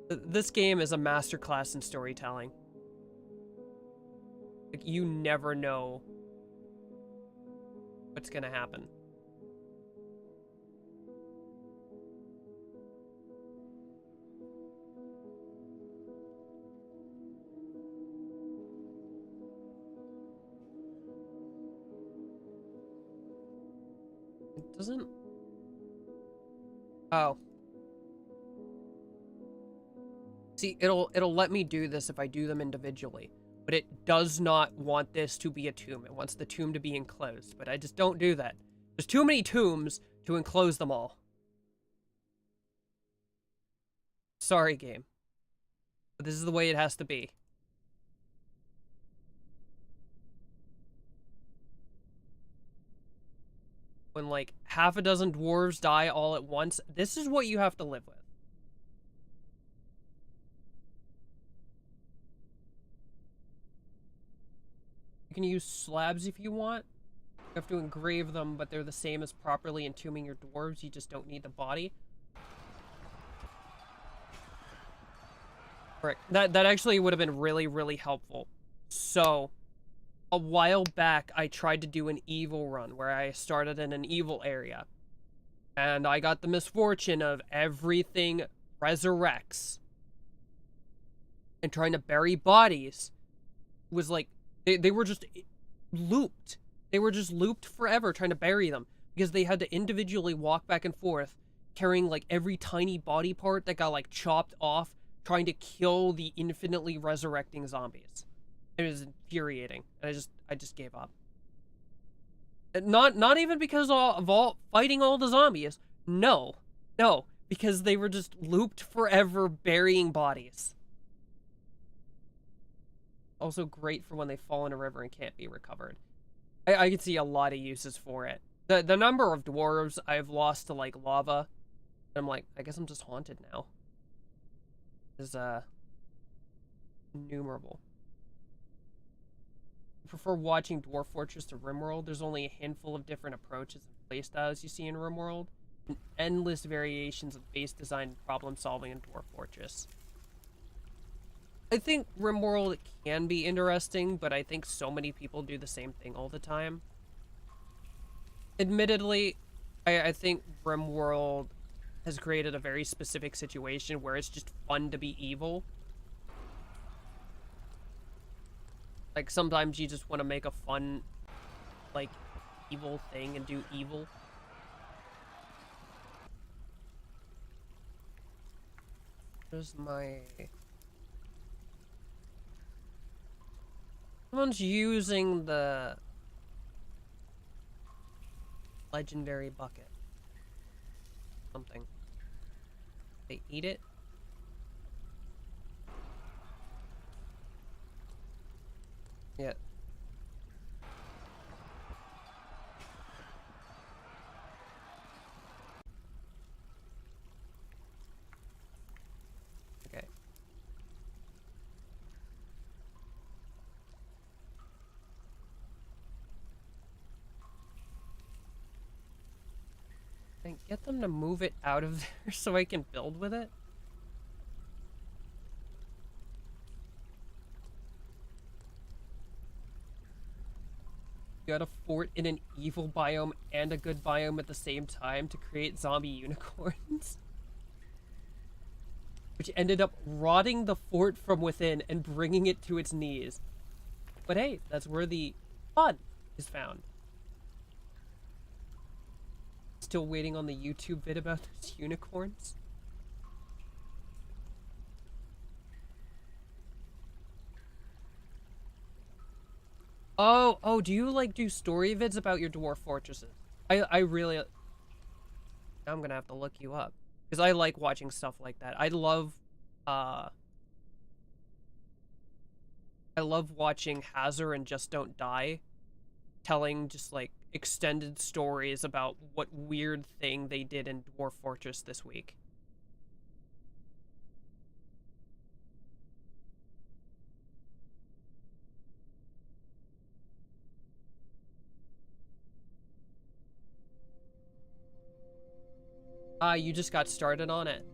This game is a masterclass in storytelling. Like, you never know what's gonna happen. It doesn't... Oh. See, it'll let me do this if I do them individually, but it does not want this to be a tomb. It wants the tomb to be enclosed, but I just don't do that. There's too many tombs to enclose them all. Sorry, game. But this is the way it has to be. When, like, half a dozen dwarves die all at once, this is what you have to live with. You can use slabs if you want. You have to engrave them, but they're the same as properly entombing your dwarves. You just don't need the body. Right. That actually would have been really, really helpful. So, a while back, I tried to do an evil run where I started in an evil area. And I got the misfortune of everything resurrects. And trying to bury bodies was like, they were just looped. They were just looped forever trying to bury them. Because they had to individually walk back and forth, carrying like every tiny body part that got like chopped off, trying to kill the infinitely resurrecting zombies. It was infuriating. And I just gave up. Not even because of fighting all the zombies. No. No. Because they were just looped forever burying bodies. Also great for when they fall in a river and can't be recovered. I could see a lot of uses for it. The number of dwarves I've lost to, like, lava, I'm like, I guess I'm just haunted now. Is, innumerable. I prefer watching Dwarf Fortress to RimWorld. There's only a handful of different approaches and playstyles you see in RimWorld, and endless variations of base design and problem solving in Dwarf Fortress. I think RimWorld can be interesting, but I think so many people do the same thing all the time. Admittedly, I think RimWorld has created a very specific situation where it's just fun to be evil. Like, sometimes you just want to make a fun, like, evil thing and do evil. There's my... Someone's using the legendary bucket. Something. They eat it? Yeah. Okay. And get them to move it out of there so I can build with it? You had a fort in an evil biome and a good biome at the same time to create zombie unicorns. Which ended up rotting the fort from within and bringing it to its knees. But hey, that's where the fun is found. Still waiting on the YouTube vid about those unicorns. Oh, do you like do story vids about your dwarf fortresses? I really, I'm gonna have to look you up because I like watching stuff like that. I love watching Hazard and Just Don't Die telling just like extended stories about what weird thing they did in Dwarf Fortress this week. You just got started on it.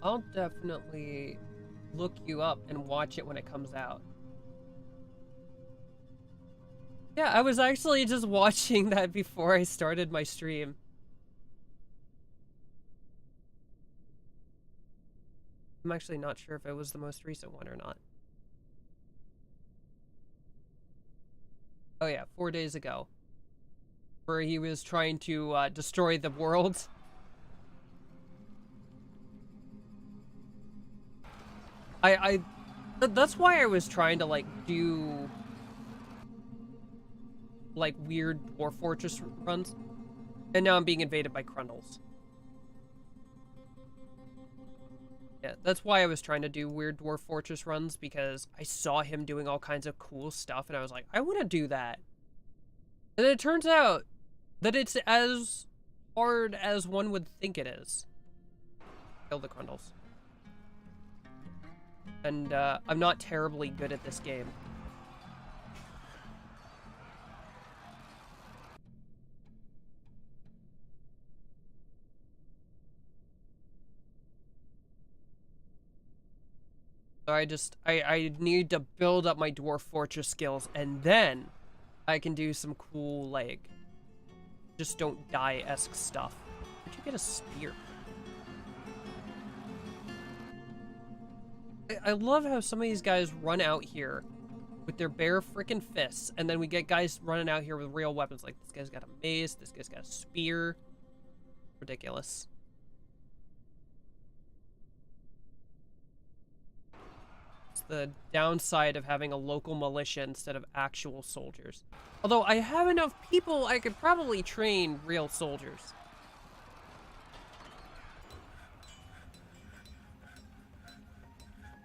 I'll definitely look you up and watch it when it comes out. Yeah, I was actually just watching that before I started my stream. I'm actually not sure if it was the most recent one or not. Oh yeah, 4 days ago. Where he was trying to destroy the world. That's why I was trying to like do like weird Dwarf Fortress runs. And now I'm being invaded by Crundles. Yeah, that's why I was trying to do weird Dwarf Fortress runs, because I saw him doing all kinds of cool stuff and I was like, I want to do that. And it turns out that it's as hard as one would think it is. Kill the Crundles. And I'm not terribly good at this game. So I need to build up my Dwarf Fortress skills, and then I can do some cool, like, just don't die-esque stuff. Where'd you get a spear? I love how some of these guys run out here with their bare freaking fists, and then we get guys running out here with real weapons. Like, this guy's got a mace, this guy's got a spear. Ridiculous. It's the downside of having a local militia instead of actual soldiers. Although I have enough people, I could probably train real soldiers.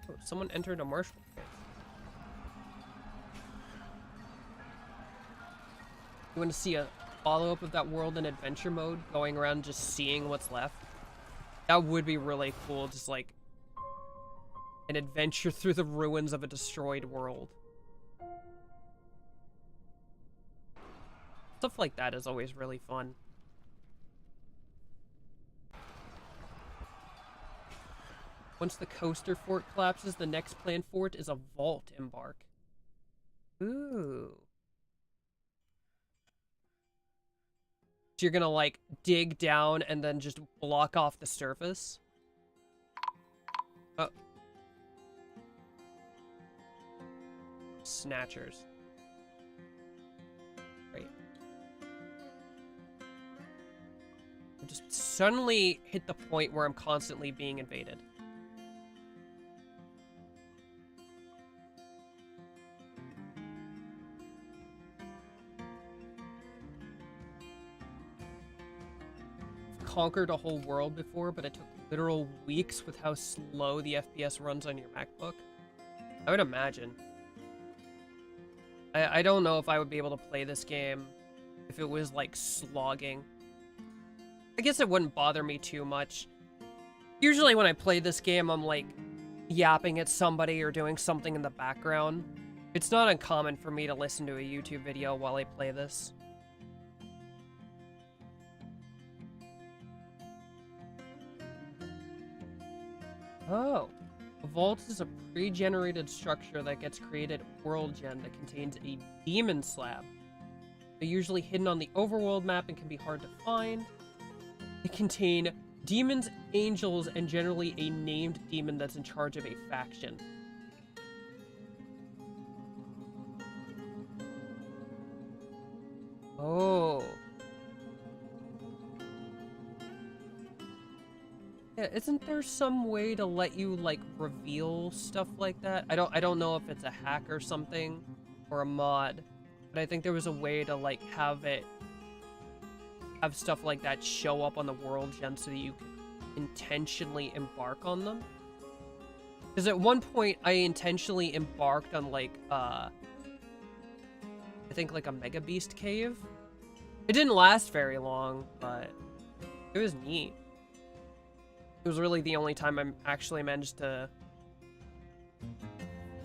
Oh, someone entered a marshal pit. You want to see a follow-up of that world in adventure mode, going around just seeing what's left? That would be really cool, just like an adventure through the ruins of a destroyed world. Stuff like that is always really fun. Once the coaster fort collapses, the next planned fort is a vault embark. Ooh. So you're gonna, like, dig down and then just block off the surface? Oh. Snatchers. Right. I just suddenly hit the point where I'm constantly being invaded. Conquered a whole world before, but it took literal weeks with how slow the FPS runs on your MacBook. I would imagine. I don't know if I would be able to play this game if it was, like, slogging. I guess it wouldn't bother me too much. Usually when I play this game, I'm, like, yapping at somebody or doing something in the background. It's not uncommon for me to listen to a YouTube video while I play this. Oh. A vault is a pre-generated structure that gets created at World Gen that contains a demon slab. They're usually hidden on the overworld map and can be hard to find. They contain demons, angels, and generally a named demon that's in charge of a faction. Oh. Yeah, isn't there some way to let you like reveal stuff like that? I don't know if it's a hack or something or a mod, but I think there was a way to like have stuff like that show up on the world gen so that you can intentionally embark on them. Because at one point I intentionally embarked on like I think like a Mega Beast cave. It didn't last very long, but it was neat. It was really the only time I actually managed to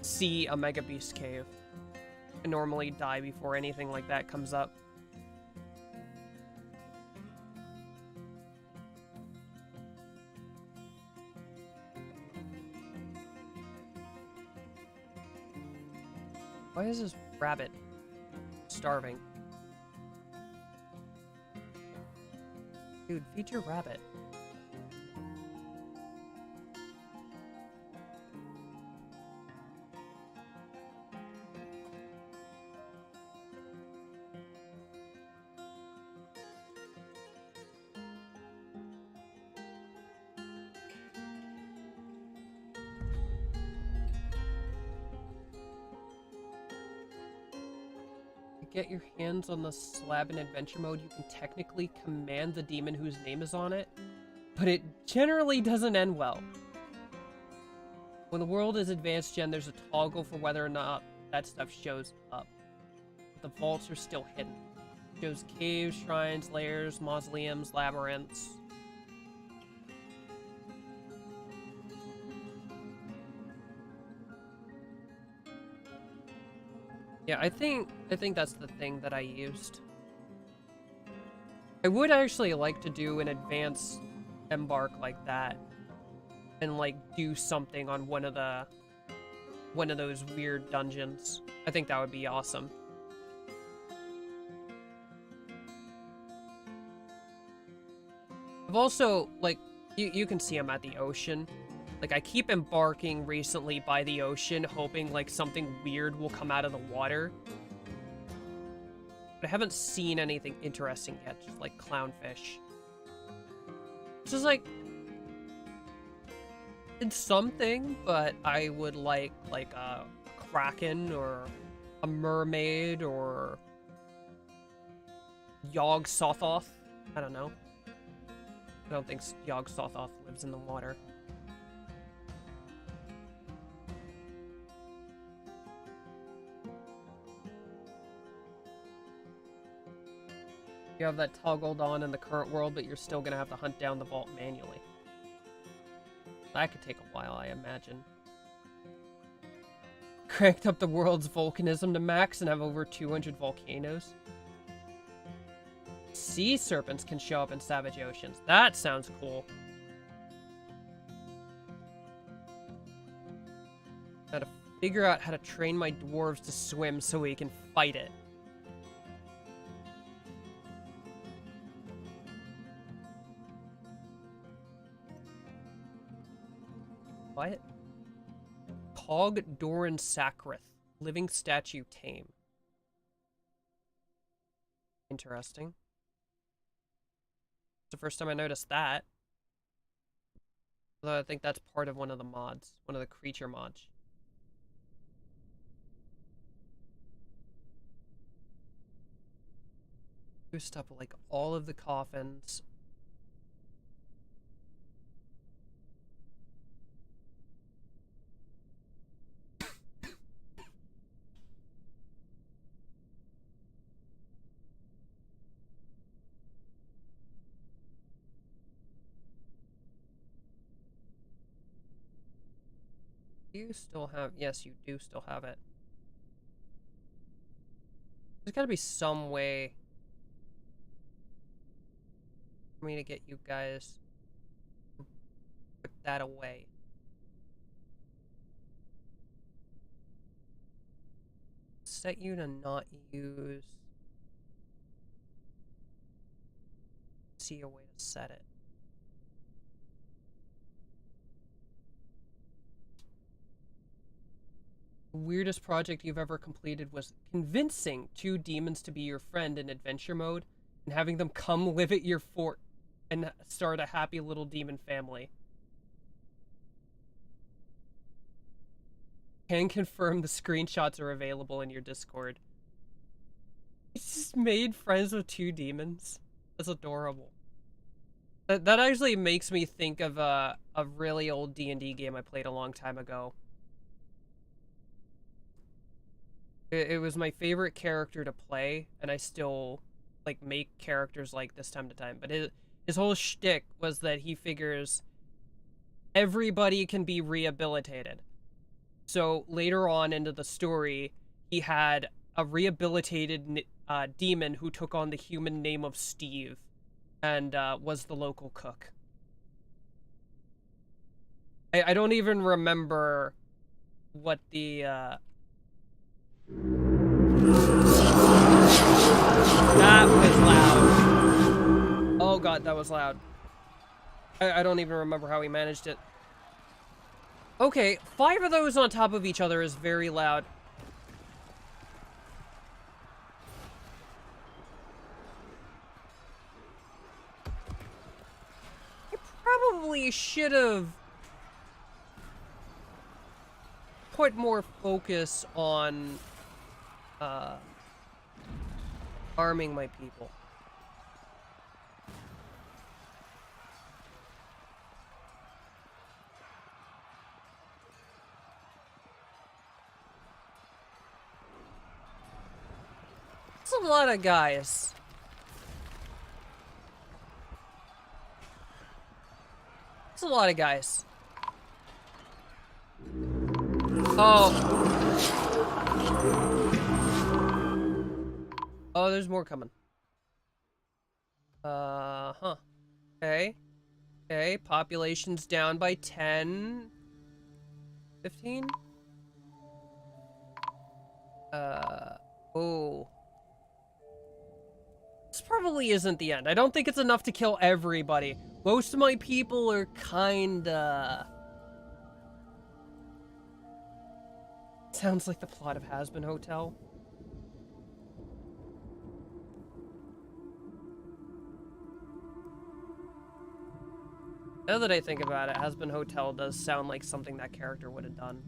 see a Mega Beast cave. I normally die before anything like that comes up. Why is this rabbit starving? Dude, feed your rabbit. Get your hands on the slab in adventure mode, you can technically command the demon whose name is on it, but it generally doesn't end well. When the world is advanced gen, there's a toggle for whether or not that stuff shows up. But the vaults are still hidden. It shows caves, shrines, lairs, mausoleums, labyrinths. Yeah, I think that's the thing that I used. I would actually like to do an advanced embark like that and like do something on one of those weird dungeons. I think that would be awesome. I've also like you can see I'm at the ocean. Like, I keep embarking recently by the ocean, hoping, like, something weird will come out of the water. But I haven't seen anything interesting yet, just, like, clownfish. It's just, like... it's something, but I would like a kraken, or a mermaid, or... Yogg-Sothoth. I don't know. I don't think Yogg-Sothoth lives in the water. You have that toggled on in the current world, but you're still gonna have to hunt down the vault manually. That could take a while, I imagine. Cranked up the world's volcanism to max and have over 200 volcanoes. Sea serpents can show up in savage oceans. That sounds cool. Gotta figure out how to train my dwarves to swim so we can fight it. What? Cog Doran Sacrith. Living statue tame. Interesting. It's the first time I noticed that. Although I think that's part of one of the mods. One of the creature mods. Used up like all of the coffins. You still have... yes, you do still have it. There's gotta be some way for me to get you guys to put that away. set you to not use... See a way to set it. The weirdest project you've ever completed was convincing 2 demons to be your friend in adventure mode and having them come live at your fort and start a happy little demon family. Can confirm the screenshots are available in your Discord. It's just made friends with 2 demons. That's adorable. That actually makes me think of a really old D&D game I played a long time ago. It was my favorite character to play, and I still like make characters like this time to time. But his whole shtick was that he figures everybody can be rehabilitated. So later on into the story, he had a rehabilitated demon who took on the human name of Steve and was the local cook. I don't even remember what the... That was loud. Oh god, that was loud. I don't even remember how he managed it. Okay, 5 of those on top of each other is very loud. I probably should have put more focus on arming my people. That's a lot of guys. That's a lot of guys. Oh. Oh, there's more coming. Huh. Okay. Okay, population's down by 10. 15? Oh. This probably isn't the end. I don't think it's enough to kill everybody. Most of my people are kinda... Sounds like the plot of Has-Been Hotel. Now that I think about it, Has-Been Hotel does sound like something that character would have done.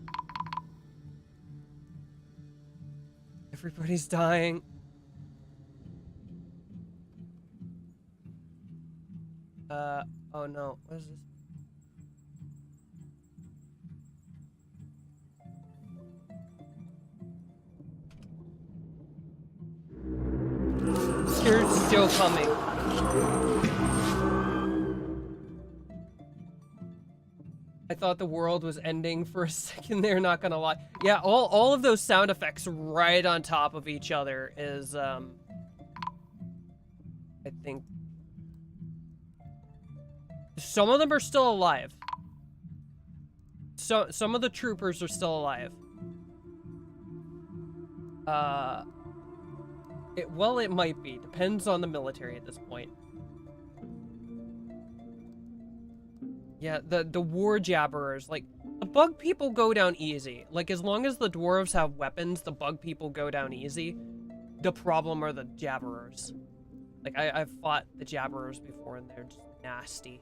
Everybody's dying. Oh no, what is this? You're still coming. I thought the world was ending for a second there, not gonna lie. Yeah, all of those sound effects right on top of each other is, I think... Some of them are still alive. So, some of the troopers are still alive. Well, it might be. Depends on the military at this point. Yeah, the war jabberers, like, the bug people go down easy. Like, as long as the dwarves have weapons, the bug people go down easy. The problem are the jabberers. Like, I've fought the jabberers before, and they're just nasty.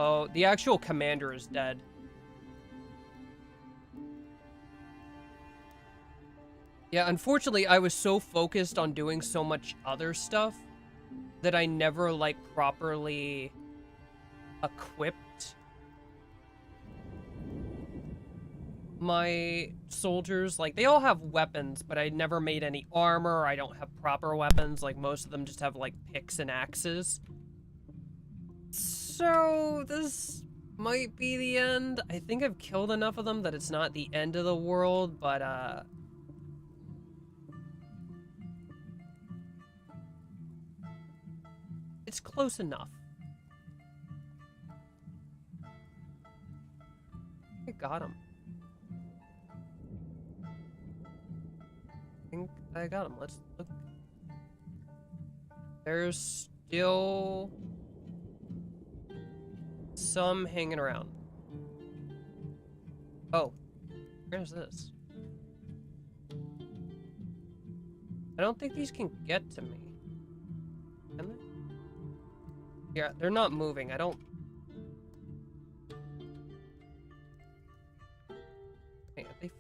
Oh, the actual commander is dead. Yeah, unfortunately, I was so focused on doing so much other stuff that I never, like, properly equipped my soldiers. Like, they all have weapons, but I never made any armor. I don't have proper weapons. Like, most of them just have, like, picks and axes. So, this might be the end. I think I've killed enough of them that it's not the end of the world, but, it's close enough. I got him. I got him. Let's look. There's still some hanging around. Oh, where's this? I don't think these can get to me. Can they? Yeah, they're not moving. I don't... Wait, are they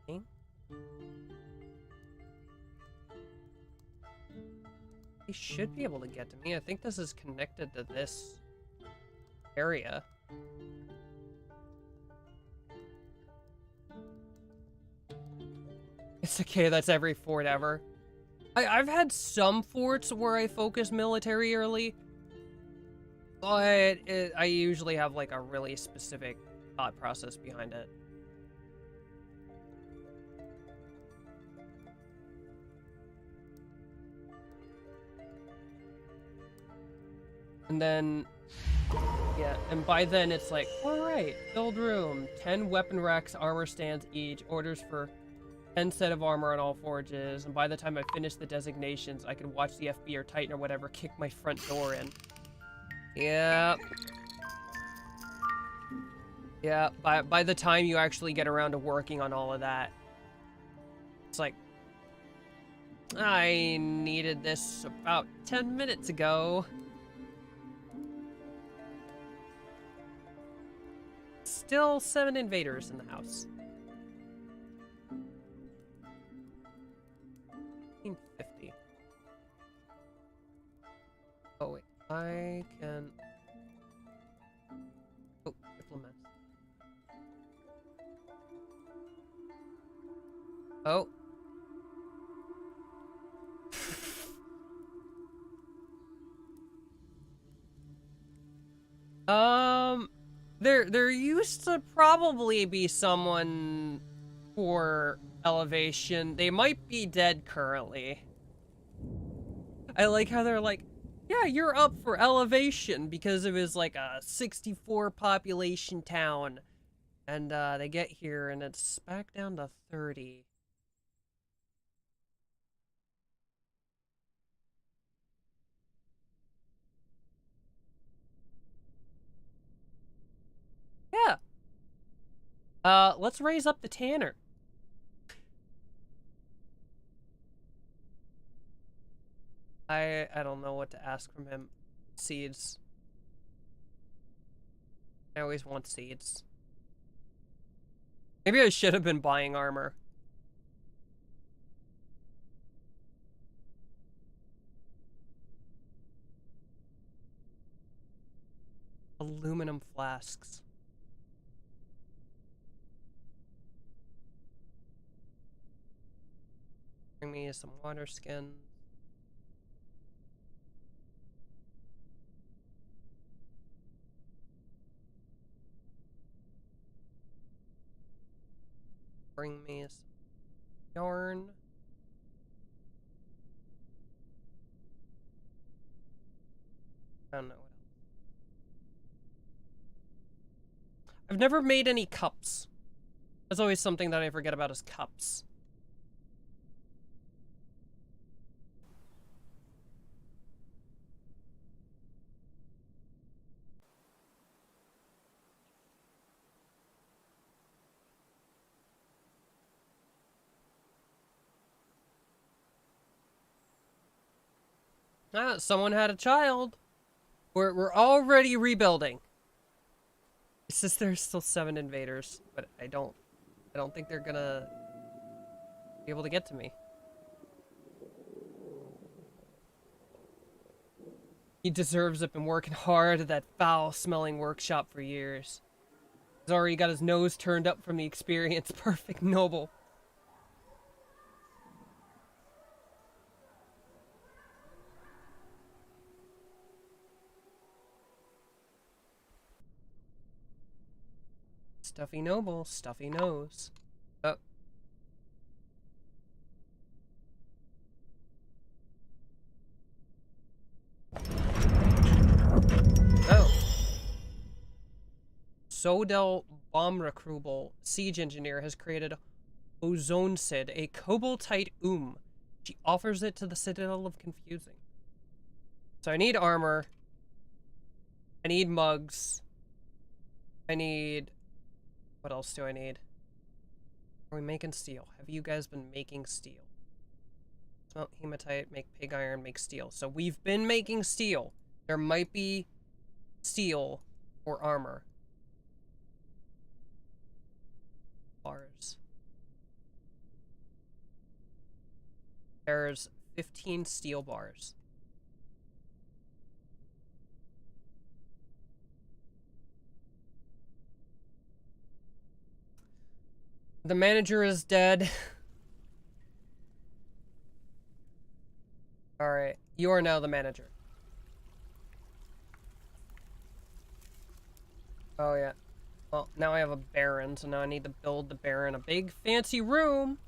flying? They should be able to get to me. I think this is connected to this area. It's okay, that's every fort ever. I've had some forts where I focus military early, but I usually have like a really specific thought process behind it. And then, yeah, and by then it's like, alright, build room, 10 weapon racks, armor stands each, orders for 10 set of armor on all forges, and by the time I finish the designations, I can watch the FB or Titan or whatever kick my front door in. Yep. Yeah, by the time you actually get around to working on all of that, it's like, I needed this about 10 minutes ago. Still 7 invaders in the house. 50. Oh wait, I can... Oh, implement. Oh. There used to probably be someone for elevation. They might be dead currently. I like how they're like, yeah, you're up for elevation because it was like a 64 population town. And they get here and it's back down to 30. Yeah. Let's raise up the Tanner. I don't know what to ask from him. Seeds. I always want seeds. Maybe I should have been buying armor. Aluminum flasks. Bring me some water skins. Bring me some yarn. I don't know what else. I've never made any cups. That's always something that I forget about is cups. Ah, someone had a child. We're already rebuilding. It says there's still 7 invaders, but I don't think they're gonna be able to get to me. He deserves it. Been working hard at that foul-smelling workshop for years. He's already got his nose turned up from the experience. Perfect noble. Stuffy noble, stuffy nose. Oh. Oh. Sodel Bomrakrubel, siege engineer, has created Ozone Sid, a Koboltite She offers it to the Citadel of Confusing. So I need armor. I need mugs. I need... What else do I need? Are we making steel? Have you guys been making steel? Smelt hematite, make pig iron, make steel. So we've been making steel. There might be steel or armor. Bars. There's 15 steel bars. The manager is dead. Alright, you are now the manager. Oh yeah. Well, now I have a baron, so now I need to build the baron a big fancy room.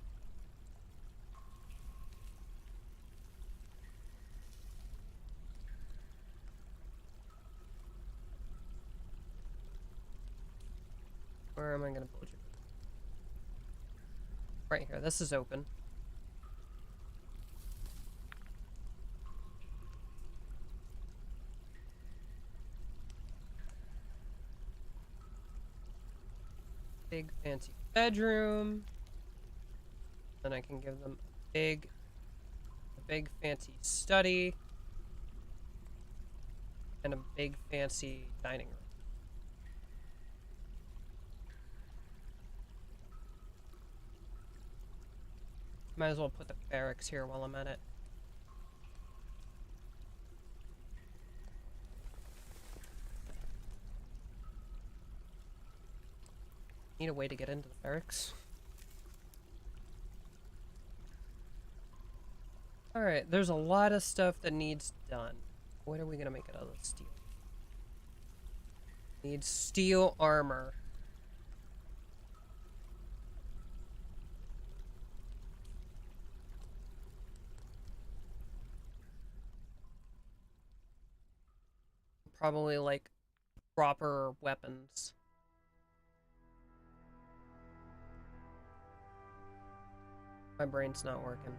Where am I gonna build you? Right here, this is open. Big fancy bedroom. Then I can give them a big fancy study. And a big fancy dining room. Might as well put the barracks here while I'm at it. Need a way to get into the barracks. Alright, there's a lot of stuff that needs done. What are we gonna make it out of steel? Need steel armor. Probably like proper weapons. My brain's not working.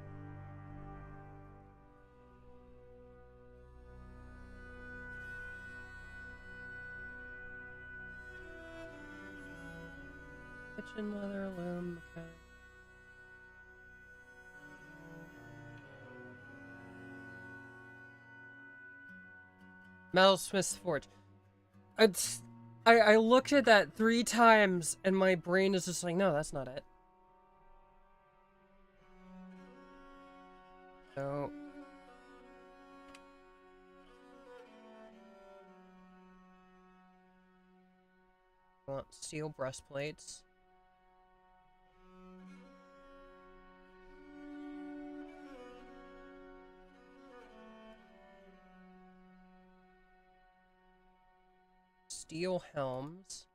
Kitchen leather, loom, okay. Metalsmith's Forge. I looked at that 3 times and my brain is just like, no, that's not it. So I want steel breastplates. Steel helms.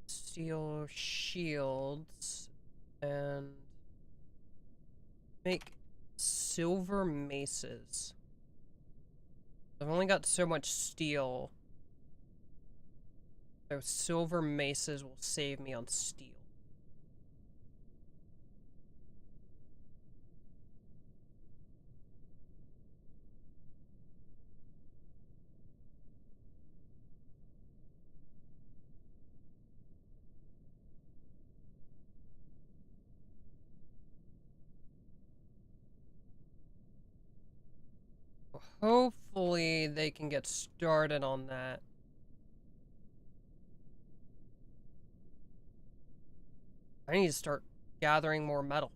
Steel shields. And make silver maces. I've only got so much steel. So silver maces will save me on steel. Hopefully they can get started on that. I need to start gathering more metal.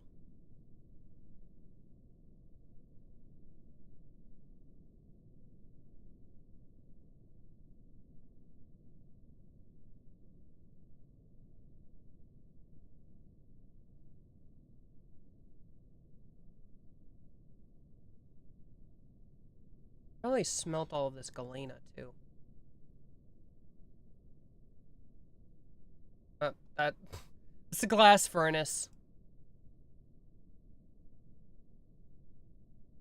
Probably smelt all of this galena too. It's a glass furnace.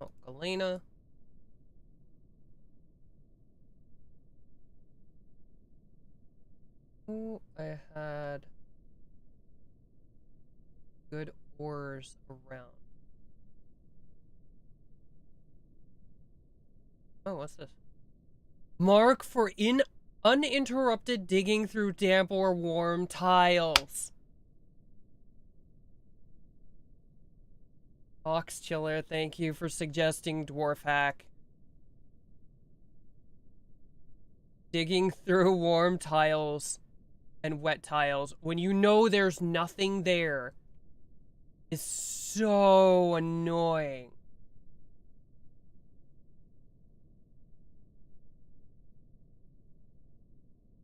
Oh, galena. Oh, I had good ores around. Oh, what's this? Mark for uninterrupted digging through damp or warm tiles. Ox Chiller, thank you for suggesting Dwarf Hack. Digging through warm tiles and wet tiles when you know there's nothing there is so annoying.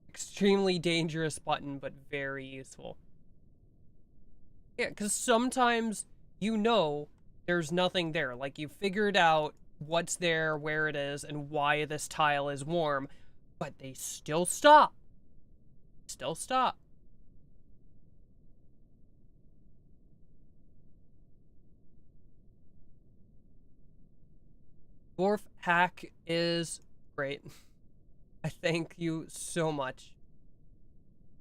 Extremely dangerous button, but very useful. Yeah, because sometimes you know there's nothing there. Like, you figured out what's there, where it is, and why this tile is warm, but they still stop. Still stop. Dwarf Hack is great. I thank you so much.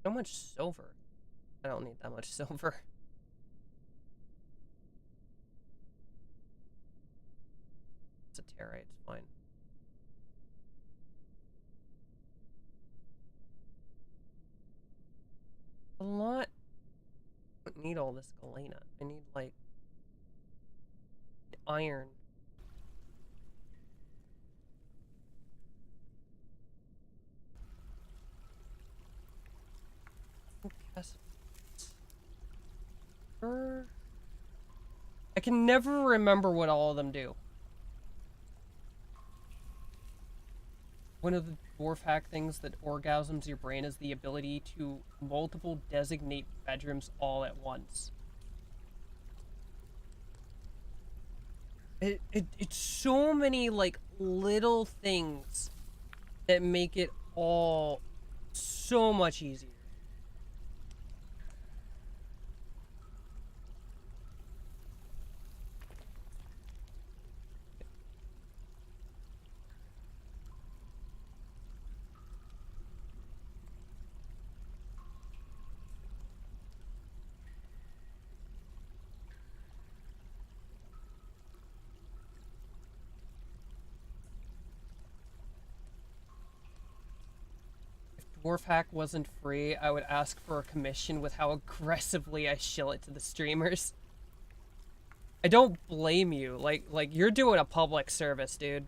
So much silver. I don't need that much silver. It's a territe, it's fine. A lot. I don't need all this galena. I need, like, iron. Yes. I can never remember what all of them do. One of the dwarf hack things that orgasms your brain is the ability to multiple designate bedrooms all at once. It's so many, like, little things that make it all so much easier. Dwarf Hack wasn't free, I would ask for a commission with how aggressively I shill it to the streamers. I don't blame you. Like you're doing a public service, dude.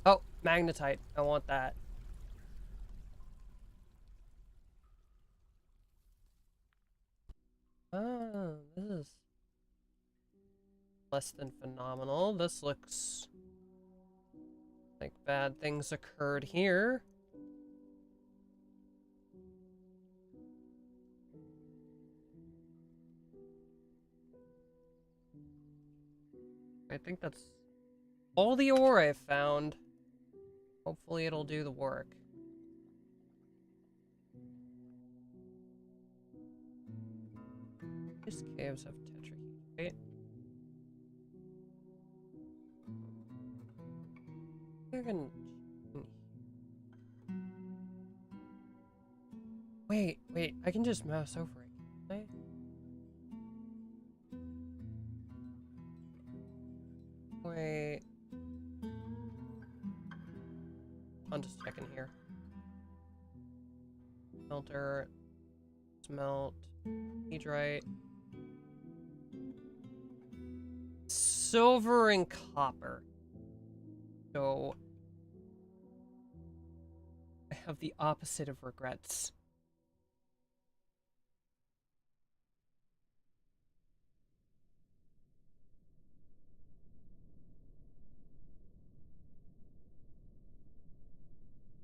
Oh, magnetite. I want that. Oh, this is less than phenomenal. This looks like bad things occurred here. I think that's all the ore I've found. Hopefully it'll do the work. These caves have tetrahedrite, right? I can... Wait, I can just mouse over it, can't I? Wait. I'm just checking here. Smelter. Smelt. Hedrite. Silver and copper. So... I have the opposite of regrets.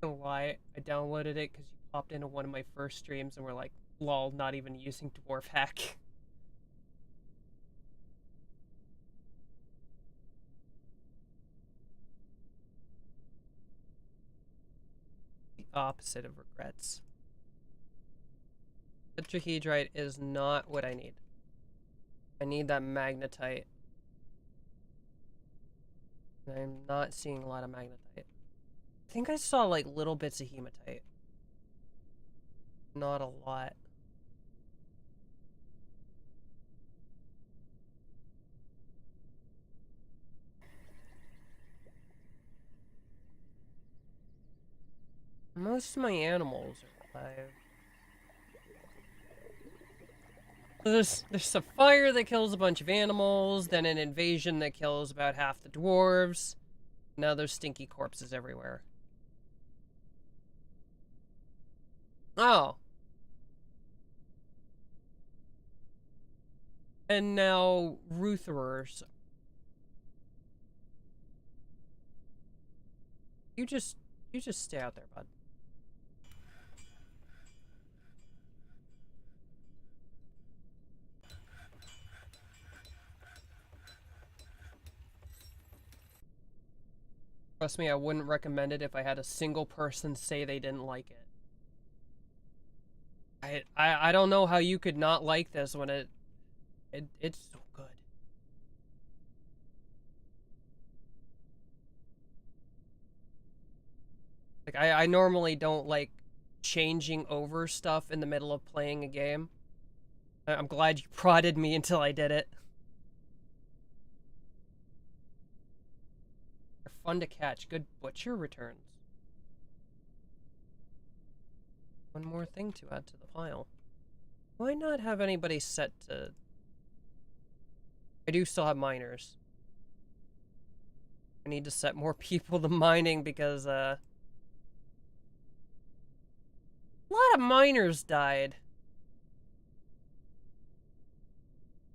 I don't know why I downloaded it, because you popped into one of my first streams and were like, lol, not even using Dwarf Hack. The opposite of regrets. Tetrahedrite is not what I need. I need that magnetite. And I'm not seeing a lot of magnetite. I think I saw like little bits of hematite. Not a lot. Most of my animals are alive. There's a fire that kills a bunch of animals, then an invasion that kills about half the dwarves. Now there's stinky corpses everywhere. Oh. And now Rutherers. You just stay out there, bud. Trust me, I wouldn't recommend it if I had a single person say they didn't like it. I don't know how you could not like this when it's so good. Like I normally don't like changing over stuff in the middle of playing a game. I'm glad you prodded me until I did it. They're fun to catch. Good butcher returns. One more thing to add to the pile. Why not have anybody set to... I do still have miners. I need to set more people to mining because, a lot of miners died.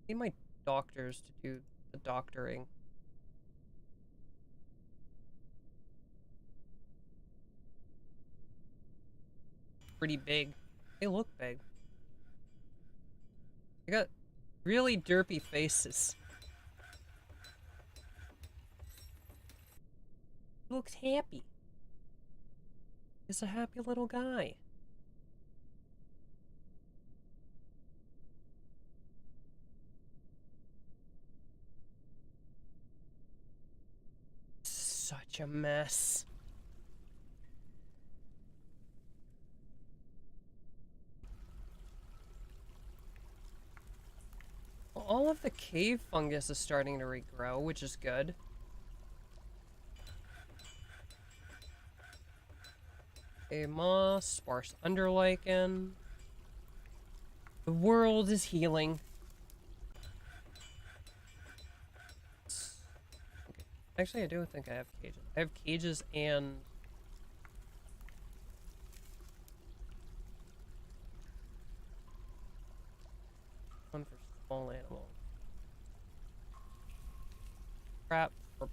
I need my doctors to do the doctoring. Pretty big. They look big. They got really derpy faces. He looks happy. He's a happy little guy. Such a mess. Well, all of the cave fungus is starting to regrow, which is good. A moss, sparse underlichen. The world is healing. Actually, I do think I have cages. I have cages and... one for small animals. Crap for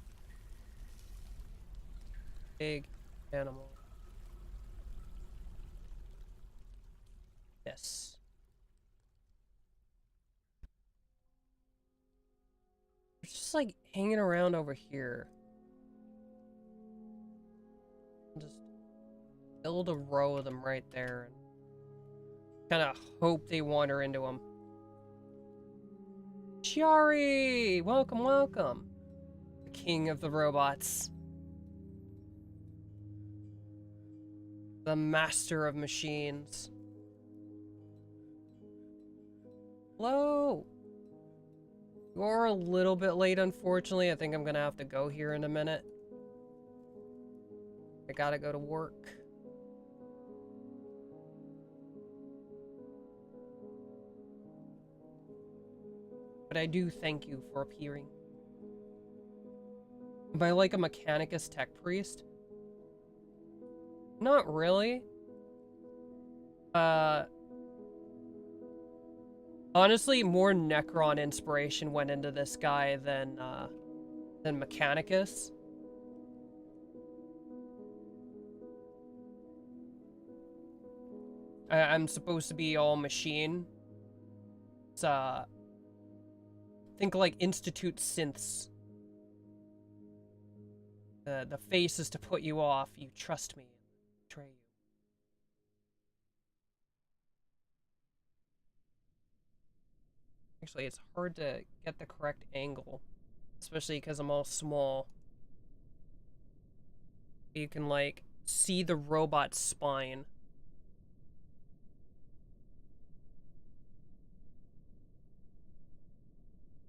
big animals. Yes. It's just like hanging around over here. Just build a row of them right there and kind of hope they wander into them. Shari! Welcome, welcome. The king of the robots. The master of machines. Hello! You're a little bit late, unfortunately. I think I'm gonna have to go here in a minute. I gotta go to work. But I do thank you for appearing. Am I like a Mechanicus tech priest? Not really. Honestly, more Necron inspiration went into this guy than Mechanicus. I'm supposed to be all machine. It's, think like Institute synths. The face is to put you off. You trust me. Betray you. Actually, it's hard to get the correct angle, especially because I'm all small. You can, like, see the robot's spine.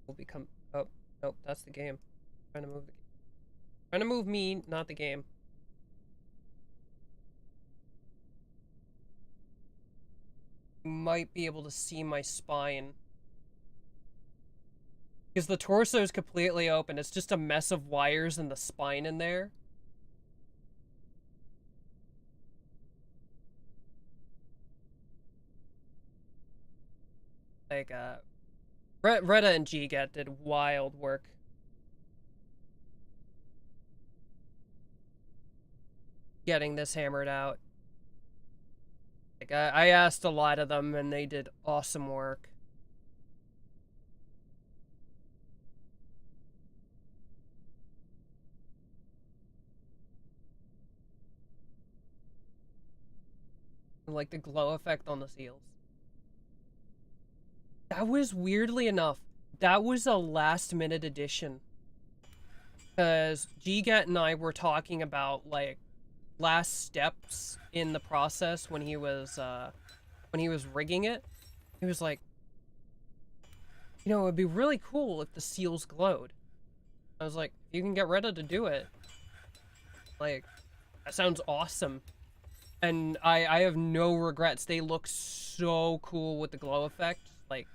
Will become... Oh, nope, that's the game. Trying to move the game. Trying to move me, not the game. You might be able to see my spine. Because the torso is completely open. It's just a mess of wires and the spine in there. Like, Retta and Gigat did wild work. Getting this hammered out. Like, I asked a lot of them, and they did awesome work. Like the glow effect on the seals. That was, weirdly enough, that was a last-minute addition. Because Gigat and I were talking about, like, last steps in the process when he was rigging it. He was like, you know, it'd be really cool if the seals glowed. I was like, if you can get Retta to do it, like, that sounds awesome. And I have no regrets. They look so cool with the glow effect. Like,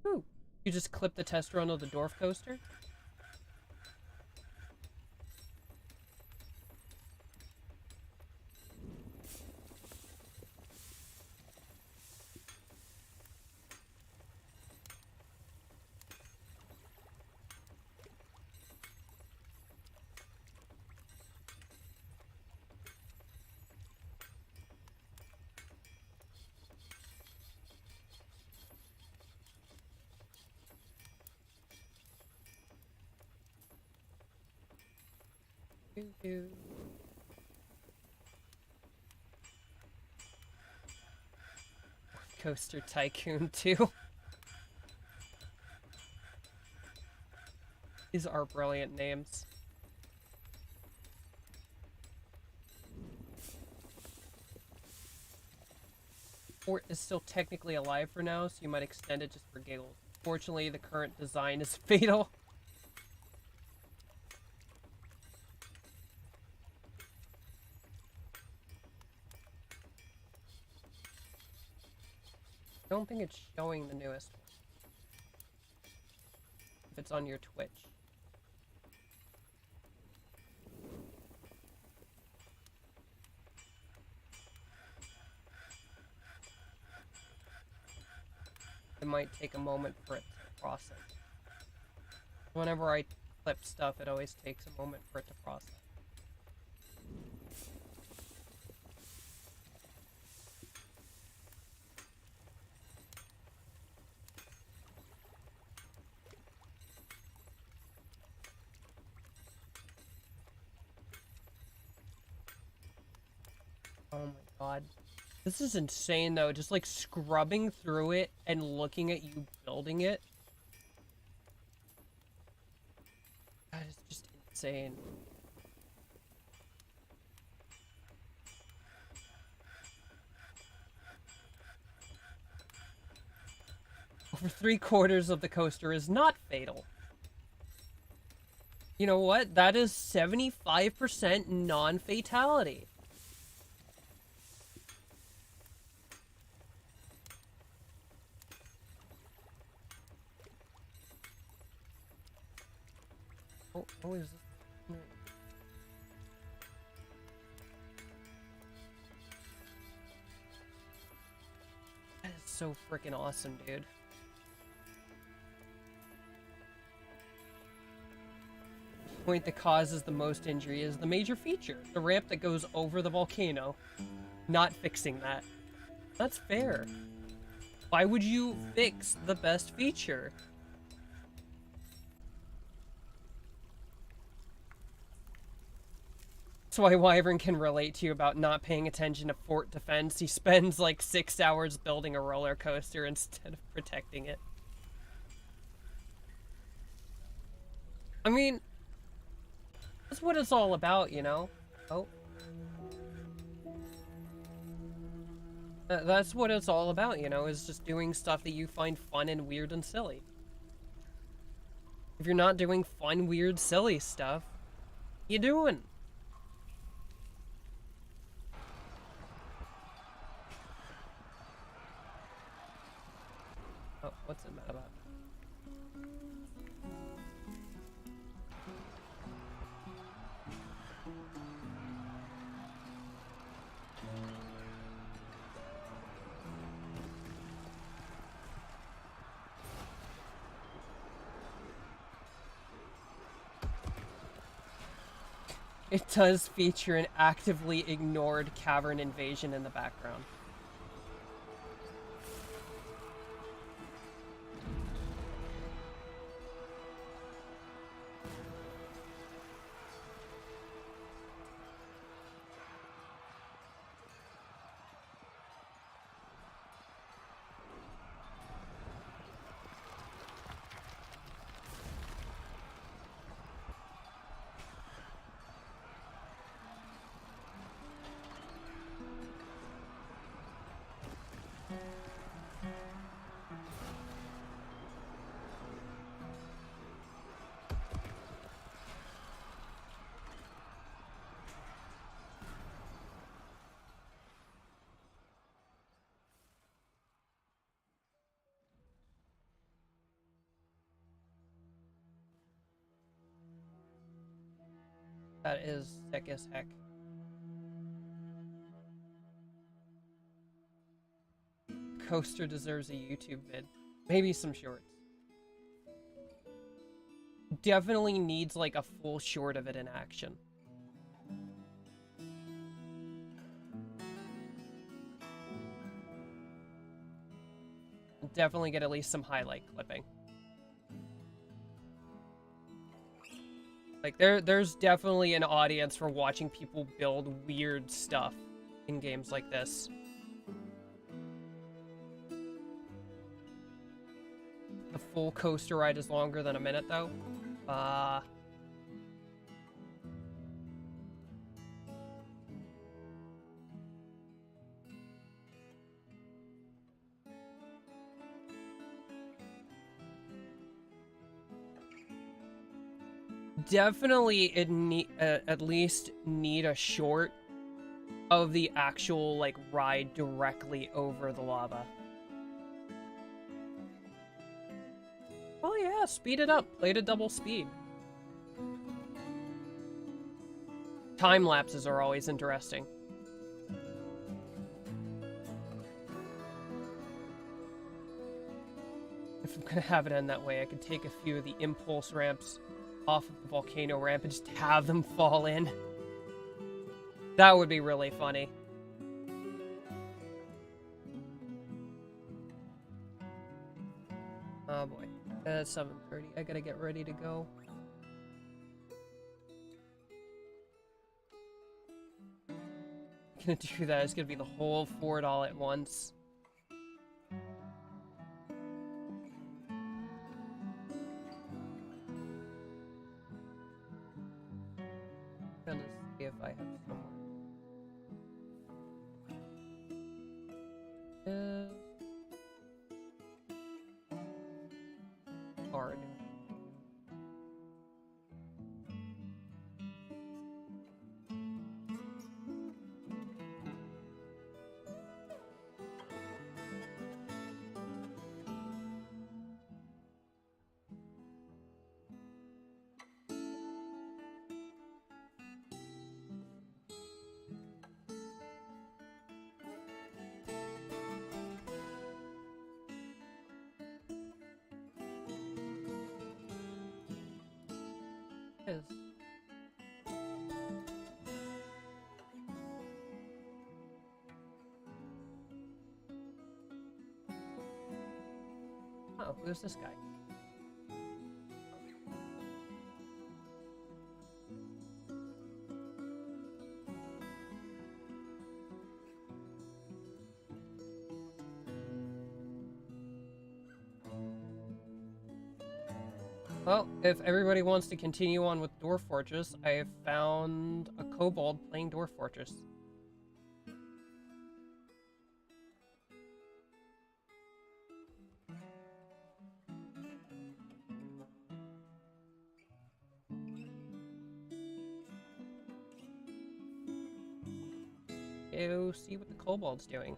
ooh, you just clip the test run of the Dwarf coaster? Coaster Tycoon 2. These are brilliant names. Fort is still technically alive for now, so you might extend it just for giggles. Fortunately, the current design is fatal. I don't think it's showing the newest one. If it's on your Twitch. It might take a moment for it to process. Whenever I clip stuff, it always takes a moment for it to process. Oh my god. This is insane though, just like scrubbing through it and looking at you building it. That is just insane. Over 3/4 of the coaster is not fatal. You know what? That is 75% non-fatality. Oh, is this? That is so freaking awesome, dude. The point that causes the most injury is the major feature, the ramp that goes over the volcano. Not fixing that. That's fair. Why would you fix the best feature? That's why Wyvern can relate to you about not paying attention to fort defense. He spends like 6 hours building a roller coaster instead of protecting it. I mean, that's what it's all about, you know? Oh. That's what it's all about, you know, is just doing stuff that you find fun and weird and silly. If you're not doing fun, weird, silly stuff, what you doing? Oh, what's it about? It does feature an actively ignored cavern invasion in the background. That is sick as heck. Coaster deserves a YouTube vid. Maybe some shorts. Definitely needs like a full short of it in action. Definitely get at least some highlight clipping. Like, there's definitely an audience for watching people build weird stuff in games like this. The full coaster ride is longer than a minute, though. Definitely at least need a short of the actual, like, ride directly over the lava. Oh yeah, speed it up. Play it at double speed. Time lapses are always interesting. If I'm gonna have it end that way, I could take a few of the impulse ramps off of the volcano ramp and just have them fall in. That would be really funny. Oh boy. It's 7:30. I gotta get ready to go. I'm gonna do that. It's gonna be the whole fort all at once. I'm gonna see if I have somewhere. Hard. Is. Oh, who's this guy? Well, if everybody wants to continue on with Dwarf Fortress, I have found a kobold playing Dwarf Fortress. Go see what the kobold's doing.